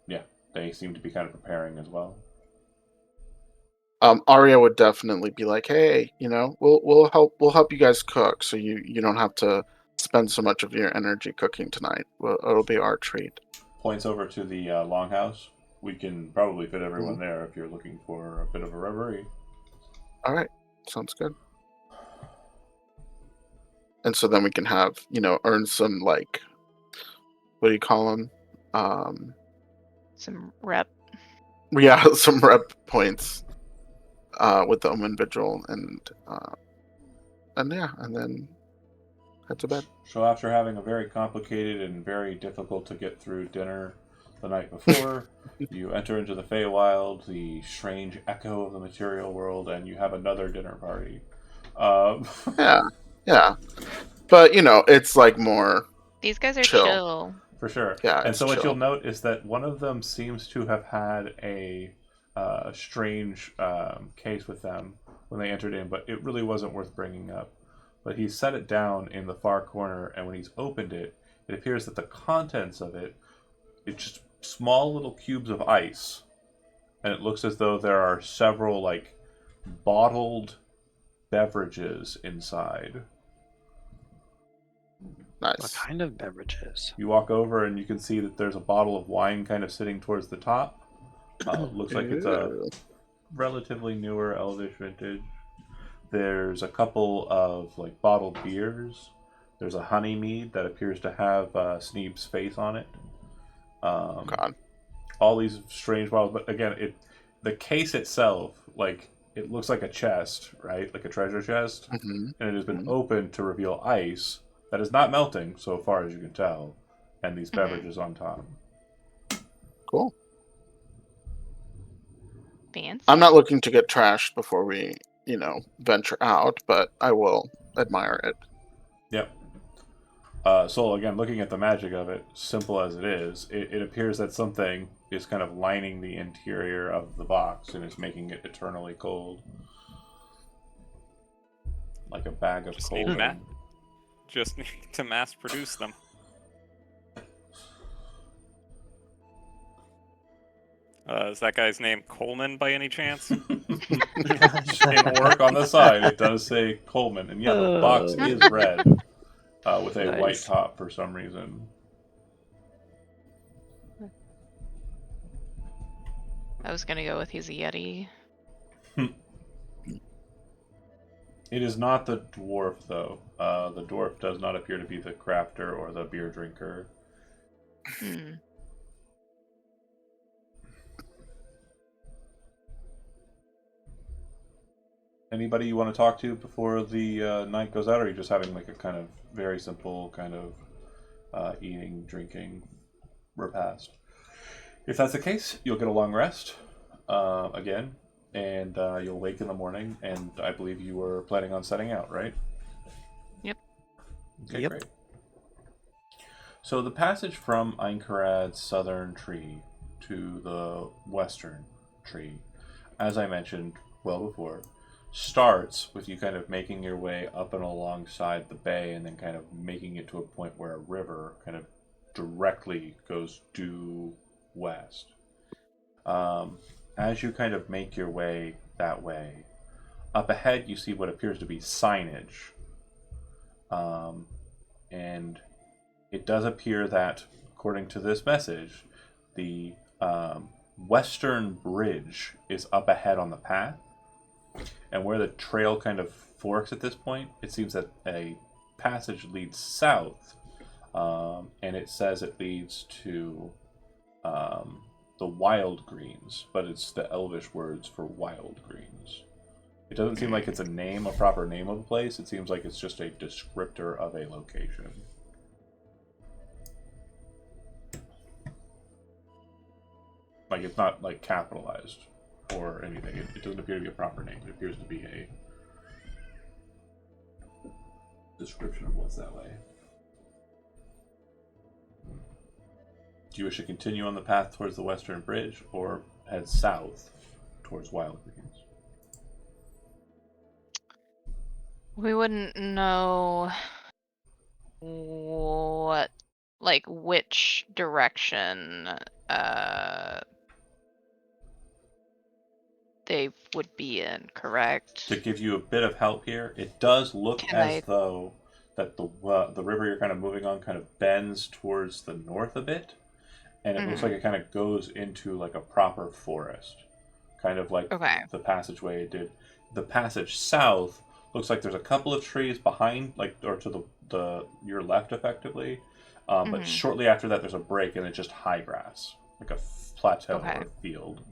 Speaker 2: yeah, they seem to be kind of preparing as well.
Speaker 5: Arya would definitely be like, "Hey, we'll help you guys cook, so you don't have to spend so much of your energy cooking tonight. Well, it'll be our treat."
Speaker 2: Points over to the longhouse. We can probably fit everyone there if you're looking for a bit of a reverie.
Speaker 5: All right, sounds good. And so then we can have earn some, like, what do you call them?
Speaker 1: Some rep.
Speaker 5: Yeah, some rep points with the Omen Vigil, and yeah, and then head to bed.
Speaker 2: So after having a very complicated and very difficult to get through dinner the night before, you enter into the Feywild, the strange echo of the material world, and you have another dinner party.
Speaker 5: Yeah, but it's like more
Speaker 1: These guys are
Speaker 5: chill.
Speaker 1: chill.
Speaker 2: For sure.
Speaker 5: Yeah,
Speaker 2: and
Speaker 5: it's
Speaker 2: so what
Speaker 5: chill.
Speaker 2: you'll note is that one of them seems to have had a strange case with them when they entered in, but it really wasn't worth bringing up. But he set it down in the far corner, and when he's opened it, it appears that the contents of it, it's just small little cubes of ice, and it looks as though there are several like bottled beverages inside.
Speaker 4: What
Speaker 5: Nice.
Speaker 4: kind of beverages?
Speaker 2: You walk over and you can see that there's a bottle of wine kind of sitting towards the top. Looks like it's a
Speaker 5: Ooh.
Speaker 2: relatively newer Elvish vintage. There's a couple of like bottled beers. There's a honey mead that appears to have Sneeb's face on it.
Speaker 5: God.
Speaker 2: All these strange bottles, but again, the case itself, like it looks like a chest, right? Like a treasure chest,
Speaker 5: Mm-hmm.
Speaker 2: and it has been opened to reveal ice that is not melting, so far as you can tell, and these beverages on top.
Speaker 5: Cool.
Speaker 1: Fancy.
Speaker 5: I'm not looking to get trashed before we, venture out, but I will admire it.
Speaker 2: Yep. So again, looking at the magic of it, simple as it is, it appears that something is kind of lining the interior of the box and is making it eternally cold. Like a bag of
Speaker 3: Just
Speaker 2: cold.
Speaker 3: need Just need to mass produce them. Is that guy's name Coleman by any chance?
Speaker 2: In work on the side, it does say Coleman, and yeah, the box is red with a white
Speaker 4: Nice.
Speaker 2: top for some reason.
Speaker 1: I was gonna go with he's a Yeti.
Speaker 2: It is not the dwarf, though. The dwarf does not appear to be the crafter or the beer drinker.
Speaker 1: Hmm.
Speaker 2: Anybody you want to talk to before the night goes out, or are you just having like a kind of very simple kind of eating, drinking repast? If that's the case, you'll get a long rest again, and you'll wake in the morning, and I believe you were planning on setting out, right?
Speaker 1: Yep.
Speaker 2: Okay,
Speaker 4: Yep.
Speaker 2: great. So the passage from Einkarad's southern tree to the western tree, as I mentioned well before, starts with you kind of making your way up and alongside the bay and then kind of making it to a point where a river kind of directly goes due west. As you kind of make your way that way, up ahead you see what appears to be signage. And it does appear that, according to this message, the western bridge is up ahead on the path. And where the trail kind of forks at this point, it seems that a passage leads south, and it says it leads to the Wild Greens, but it's the Elvish words for Wild Greens. It doesn't seem like it's a proper name of a place. It seems like it's just a descriptor of a location. Like it's not like capitalized or anything. It doesn't appear to be a proper name. It appears to be a description of what's that way. Do you wish to continue on the path towards the Western Bridge or head south towards Wild Greens?
Speaker 1: We wouldn't know what, like, which direction they would be in, correct?
Speaker 2: To give you a bit of help here, it does look
Speaker 1: Can
Speaker 2: as
Speaker 1: I-
Speaker 2: though that the river you're kind of moving on kind of bends towards the north a bit, and it looks like it kind of goes into like a proper forest, kind of like
Speaker 1: Okay.
Speaker 2: the passageway it did. The passage south looks like there's a couple of trees behind, like, or to the your left, effectively, but shortly after that there's a break and it's just high grass, like a plateau
Speaker 1: Okay.
Speaker 2: or field.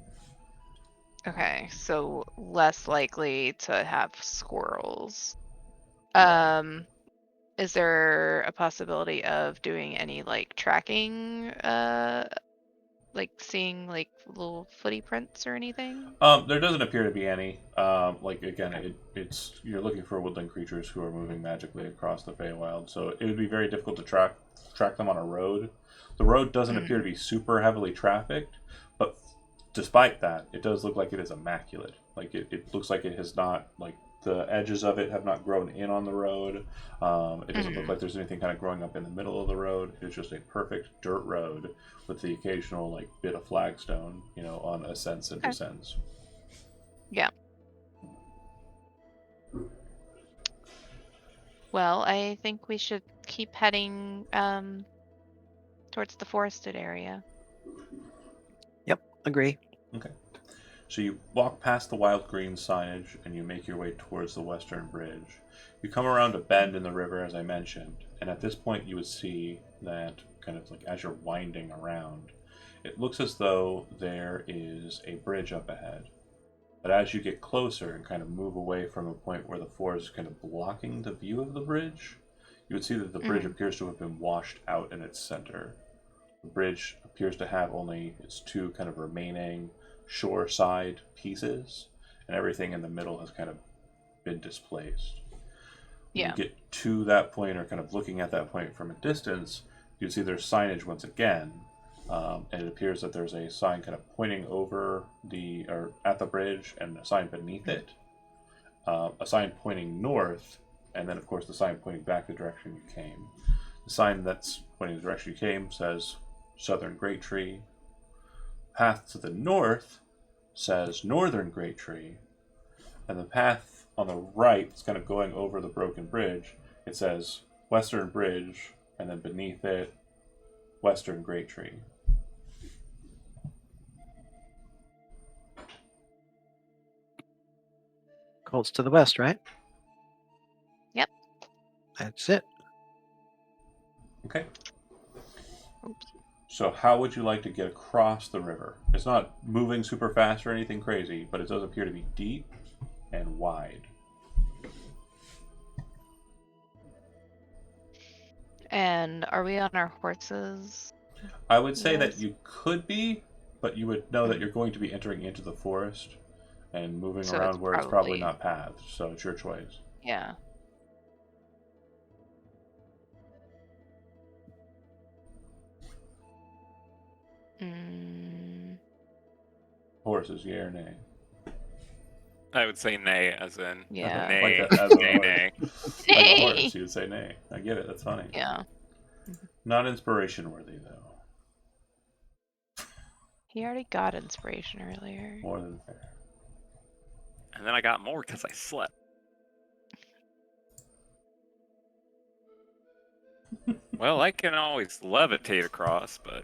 Speaker 1: Okay, so less likely to have squirrels.
Speaker 2: Yeah.
Speaker 1: Is there a possibility of doing any like tracking, like seeing like little footy prints or anything?
Speaker 2: There doesn't appear to be any. Like again, it's you're looking for woodland creatures who are moving magically across the Feywild, so it would be very difficult to track them on a road. The road doesn't appear to be super heavily trafficked, but despite that, it does look like it is immaculate. Like it looks like it has not, like, the edges of it have not grown in on the road. It doesn't look like there's anything kind of growing up in the middle of the road. It's just a perfect dirt road with the occasional like bit of flagstone, on ascents and descents.
Speaker 1: Yeah. Well, I think we should keep heading towards the forested area.
Speaker 4: Agree.
Speaker 2: Okay. So you walk past the Wild Green signage and you make your way towards the Western Bridge. You come around a bend in the river, as I mentioned, and at this point you would see that, kind of like as you're winding around, it looks as though there is a bridge up ahead. But as you get closer and kind of move away from a point where the forest is kind of blocking the view of the bridge, you would see that the bridge appears to have been washed out in its center. The bridge appears to have only its two kind of remaining shore side pieces, and everything in the middle has kind of been displaced. When you get to that point, or kind of looking at that point from a distance, you see there's signage once again, and it appears that there's a sign kind of pointing over or at the bridge, and a sign beneath it, a sign pointing north, and then of course the sign pointing back the direction you came. The sign that's pointing the direction you came says Southern Great Tree. Path to the north says Northern Great Tree, and the path on the right, it's kind of going over the broken bridge, it says Western Bridge, and then beneath it, Western Great Tree.
Speaker 4: Colts to the west, right?
Speaker 1: Yep.
Speaker 4: That's it.
Speaker 2: Okay.
Speaker 1: Oops.
Speaker 2: So how would you like to get across the river? It's not moving super fast or anything crazy, but it does appear to be deep and wide.
Speaker 1: And are we on our horses?
Speaker 2: I would say
Speaker 1: Yes.
Speaker 2: that you could be, but you would know that you're going to be entering into the forest and moving
Speaker 1: So
Speaker 2: around
Speaker 1: it's
Speaker 2: where it's probably
Speaker 1: probably-
Speaker 2: not pathed, so it's your choice.
Speaker 1: Yeah.
Speaker 2: Horses, yay or nay?
Speaker 3: I would say nay, as in
Speaker 1: Yeah.
Speaker 3: nay,
Speaker 2: Like that, as a
Speaker 3: nay,
Speaker 2: horse.
Speaker 3: nay.
Speaker 2: Like a
Speaker 1: Nay!
Speaker 2: horse, you would say nay. I get it, that's funny.
Speaker 1: Yeah.
Speaker 2: Not inspiration worthy, though.
Speaker 1: He already got inspiration earlier.
Speaker 2: More than fair.
Speaker 3: And then I got more because I slept. Well, I can always levitate across, but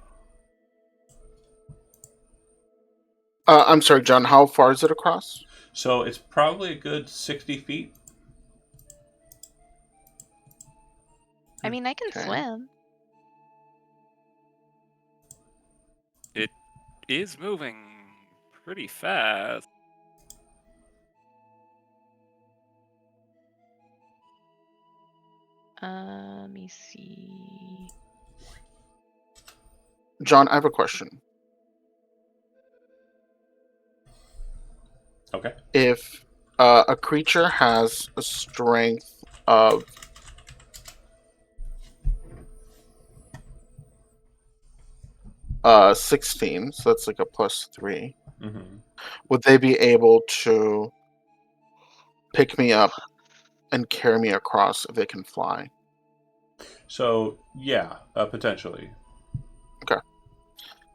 Speaker 5: I'm sorry, John. How far is it across?
Speaker 2: So it's probably a good 60 feet.
Speaker 1: I mean, I can
Speaker 5: Okay.
Speaker 1: swim.
Speaker 3: it is moving pretty fast.
Speaker 1: Let me see.
Speaker 5: John, I have a question.
Speaker 2: Okay.
Speaker 5: If a creature has a strength of 16, so that's like a +3.
Speaker 2: Mm-hmm.
Speaker 5: Would they be able to pick me up and carry me across if they can fly?
Speaker 2: So yeah, potentially.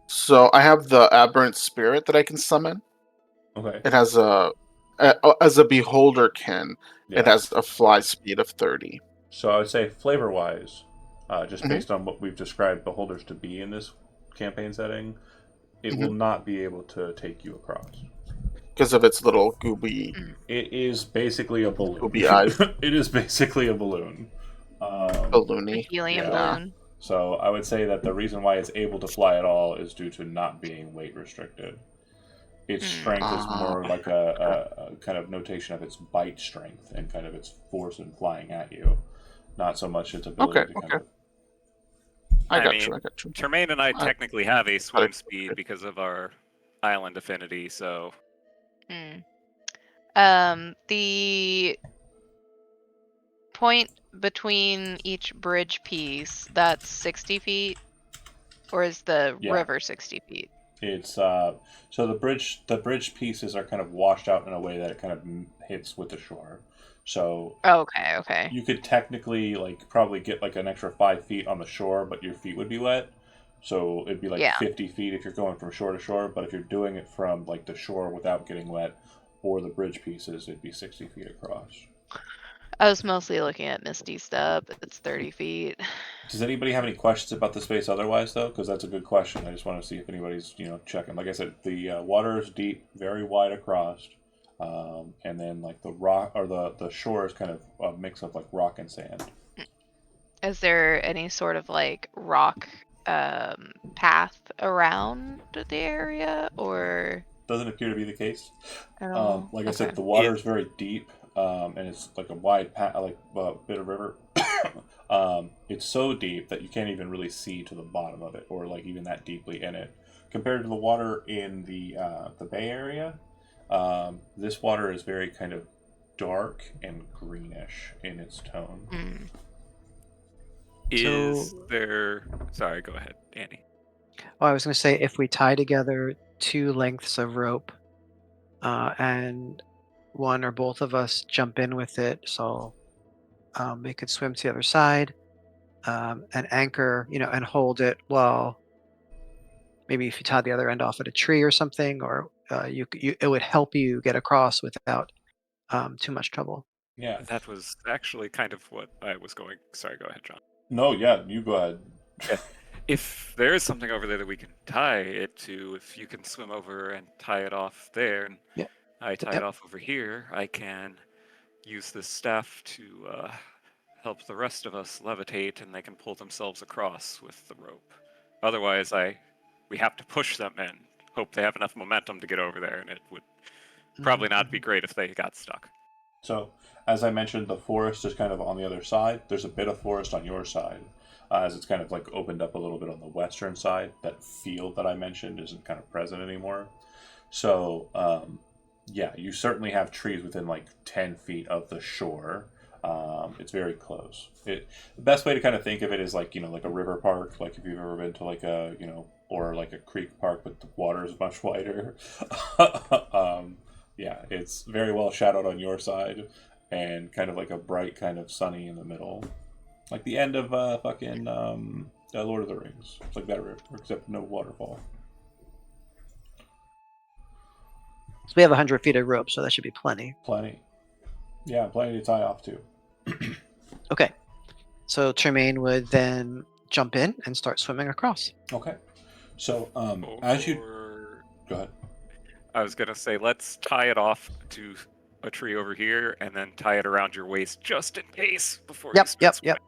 Speaker 5: So I have the aberrant spirit that I can summon.
Speaker 2: Okay.
Speaker 5: It has as a beholder can.
Speaker 2: Yeah.
Speaker 5: It has a fly speed of 30.
Speaker 2: So I would say flavor-wise, just
Speaker 5: Mhm.
Speaker 2: based on what we've described beholders to be in this campaign setting, it will not be able to take you across.
Speaker 5: Because of its little gooby.
Speaker 2: It is basically a balloon.
Speaker 5: Gooby eyes.
Speaker 2: It is basically a balloon.
Speaker 5: Balloony.
Speaker 1: Helium
Speaker 2: Yeah.
Speaker 1: balloon.
Speaker 2: So I would say that the reason why it's able to fly at all is due to not being weight restricted. Its strength is more like a kind of notation of its bite strength and kind of its force in flying at you, not so much its ability to kind of.
Speaker 5: I got
Speaker 3: mean,
Speaker 5: you.
Speaker 3: Tremaine and I
Speaker 5: I-
Speaker 3: technically have a swim
Speaker 5: I-
Speaker 3: speed because of our island affinity, so
Speaker 1: The point between each bridge piece, that's 60 feet? Or is the
Speaker 2: Yeah.
Speaker 1: river 60 feet?
Speaker 2: It's so the bridge pieces are kind of washed out in a way that it kind of hits with the shore. So
Speaker 1: Okay.
Speaker 2: you could technically like probably get like an extra 5 feet on the shore, but your feet would be wet. So it'd be like
Speaker 1: Yeah.
Speaker 2: 50 feet if you're going from shore to shore. But if you're doing it from like the shore without getting wet, or the bridge pieces, it'd be 60 feet across.
Speaker 1: I was mostly looking at Misty Step. It's 30 feet.
Speaker 2: Does anybody have any questions about the space otherwise, though? Because that's a good question. I just want to see if anybody's, checking. Like I said, the water is deep, very wide across, and then like the rock or the shore is kind of a mix of like rock and sand.
Speaker 1: Is there any sort of like rock path around the area, or
Speaker 2: Doesn't appear to be the case.
Speaker 1: I don't know?
Speaker 2: Like I said,
Speaker 1: Okay.
Speaker 2: the water is very deep, and it's like a wide like bit of river. It's so deep that you can't even really see to the bottom of it, or like even that deeply in it. Compared to the water in the Bay Area, this water is very kind of dark and greenish in its tone.
Speaker 3: is there... Sorry, go ahead, Andy.
Speaker 4: Oh, I was going to say if we tie together 2 lengths of rope, and one or both of us jump in with it, so we could swim to the other side, and anchor, and hold it while maybe if you tie the other end off at a tree or something, or it would help you get across without too much trouble.
Speaker 2: Yeah.
Speaker 3: That was actually kind of what I was going... Sorry, go ahead, John.
Speaker 2: No, yeah, you go ahead.
Speaker 3: If there is something over there that we can tie it to, if you can swim over and tie it off there, and
Speaker 4: Yep.
Speaker 3: I tie
Speaker 4: Yep.
Speaker 3: it off over here, I can use this staff to help the rest of us levitate, and they can pull themselves across with the rope. Otherwise, we have to push them and hope they have enough momentum to get over there, and it would probably not be great if they got stuck.
Speaker 2: So, as I mentioned, the forest is kind of on the other side. There's a bit of forest on your side, as it's kind of like opened up a little bit on the western side. That field that I mentioned isn't kind of present anymore. So, yeah, you certainly have trees within like 10 feet of the shore. It's very close. The best way to kind of think of it is like, like a river park, like if you've ever been to like a, or like a creek park, but the water is much wider. Yeah, it's very well shadowed on your side, and kind of like a bright kind of sunny in the middle, like the end of fucking Lord of the Rings. It's like that river, except no waterfall.
Speaker 4: So we have 100 feet of rope, so that should be plenty.
Speaker 2: Plenty. Yeah, plenty to tie off to.
Speaker 4: Okay, so Tremaine would then jump in and start swimming across.
Speaker 2: Okay. So as you go ahead.
Speaker 3: I was gonna say, let's tie it off to a tree over here, and then tie it around your waist just in case before you start swimming.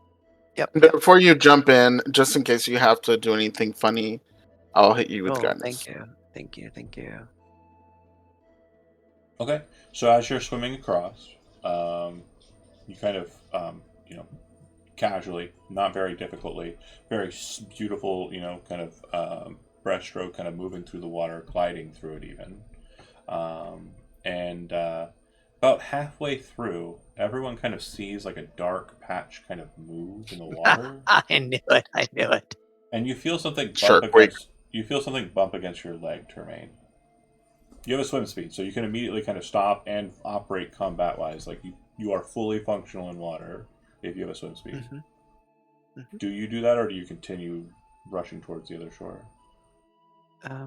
Speaker 4: Yep.
Speaker 5: But before you jump in, just in case you have to do anything funny, I'll hit you with guidance.
Speaker 4: Thank you.
Speaker 2: Okay, so as you're swimming across, you kind of, casually, not very difficultly, very beautiful, kind of breaststroke, kind of moving through the water, gliding through it even. And about halfway through, everyone kind of sees like a dark patch kind of move in the water.
Speaker 4: I knew it.
Speaker 2: And you feel something
Speaker 5: Sure,
Speaker 2: bump
Speaker 5: wait.
Speaker 2: against. you feel something bump against your leg, Termaine. You have a swim speed, so you can immediately kind of stop and operate combat-wise. Like, you are fully functional in water if you have a swim speed.
Speaker 4: Mm-hmm. Mm-hmm.
Speaker 2: Do you do that, or do you continue rushing towards the other shore?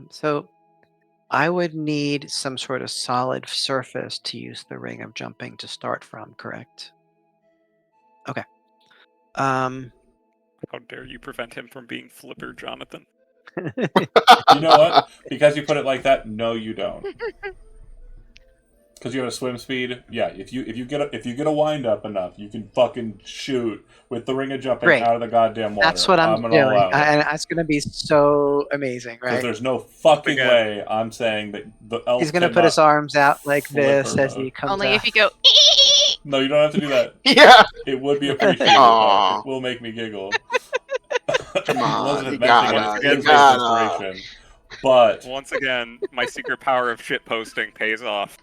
Speaker 4: So I would need some sort of solid surface to use the ring of jumping to start from, correct? Okay.
Speaker 3: How dare you prevent him from being Flipper, Jonathan?
Speaker 2: You know what? Because you put it like that, no, you don't. Because you have a swim speed. Yeah, if you get a wind up enough, you can fucking shoot with the ring of jumping
Speaker 4: Great.
Speaker 2: out of the goddamn water.
Speaker 4: That's what I'm
Speaker 2: an
Speaker 4: doing.
Speaker 2: all-out.
Speaker 4: And that's going to be so amazing,
Speaker 2: Because
Speaker 4: right?
Speaker 2: there's no fucking
Speaker 3: Again.
Speaker 2: way I'm saying that the elf
Speaker 4: He's going to put his arms out like this
Speaker 2: flipper
Speaker 4: as he
Speaker 2: mode.
Speaker 4: comes
Speaker 1: Only
Speaker 4: out.
Speaker 1: if you go.
Speaker 2: No, you don't have to do that.
Speaker 5: Yeah.
Speaker 2: It would be appreciated, though.
Speaker 5: Aw.
Speaker 2: It will make me giggle.
Speaker 5: Come on,
Speaker 2: Elizabeth
Speaker 5: you
Speaker 2: mentioning
Speaker 5: gotta,
Speaker 2: it's
Speaker 3: you
Speaker 2: in-face
Speaker 5: gotta.
Speaker 2: inspiration. But,
Speaker 3: Once again, my secret power of shit posting pays off.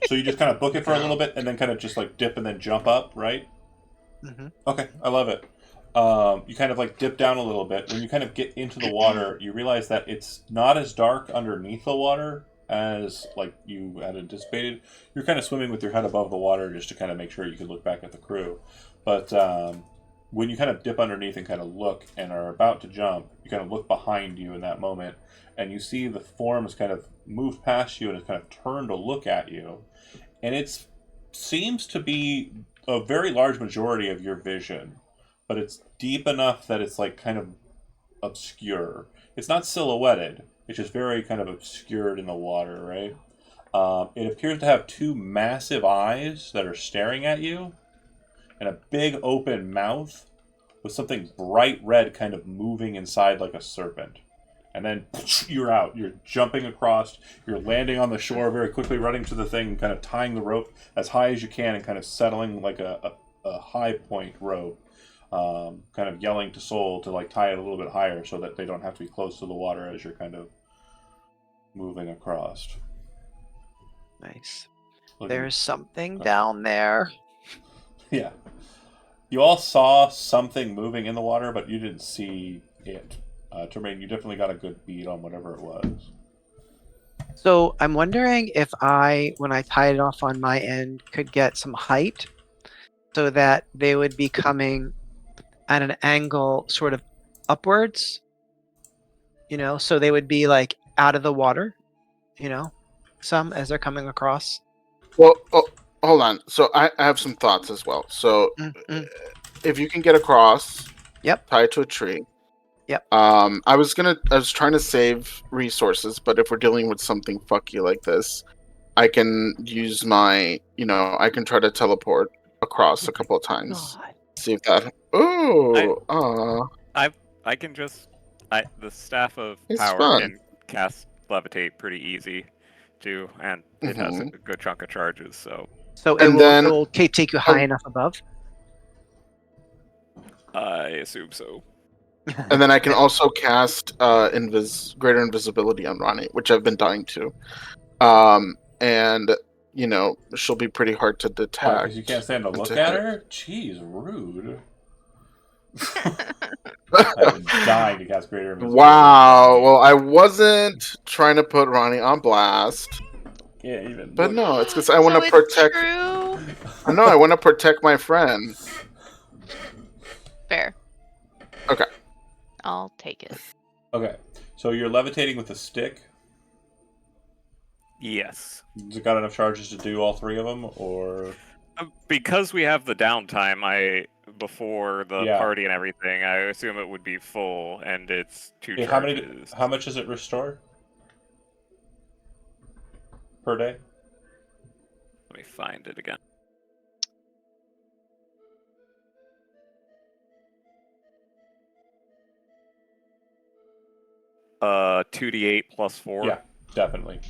Speaker 2: so you just kind of book it for a little bit and then kind of just like dip and then jump up, right?
Speaker 4: Hmm.
Speaker 2: Okay, I love it. You kind of like dip down a little bit. When you kind of get into the water, you realize that it's not as dark underneath the water as like you had anticipated. You're kind of swimming with your head above the water just to kind of make sure you can look back at the crew. But when you kind of dip underneath and kind of look and are about to jump, you kind of look behind you in that moment, and you see the forms kind of move past you and it's kind of turned to look at you, and it seems to be a very large majority of your vision, but it's deep enough that it's like kind of obscure. It's not silhouetted, it's just very kind of obscured in the water, right? It appears to have two massive eyes that are staring at you and a big open mouth with something bright red kind of moving inside like a serpent. And then you're out. You're jumping across. You're landing on the shore very quickly, running to the thing, and kind of tying the rope as high as you can and kind of settling like a high point rope. Kind of yelling to Soul to like tie it a little bit higher so that they don't have to be close to the water as you're kind of moving across.
Speaker 4: Nice.
Speaker 2: Looking-
Speaker 4: There's something down there.
Speaker 2: Yeah. You all saw something moving in the water, but you didn't see it. Termaine, you definitely got a good beat on whatever it was.
Speaker 4: So I'm wondering if I, when I tied it off on my end, could get some height so that they would be coming at an angle sort of upwards, so they would be like out of the water, some as they're coming across.
Speaker 5: Well, hold on. So I have some thoughts as well. So if you can get across,
Speaker 4: Yep.
Speaker 5: tie it to a tree.
Speaker 4: Yep.
Speaker 5: I was trying to save resources, but if we're dealing with something fucky like this, I can use my, I can try to teleport across a couple of times.
Speaker 4: God.
Speaker 5: See if that. Oh,
Speaker 3: I can just. The Staff of
Speaker 5: It's
Speaker 3: Power
Speaker 5: fun.
Speaker 3: can cast Levitate pretty easy, too, and it has a good chunk of charges, so
Speaker 4: So
Speaker 5: And
Speaker 4: it
Speaker 5: then-
Speaker 4: will take you high enough above.
Speaker 3: I assume so.
Speaker 5: and then I can also cast greater invisibility on Ronnie, which I've been dying to. And she'll be pretty hard to detect.
Speaker 2: Because you can't stand to look
Speaker 5: Detect.
Speaker 2: at her? Jeez, rude. I've been dying to cast greater invisibility.
Speaker 5: Wow. Well, I wasn't trying to put Ronnie on blast,
Speaker 2: Yeah, even.
Speaker 5: but
Speaker 2: look.
Speaker 5: no, it's because I want to
Speaker 1: So it's
Speaker 5: protect.
Speaker 1: true.
Speaker 5: I know I want to protect my friend.
Speaker 1: Fair.
Speaker 5: Okay.
Speaker 1: I'll take it.
Speaker 2: Okay, so you're levitating with a stick.
Speaker 3: Yes.
Speaker 2: Has it got enough charges to do all three of them, or
Speaker 3: Because we have the downtime, before the
Speaker 2: Yeah.
Speaker 3: party and everything, I assume it would be full, and it's two
Speaker 2: Yeah,
Speaker 3: charges.
Speaker 2: how much does it restore per day?
Speaker 3: Let me find it again. Uh, 2d8 plus 4.
Speaker 2: Yeah, definitely.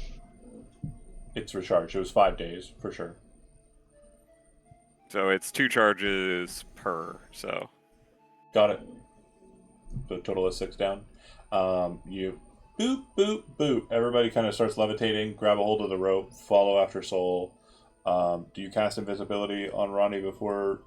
Speaker 2: It's recharged. It was 5 days for sure.
Speaker 3: So it's 2 charges per. So
Speaker 2: Got it. So total is 6 down. You boop boop boop. Everybody kind of starts levitating. Grab a hold of the rope. Follow after Soul. Do you cast invisibility on Ronnie before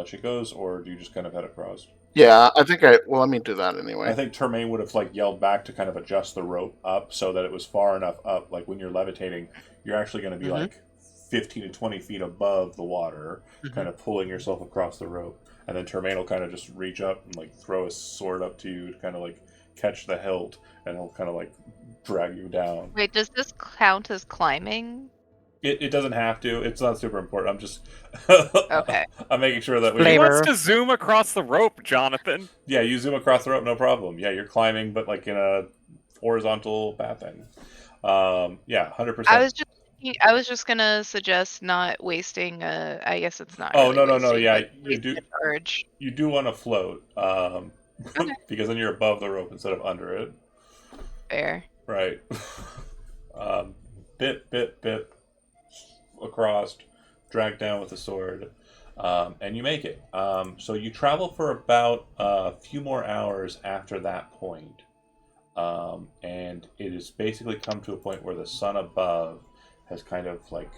Speaker 2: Chico's, or do you just kind of head across?
Speaker 5: Yeah, I think well, let me do that anyway.
Speaker 2: I think Termaine would have like yelled back to kind of adjust the rope up so that it was far enough up. Like when you're levitating, you're actually going to be
Speaker 4: Mhm.
Speaker 2: like 15 to 20 feet above the water,
Speaker 4: Mhm.
Speaker 2: kind of pulling yourself across the rope. And then Termaine will kind of just reach up and like throw his sword up to you to kind of like catch the hilt, and he'll kind of like drag you down.
Speaker 1: Wait, does this count as climbing?
Speaker 2: It doesn't have to. It's not super important. I'm just
Speaker 1: Okay.
Speaker 2: I'm making sure that we
Speaker 3: He
Speaker 4: Flavor.
Speaker 3: wants to zoom across the rope, Jonathan.
Speaker 2: yeah, you zoom across the rope, no problem. Yeah, you're climbing, but like in a horizontal pathing. Yeah, 100%.
Speaker 1: I was just gonna suggest not wasting I guess it's not
Speaker 2: Oh,
Speaker 1: really
Speaker 2: no.
Speaker 1: wasting,
Speaker 2: Yeah,
Speaker 1: but
Speaker 2: you
Speaker 1: wasting
Speaker 2: do.
Speaker 1: a charge.
Speaker 2: You do want to float,
Speaker 1: Okay.
Speaker 2: because then you're above the rope instead of under it.
Speaker 1: Fair.
Speaker 2: Right. Bit across, drag down with the sword, and you make it. So you travel for about a few more hours after that point. And it has basically come to a point where the sun above has kind of like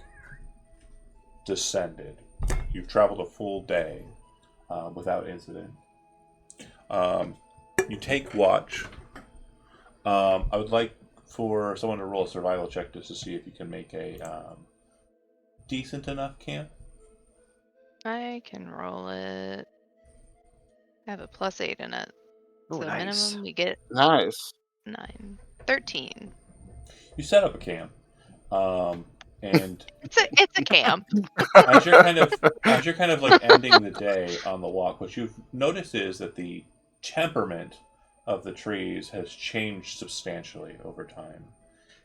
Speaker 2: descended. You've traveled a full day without incident. You take watch. I would like for someone to roll a survival check just to see if you can make a decent enough camp.
Speaker 1: I can roll it. I have a +8 in it.
Speaker 4: Oh,
Speaker 1: So
Speaker 4: nice.
Speaker 1: minimum we get
Speaker 5: Nice.
Speaker 1: 9. 13.
Speaker 2: You set up a camp, and
Speaker 1: It's a camp.
Speaker 2: as you're kind of like ending the day on the walk, what you've noticed is that the temperament of the trees has changed substantially over time.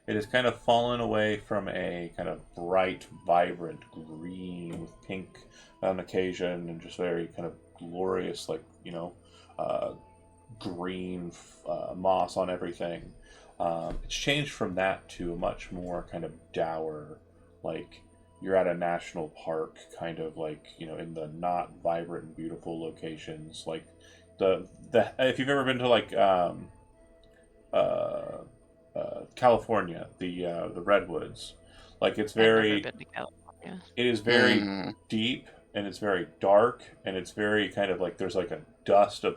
Speaker 2: It has kind of fallen away from a kind of bright, vibrant green with pink on occasion, and just very kind of glorious, like green moss on everything. It's changed from that to a much more kind of dour, like you're at a national park, kind of like in the not vibrant and beautiful locations, like the if you've ever been to like California, the redwoods, like it's
Speaker 1: I've never
Speaker 2: very
Speaker 1: been to California.
Speaker 2: it is very
Speaker 5: Mm.
Speaker 2: deep, and it's very dark, and it's very kind of like there's like a dust of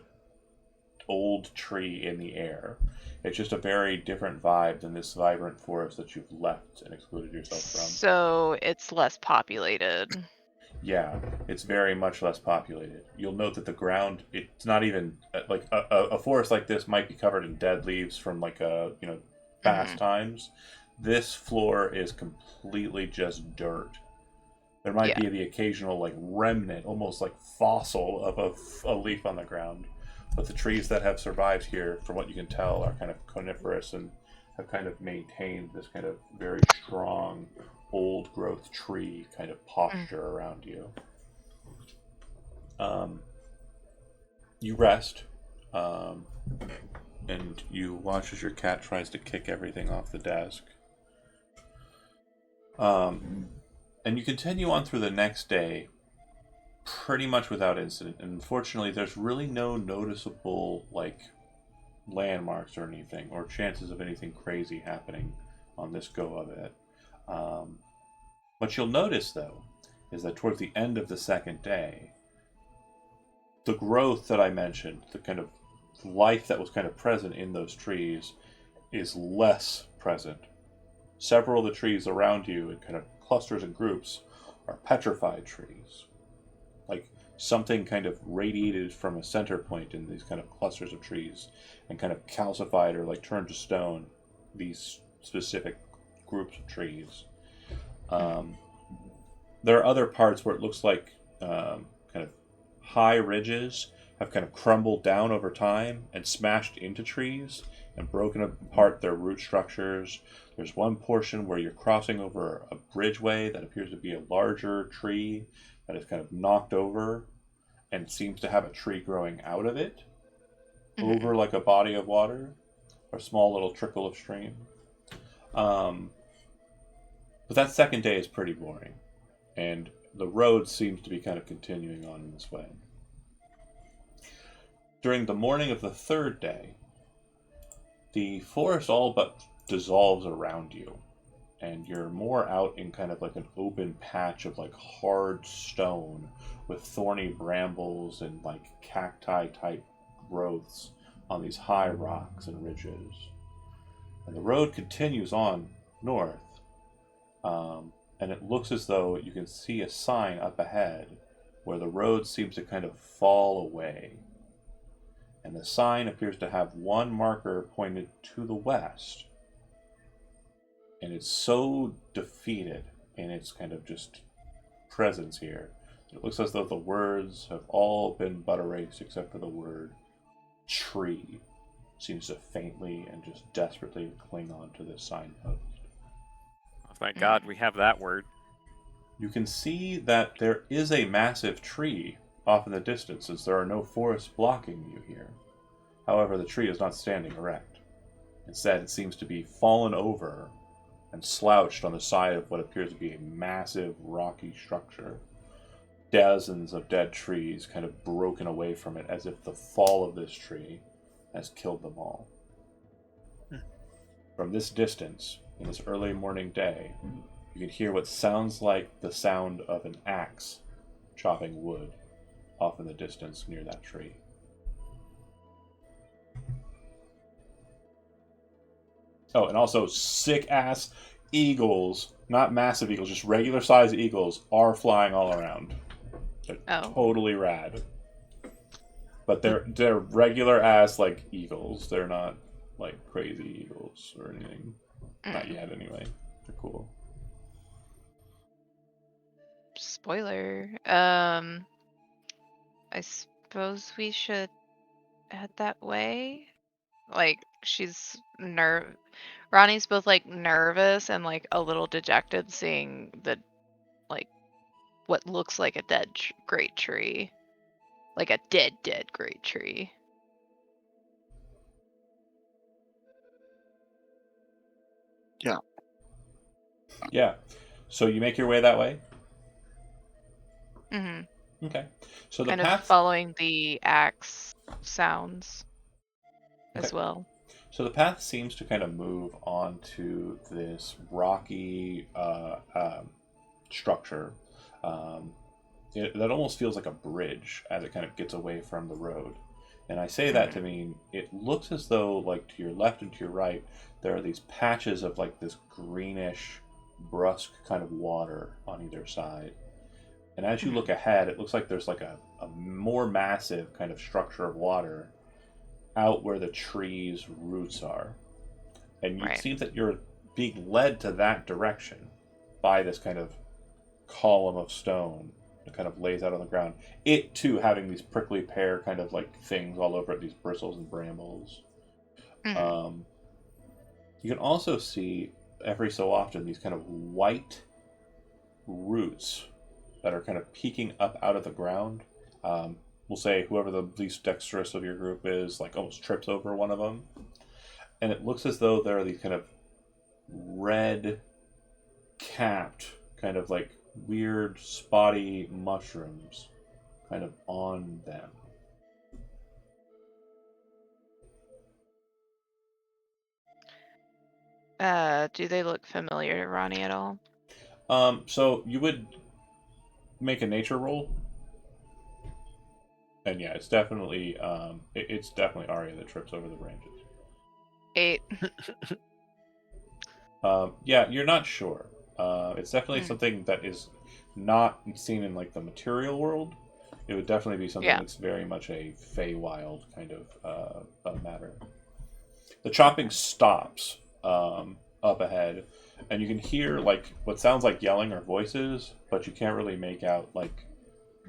Speaker 2: old tree in the air. It's just a very different vibe than this vibrant forest that you've left and excluded yourself from.
Speaker 1: So it's less populated.
Speaker 2: Yeah, it's very much less populated. You'll note that the ground, it's not even like a forest like this might be covered in dead leaves from like past times. This floor is completely just dirt. There might be the occasional like remnant, almost like fossil of a leaf on the ground. But the trees that have survived here, from what you can tell, are kind of coniferous and have kind of maintained this kind of very strong, old growth tree kind of posture around you. You rest, and you watch as your cat tries to kick everything off the desk. And you continue on through the next day pretty much without incident. And unfortunately, there's really no noticeable like landmarks or anything, or chances of anything crazy happening on this go of it. What you'll notice, though, is that towards the end of the second day, the growth that I mentioned, the kind of life that was kind of present in those trees, is less present. Several of the trees around you, in kind of clusters and groups, are petrified trees. Like something kind of radiated from a center point in these kind of clusters of trees and kind of calcified or like turned to stone these specific groups of trees. There are other parts where it looks like kind of high ridges have kind of crumbled down over time and smashed into trees and broken apart their root structures. There's one portion where you're crossing over a bridgeway that appears to be a larger tree that is kind of knocked over and seems to have a tree growing out of it over like a body of water or a small little trickle of stream. But that second day is pretty boring, and the road seems to be kind of continuing on in this way. During the morning of the third day, the forest all but dissolves around you, and you're more out in kind of like an open patch of like hard stone with thorny brambles and like cacti type growths on these high rocks and ridges. And the road continues on north, and it looks as though you can see a sign up ahead where the road seems to kind of fall away. And the sign appears to have one marker pointed to the west. And it's so defeated in its kind of just presence here. It looks as though the words have all been but erased except for the word tree. Seems to faintly and just desperately cling on to this signpost.
Speaker 3: Oh, thank God we have that word.
Speaker 2: You can see that there is a massive tree off in the distance, since there are no forests blocking you here. However, the tree is not standing erect. Instead, it seems to be fallen over and slouched on the side of what appears to be a massive rocky structure. Dozens of dead trees kind of broken away from it, as if the fall of this tree has killed them all. From this distance, in this early morning day, you can hear what sounds like the sound of an axe chopping wood off in the distance near that tree. Oh, and also sick-ass eagles, not massive eagles, just regular-sized eagles, are flying all around. They're totally rad. But they're regular-ass, like, eagles. They're not, like, crazy eagles or anything. Not yet, anyway. They're cool.
Speaker 1: Spoiler. I suppose we should head that way. Like, Ronnie's both like nervous and like a little dejected seeing the like what looks like a dead great tree, like a dead great tree.
Speaker 2: Yeah. So you make your way that way?
Speaker 1: Mm-hmm.
Speaker 2: Okay. So the
Speaker 1: Kind
Speaker 2: path
Speaker 1: of following the axe sounds as well.
Speaker 2: So the path seems to kind of move onto this rocky structure that almost feels like a bridge as it kind of gets away from the road. And I say that to mean it looks as though, like, to your left and to your right, there are these patches of like this greenish, brusque kind of water on either side. And as you look ahead, it looks like there's like a more massive kind of structure of water out where the tree's roots are. And it seems that you're being led to that direction by this kind of column of stone that kind of lays out on the ground. It, too, having these prickly pear kind of like things all over it, these bristles and brambles. You can also see every so often these kind of white roots that are kind of peeking up out of the ground. We'll say whoever the least dexterous of your group is, like, almost trips over one of them. And it looks as though there are these kind of red capped, kind of like weird spotty mushrooms kind of on them.
Speaker 1: Do they look familiar to Ronnie at all?
Speaker 2: So you would make a nature roll. And yeah, it's definitely Arya that trips over the branches.
Speaker 1: 8.
Speaker 2: Yeah, you're not sure. It's definitely something that is not seen in like the material world. It would definitely be something that's very much a Feywild kind of matter. The chopping stops up ahead, and you can hear like what sounds like yelling or voices, but you can't really make out like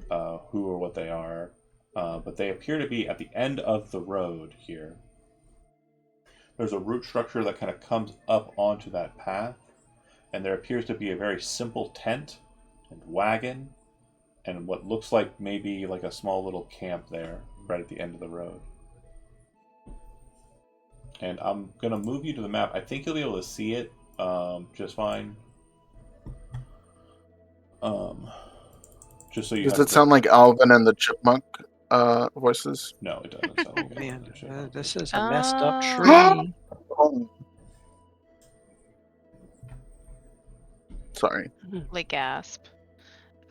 Speaker 2: who or what they are. But they appear to be at the end of the road here. There's a root structure that kind of comes up onto that path, and there appears to be a very simple tent and wagon and what looks like maybe like a small little camp there right at the end of the road. And I'm going to move you to the map. I think you'll be able to see it just fine. Just so you
Speaker 5: Does it sound like Alvin and the Chipmunk voices?
Speaker 2: No, it doesn't sound like
Speaker 4: Man, this is a messed up tree.
Speaker 5: Sorry.
Speaker 1: Like gasp.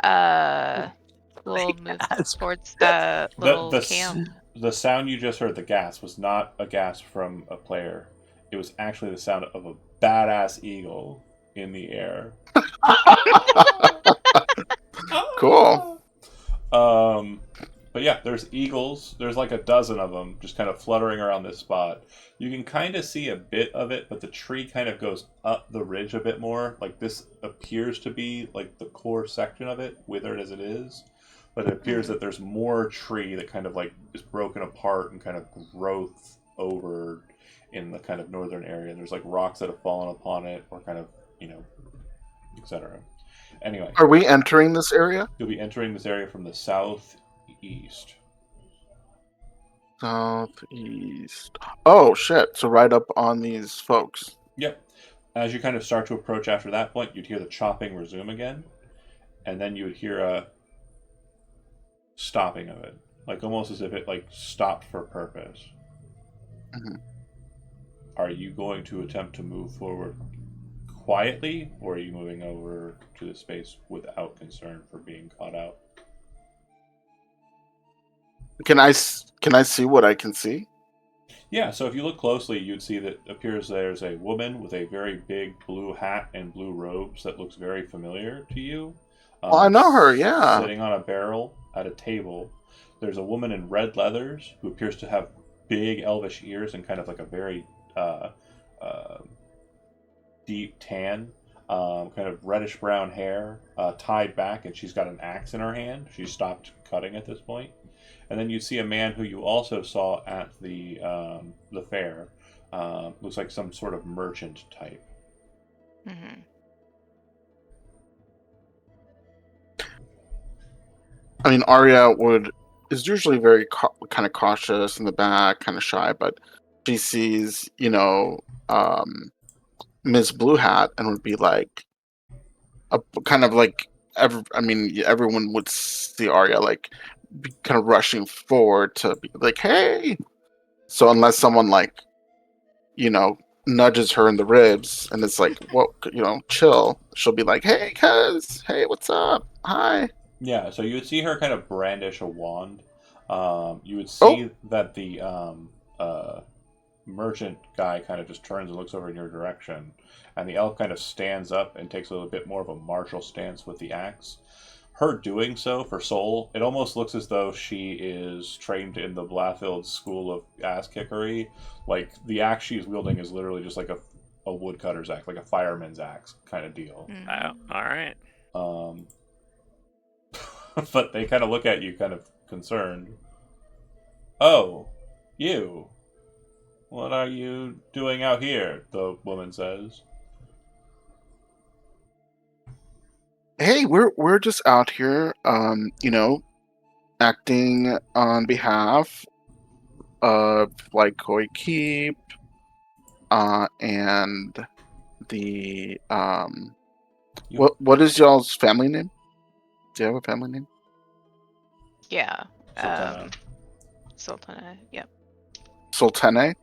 Speaker 1: We'll move
Speaker 4: Gasp.
Speaker 1: towards that little
Speaker 2: The
Speaker 1: camp.
Speaker 2: sound you just heard, the gasp, was not a gasp from a player. It was actually the sound of a badass eagle in the air.
Speaker 5: Cool.
Speaker 2: But yeah, there's eagles. There's like a dozen of them just kind of fluttering around this spot. You can kind of see a bit of it, but the tree kind of goes up the ridge a bit more. Like this appears to be like the core section of it, withered as it is. But it appears that there's more tree that kind of like is broken apart and kind of growth over in the kind of northern area. There's like rocks that have fallen upon it or kind of, etc. Anyway,
Speaker 5: Are we entering this area?
Speaker 2: you'll be entering this area from the southeast.
Speaker 5: Southeast. Oh shit! So right up on these folks.
Speaker 2: Yep. As you kind of start to approach after that point, you'd hear the chopping resume again, and then you would hear a stopping of it, like almost as if it like stopped for purpose.
Speaker 5: Mhm.
Speaker 2: Are you going to attempt to move forward quietly, or are you moving over to the space without concern for being caught out?
Speaker 5: Can I see what I can see?
Speaker 2: Yeah, so if you look closely, you'd see that it appears there's a woman with a very big blue hat and blue robes that looks very familiar to you.
Speaker 5: Well, I know her, yeah.
Speaker 2: Sitting on a barrel at a table. There's a woman in red leathers who appears to have big elvish ears and kind of like a very deep tan, kind of reddish brown hair, tied back, and she's got an axe in her hand. She's stopped cutting at this point. And then you see a man who you also saw at the fair. Looks like some sort of merchant type.
Speaker 1: Mm-hmm.
Speaker 5: I mean, Arya is usually very kind of cautious in the back, kind of shy, but she sees, Ms. Blue Hat and would be like, a kind of like, everyone would see Arya like, be kind of rushing forward to be like, hey. So unless someone like, nudges her in the ribs and it's like, what, chill, she'll be like, hey, cuz, hey, what's up? Hi.
Speaker 2: Yeah, so you would see her kind of brandish a wand. You would see that the merchant guy kind of just turns and looks over in your direction, and the elf kind of stands up and takes a little bit more of a martial stance with the axe. Her doing so for Soul, it almost looks as though she is trained in the Blathild school of ass kickery. Like, the axe she's wielding is literally just like a woodcutter's axe, like a fireman's axe kind of deal.
Speaker 3: All right.
Speaker 2: But they kind of look at you kind of concerned. Oh, you. What are you doing out here? The woman says.
Speaker 5: Hey, we're just out here, acting on behalf of like Koi Keep, and the what is y'all's family name? Do you have a family name?
Speaker 1: Yeah.
Speaker 2: Sultana.
Speaker 1: Sultana. Yep.
Speaker 5: Sultana?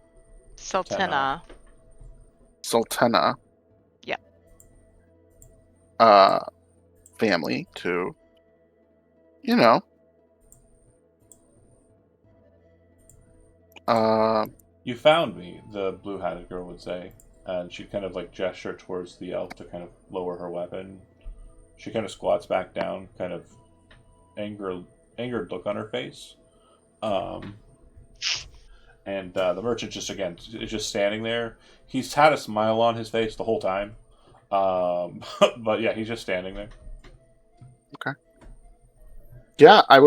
Speaker 1: Sultana.
Speaker 5: Sultana.
Speaker 1: Yep.
Speaker 5: Family to,
Speaker 2: You found me, the blue-hatted girl would say, and she'd kind of like gesture towards the elf to kind of lower her weapon. She kind of squats back down, kind of angered look on her face. And the merchant just, again, is just standing there. He's had a smile on his face the whole time. But yeah, he's just standing there.
Speaker 5: okay. Yeah, I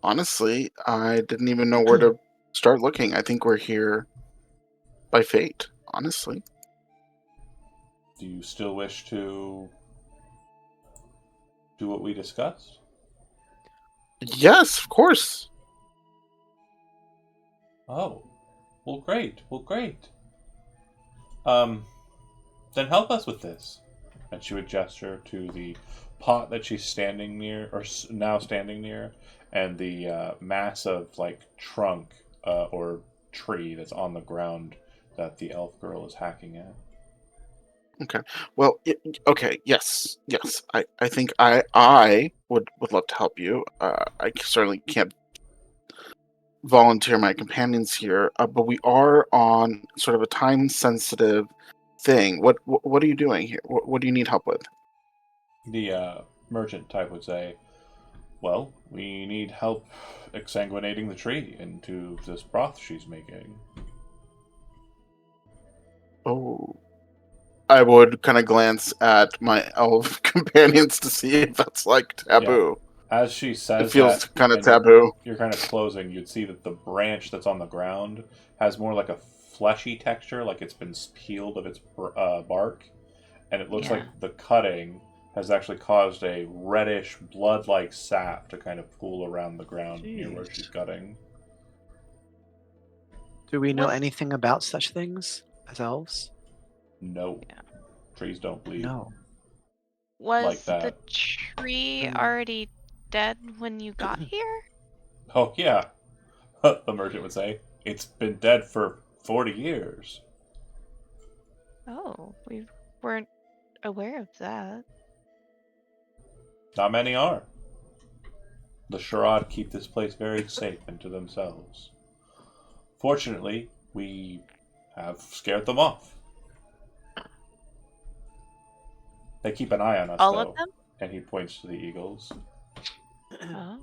Speaker 5: honestly, I didn't even know where to start looking. I think we're here by fate, honestly.
Speaker 2: Do you still wish to do what we discussed?
Speaker 5: Yes, of course.
Speaker 2: Oh, well, great. Then help us with this. And she would gesture to the pot that she's standing near, or now standing near, and the massive like trunk or tree that's on the ground that the elf girl is hacking at.
Speaker 5: Well, okay, yes, yes. I think I would love to help you. I certainly can't volunteer my companions here, but we are on sort of a time sensitive thing. What are you doing here? What do you need help with?
Speaker 2: The merchant type would say, "Well, we need help exsanguinating the tree into this broth she's making."
Speaker 5: Oh, I would kind of glance at my elf companions to see if that's like taboo.
Speaker 2: As she says
Speaker 5: It feels
Speaker 2: that,
Speaker 5: kind of
Speaker 2: and
Speaker 5: taboo.
Speaker 2: you're kind of closing, you'd see that the branch that's on the ground has more like a fleshy texture, like it's been peeled of its bark, and it looks
Speaker 1: Yeah.
Speaker 2: like the cutting has actually caused a reddish, blood-like sap to kind of pool around the ground near where
Speaker 4: Jeez.
Speaker 2: she's cutting.
Speaker 4: Do we know
Speaker 1: Was-
Speaker 4: anything about such things as elves?
Speaker 2: No,
Speaker 1: Yeah.
Speaker 2: trees don't bleed.
Speaker 4: No.
Speaker 1: Was the
Speaker 2: that.
Speaker 1: tree
Speaker 4: Mm.
Speaker 1: already dead when you got here?
Speaker 2: Oh yeah, the merchant would say. It's been dead for 40 years.
Speaker 1: Oh, we weren't aware of that.
Speaker 2: Not many are. The Sharad keep this place very safe and to themselves. Fortunately, we have scared them off. They keep an eye on us,
Speaker 1: All
Speaker 2: though.
Speaker 1: of them?
Speaker 2: And he points to the eagles.
Speaker 1: Oh.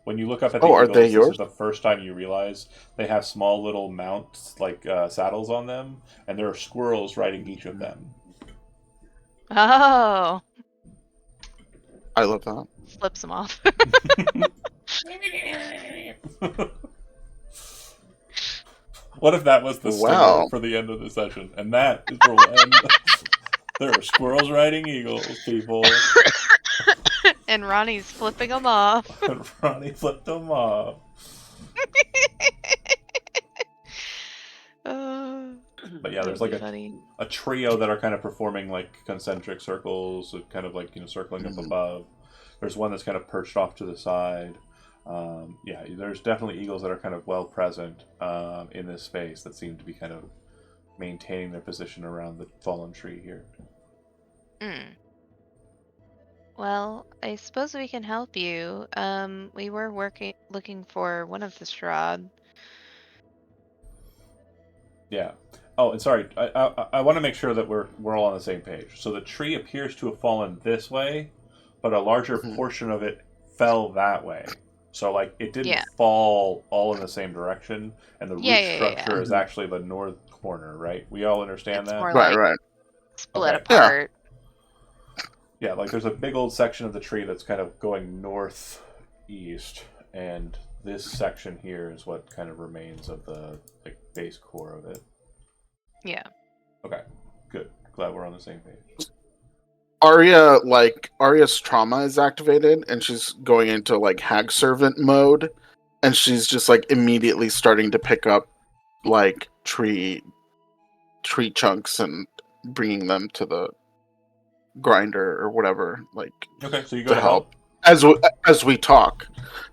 Speaker 2: When you look up at the
Speaker 5: Oh, are
Speaker 2: eagles,
Speaker 5: they
Speaker 2: this
Speaker 5: yours?
Speaker 2: is the first time you realize they have small little mounts, like saddles on them, and there are squirrels riding each of them.
Speaker 1: Oh.
Speaker 5: I love that.
Speaker 1: Flips them off.
Speaker 2: What if that was the stinger
Speaker 5: Wow.
Speaker 2: for the end of the session? And that is where we'll end. There are squirrels riding eagles, people.
Speaker 1: And Ronnie's flipping them off.
Speaker 2: And Ronnie flipped them off. But yeah, there's
Speaker 1: That'd
Speaker 2: like
Speaker 1: be funny.
Speaker 2: a trio that are kind of performing like concentric circles, kind of like circling up above. There's one that's kind of perched off to the side. Yeah, there's definitely eagles that are kind of well present in this space that seem to be kind of maintaining their position around the fallen tree here.
Speaker 1: Well, I suppose we can help you. We were looking for one of the Strahd.
Speaker 2: Yeah. Oh, and sorry, I want to make sure that we're all on the same page. So the tree appears to have fallen this way, but a larger
Speaker 5: Mhm.
Speaker 2: portion of it fell that way. So like it didn't
Speaker 1: Yeah.
Speaker 2: fall all in the same direction, and the root
Speaker 1: Yeah,
Speaker 2: structure is
Speaker 5: Mhm.
Speaker 2: actually the north corner, right? We all understand
Speaker 1: It's
Speaker 2: that.
Speaker 1: more
Speaker 5: Right,
Speaker 1: like
Speaker 5: right.
Speaker 1: split
Speaker 2: Okay.
Speaker 5: Yeah.
Speaker 1: apart.
Speaker 2: Yeah, like there's a big old section of the tree that's kind of going northeast, and this section here is what kind of remains of the base core of it.
Speaker 1: Yeah.
Speaker 2: Okay, good. Glad we're on the same page.
Speaker 5: Arya's trauma is activated and she's going into like hag servant mode, and she's just like immediately starting to pick up like tree chunks and bringing them to the grinder or whatever, like
Speaker 2: Okay, so you go
Speaker 5: to
Speaker 2: to
Speaker 5: help.
Speaker 2: help.
Speaker 5: As we talk,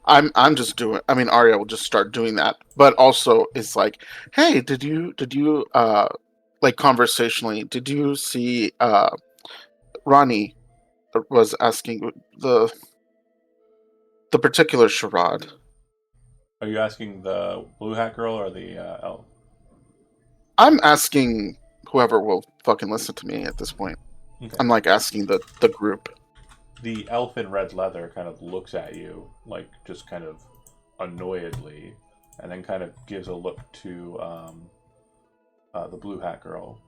Speaker 5: I'm just doing. I mean, Arya will just start doing that, but also it's like, hey, did you like conversationally? Did you see Ronnie was asking the particular charade?
Speaker 2: Are you asking the blue hat girl or the elf?
Speaker 5: I'm asking whoever will fucking listen to me at this point.
Speaker 2: Okay.
Speaker 5: I'm like asking the group.
Speaker 2: The elf in red leather kind of looks at you, like just kind of annoyedly, and then kind of gives a look to the blue hat girl,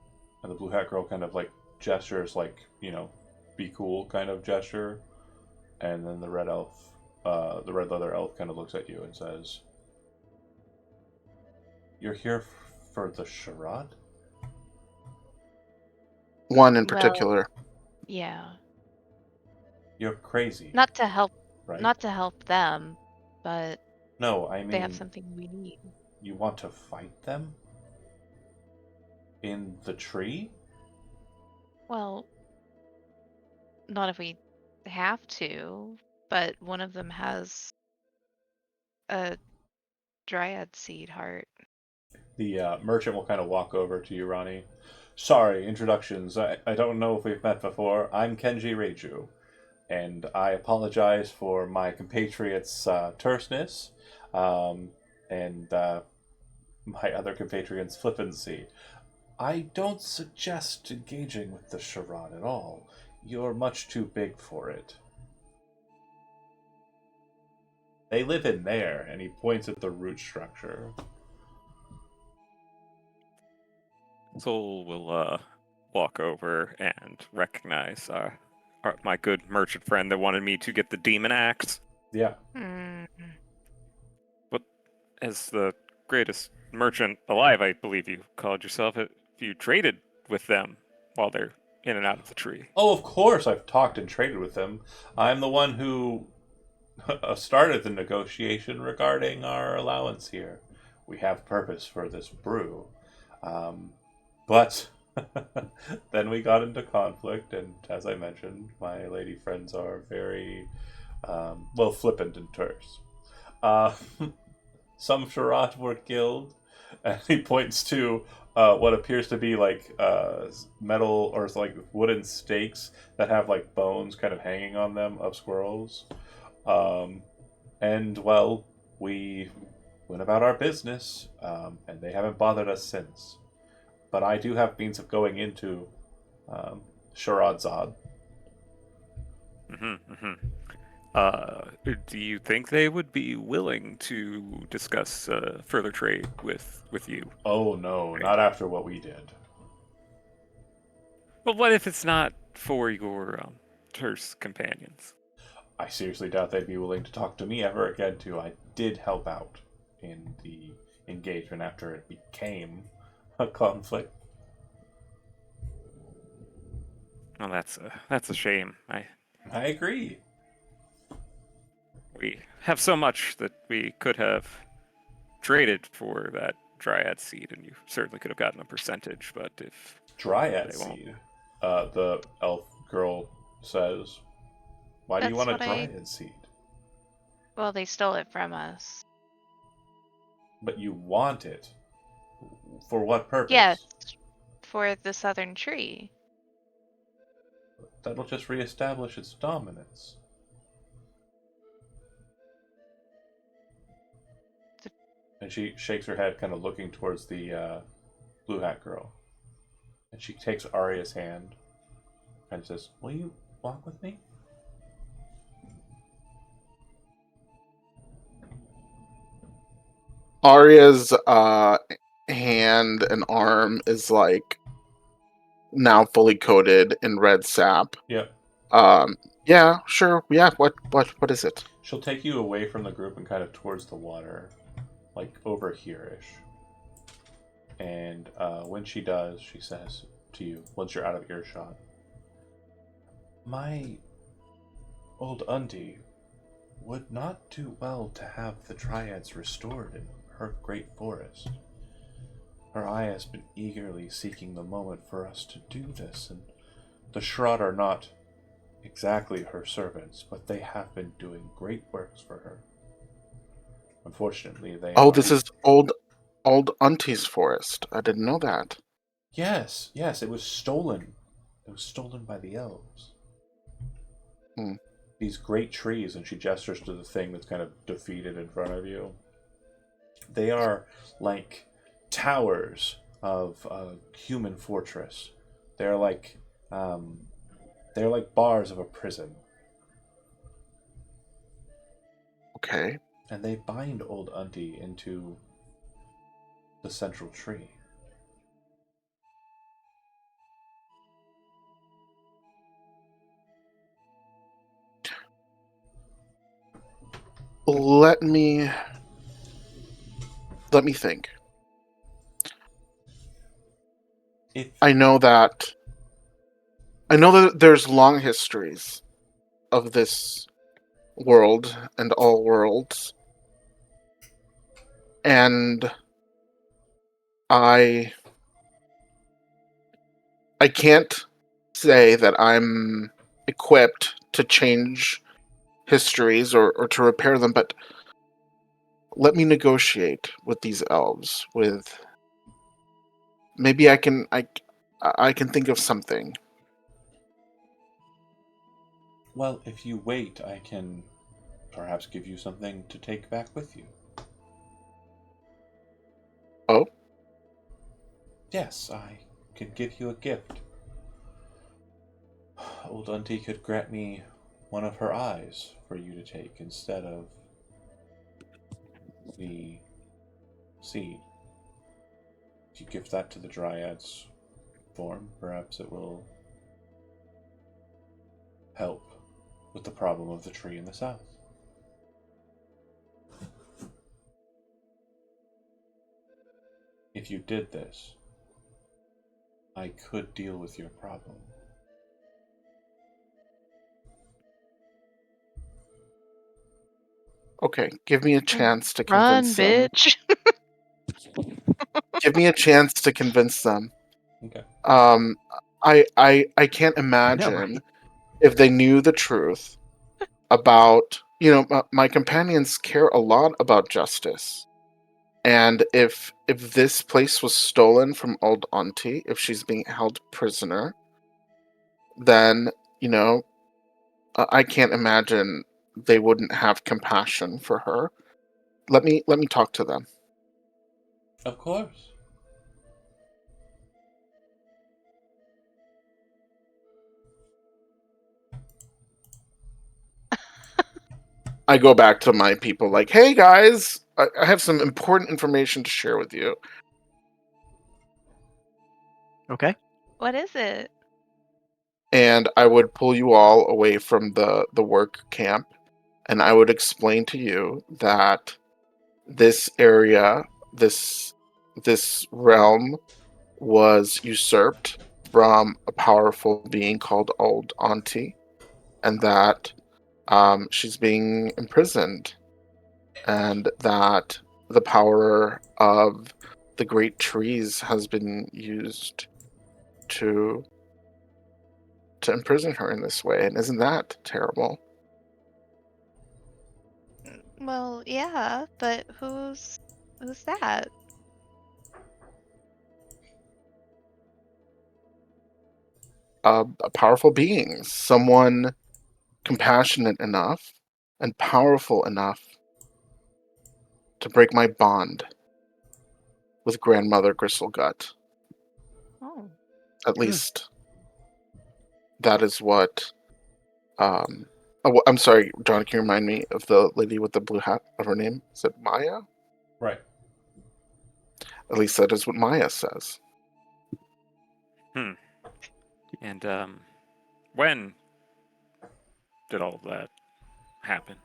Speaker 2: and the blue hat girl kind of like gestures, like be cool kind of gesture, and then the red leather elf kind of looks at you and says, "You're here for the charade?"
Speaker 5: One in
Speaker 1: Well,
Speaker 5: particular.
Speaker 1: Yeah.
Speaker 2: You're crazy.
Speaker 1: Not to help
Speaker 2: right?
Speaker 1: not to help them, but
Speaker 2: No, I
Speaker 1: they have
Speaker 2: mean,
Speaker 1: something we need.
Speaker 2: you want to fight them? In the tree?
Speaker 1: Well, not if we have to, but one of them has a dryad seed heart.
Speaker 2: The merchant will kind of walk over to you, Ronnie. Sorry, introductions. I don't know if we've met before. I'm Kenji Reiju, and I apologize for my compatriots' terseness and my other compatriots' flippancy. I don't suggest engaging with the charade at all. You're much too big for it. They live in there, and he points at the root structure.
Speaker 3: Soul will walk over and recognize my good merchant friend that wanted me to get the demon axe.
Speaker 2: Yeah.
Speaker 1: Mm.
Speaker 3: As the greatest merchant alive, I believe you called yourself. Have you traded with them while they're in and out of the tree?
Speaker 2: Oh, of course, I've talked and traded with them. I'm the one who started the negotiation regarding our allowance here. We have purpose for this brew. But then we got into conflict, and as I mentioned, my lady friends are very, flippant and terse. Some charade were killed, and he points to what appears to be like metal or like wooden stakes that have like bones kind of hanging on them of squirrels. And well, we went about our business, and they haven't bothered us since. But I do have means of going into Sharadzad.
Speaker 3: Do you think they would be willing to discuss further trade with you?
Speaker 2: Oh no, not after what we did.
Speaker 3: But what if it's not for your terse companions?
Speaker 2: I seriously doubt they'd be willing to talk to me ever again, too. I did help out in the engagement after it became a conflict.
Speaker 3: Well, that's a shame.
Speaker 2: I agree.
Speaker 3: We have so much that we could have traded for that dryad seed, and you certainly could have gotten a percentage. But if
Speaker 2: Dryad
Speaker 3: they won't.
Speaker 2: seed, the elf girl says, "Why do you
Speaker 1: That's
Speaker 2: want a
Speaker 1: what I-
Speaker 2: dryad seed?"
Speaker 1: Well, they stole it from us.
Speaker 2: But you want it. For what purpose?
Speaker 1: Yes, for the southern tree.
Speaker 2: That'll just reestablish its dominance. And she shakes her head, kind of looking towards the blue hat girl. And she takes Arya's hand and says, "Will you walk with me?"
Speaker 5: Arya's hand and arm is like now fully coated in red sap.
Speaker 2: Yep.
Speaker 5: Yeah, sure. Yeah, what is it?
Speaker 2: She'll take you away from the group and kind of towards the water, like over here-ish. And when she does, she says to you, once you're out of earshot, "My old auntie would not do well to have the dryads restored in her great forest. Her eye has been eagerly seeking the moment for us to do this, and the Shrod are not exactly her servants, but they have been doing great works for her. Unfortunately, they
Speaker 5: Oh,
Speaker 2: are...
Speaker 5: this is old auntie's forest. I didn't know that.
Speaker 2: Yes, it was stolen. It was stolen by the elves. These great trees, and she gestures to the thing that's kind of defeated in front of you. They are like towers of a human fortress. They're like bars of a prison.
Speaker 5: Okay.
Speaker 2: And they bind old auntie into the central tree.
Speaker 5: Let me think. I know that there's long histories of this world and all worlds. And I can't say that I'm equipped to change histories or to repair them, but let me negotiate with these elves. With maybe I can I can think of something.
Speaker 2: Well, if you wait, I can perhaps give you something to take back with you.
Speaker 5: Oh,
Speaker 2: Yes, I can give you a gift. Old Auntie could grant me one of her eyes for you to take instead of the seed. If you give that to the Dryad's form, perhaps it will help with the problem of the tree in the south. If you did this, I could deal with your problem.
Speaker 5: okay. Give me a chance to
Speaker 1: Run,
Speaker 5: convince them.
Speaker 1: bitch.
Speaker 5: Give me a chance to convince them.
Speaker 2: Okay.
Speaker 5: I can't imagine
Speaker 4: right?
Speaker 5: if they knew the truth about, my companions care a lot about justice. And if this place was stolen from old Auntie, if she's being held prisoner, then, I can't imagine they wouldn't have compassion for her. Let me talk to them.
Speaker 2: Of course.
Speaker 5: I go back to my people like, hey guys, I have some important information to share with you.
Speaker 4: Okay.
Speaker 1: What is it?
Speaker 5: And I would pull you all away from the work camp, and I would explain to you that this area, this realm was usurped from a powerful being called Old Auntie, and that she's being imprisoned, and that the power of the great trees has been used to imprison her in this way. And isn't that terrible?
Speaker 1: Well, yeah, but who's that?
Speaker 5: A powerful being, someone compassionate enough and powerful enough to break my bond with Grandmother Gristlegut.
Speaker 1: Oh.
Speaker 5: At least that is what. Oh, I'm sorry, John. Can you remind me of the lady with the blue hat? Of her name? Is it Maya?
Speaker 2: Right.
Speaker 5: At least that is what Maya says.
Speaker 3: And when did all that happen?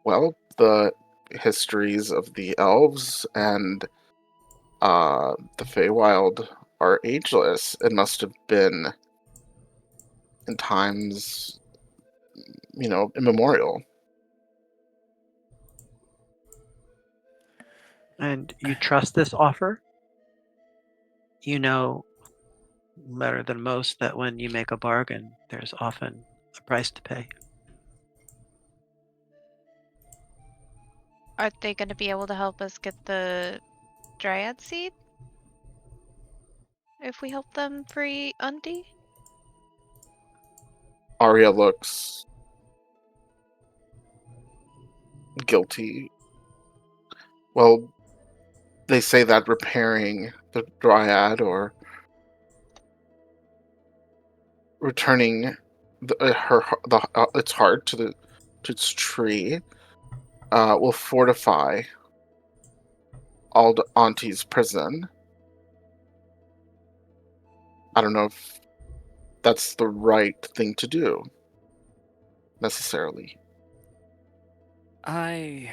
Speaker 5: Well, the histories of the elves and the Feywild are ageless. It must have been in times, immemorial.
Speaker 4: And you trust this offer? You know better than most that when you make a bargain, there's often a price to pay.
Speaker 1: Are they going to be able to help us get the Dryad seed? If we help them free Undy?
Speaker 5: Arya looks guilty. Well, they say that repairing the Dryad or returning its heart to its tree will fortify Old Auntie's prison. I don't know if that's the right thing to do, necessarily.
Speaker 3: I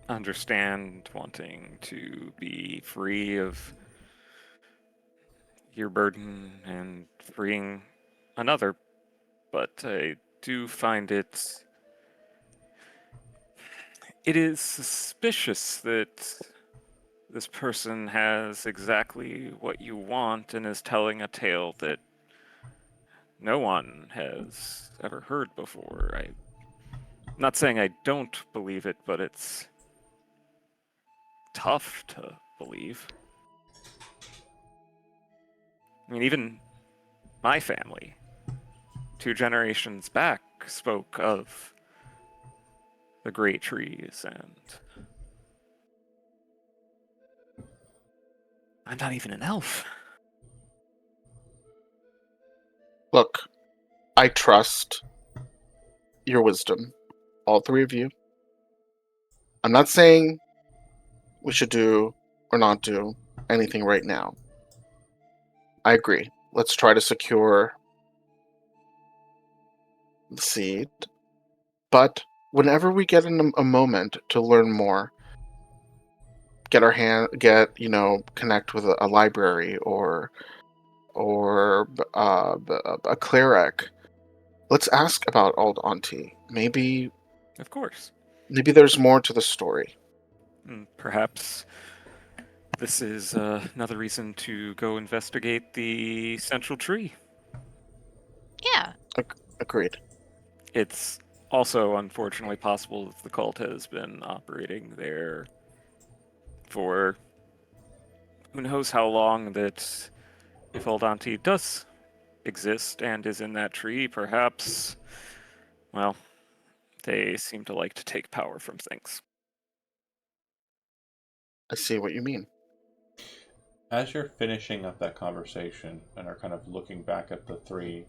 Speaker 3: understand wanting to be free of your burden and freeing another, but I do find it is suspicious that this person has exactly what you want and is telling a tale that no one has ever heard before. I'm not saying I don't believe it, but it's tough to believe. I mean, even my family, 2 generations back, spoke of the great trees, and I'm not even an elf.
Speaker 5: Look, I trust your wisdom, all 3 of you. I'm not saying we should do or not do anything right now. I agree. Let's try to secure the seed. But whenever we get in a moment to learn more, connect with a library or a cleric, let's ask about Old Auntie. Maybe
Speaker 3: Of course.
Speaker 5: there's more to the story.
Speaker 3: Perhaps this is another reason to go investigate the central tree.
Speaker 1: Yeah.
Speaker 5: Agreed.
Speaker 3: It's also unfortunately possible that the cult has been operating there for who knows how long, that if Old Auntie does exist and is in that tree, perhaps, well, they seem to like to take power from things.
Speaker 5: I see what you mean.
Speaker 2: As you're finishing up that conversation and are kind of looking back at the 3,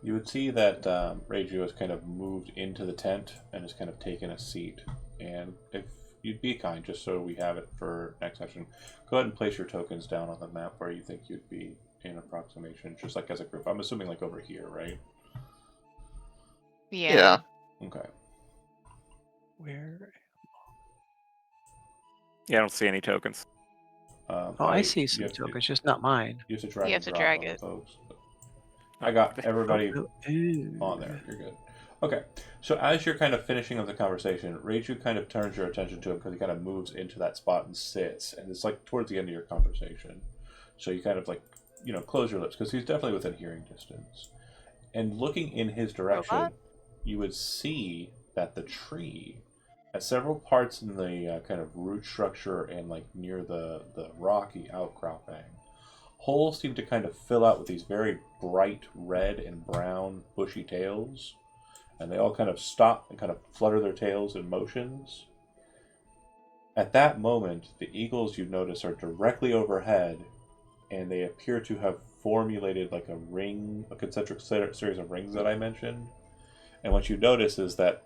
Speaker 2: you would see that Reiju has kind of moved into the tent and has kind of taken a seat. And if you'd be kind, just so we have it for next session, go ahead and place your tokens down on the map where you think you'd be in approximation, just like as a group. I'm assuming like over here, right?
Speaker 1: Yeah.
Speaker 2: Okay.
Speaker 4: Where?
Speaker 3: Yeah, I don't see any tokens.
Speaker 4: I see some tokens, just not mine.
Speaker 2: You have to drag
Speaker 1: You have to
Speaker 2: and drop
Speaker 1: drag
Speaker 2: on
Speaker 1: it.
Speaker 2: folks. I got everybody
Speaker 4: Ooh.
Speaker 2: on there. You're good. Okay, so as you're kind of finishing up the conversation, Reiju kind of turns your attention to him because he kind of moves into that spot and sits, and it's like towards the end of your conversation. So you kind of like, close your lips because he's definitely within hearing distance. And looking in his direction,
Speaker 1: Robot?
Speaker 2: you would see that the tree, at several parts in the kind of root structure and like near the rocky outcropping, holes seem to kind of fill out with these very bright red and brown bushy tails, and they all kind of stop and kind of flutter their tails in motions. At that moment, the eagles, you notice, are directly overhead, and they appear to have formulated like a ring, a concentric series of rings that I mentioned. And what you notice is that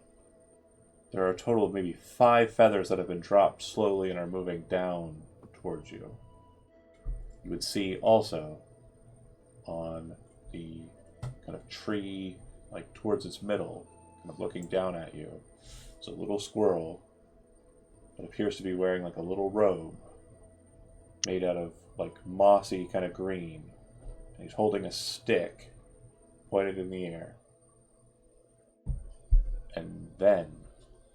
Speaker 2: there are a total of maybe 5 feathers that have been dropped slowly and are moving down towards you. You would see also on the kind of tree, like towards its middle, kind of looking down at you, is a little squirrel that appears to be wearing like a little robe made out of like mossy kind of green. And he's holding a stick pointed in the air. And then,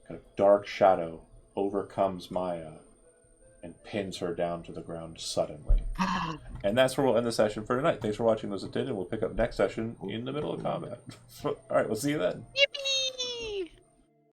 Speaker 2: kind of dark shadow overcomes Maya and pins her down to the ground suddenly. And that's where we'll end the session for tonight. Thanks for watching those that did, and we'll pick up next session in the middle of combat. All right, we'll see you then.
Speaker 1: Yippee!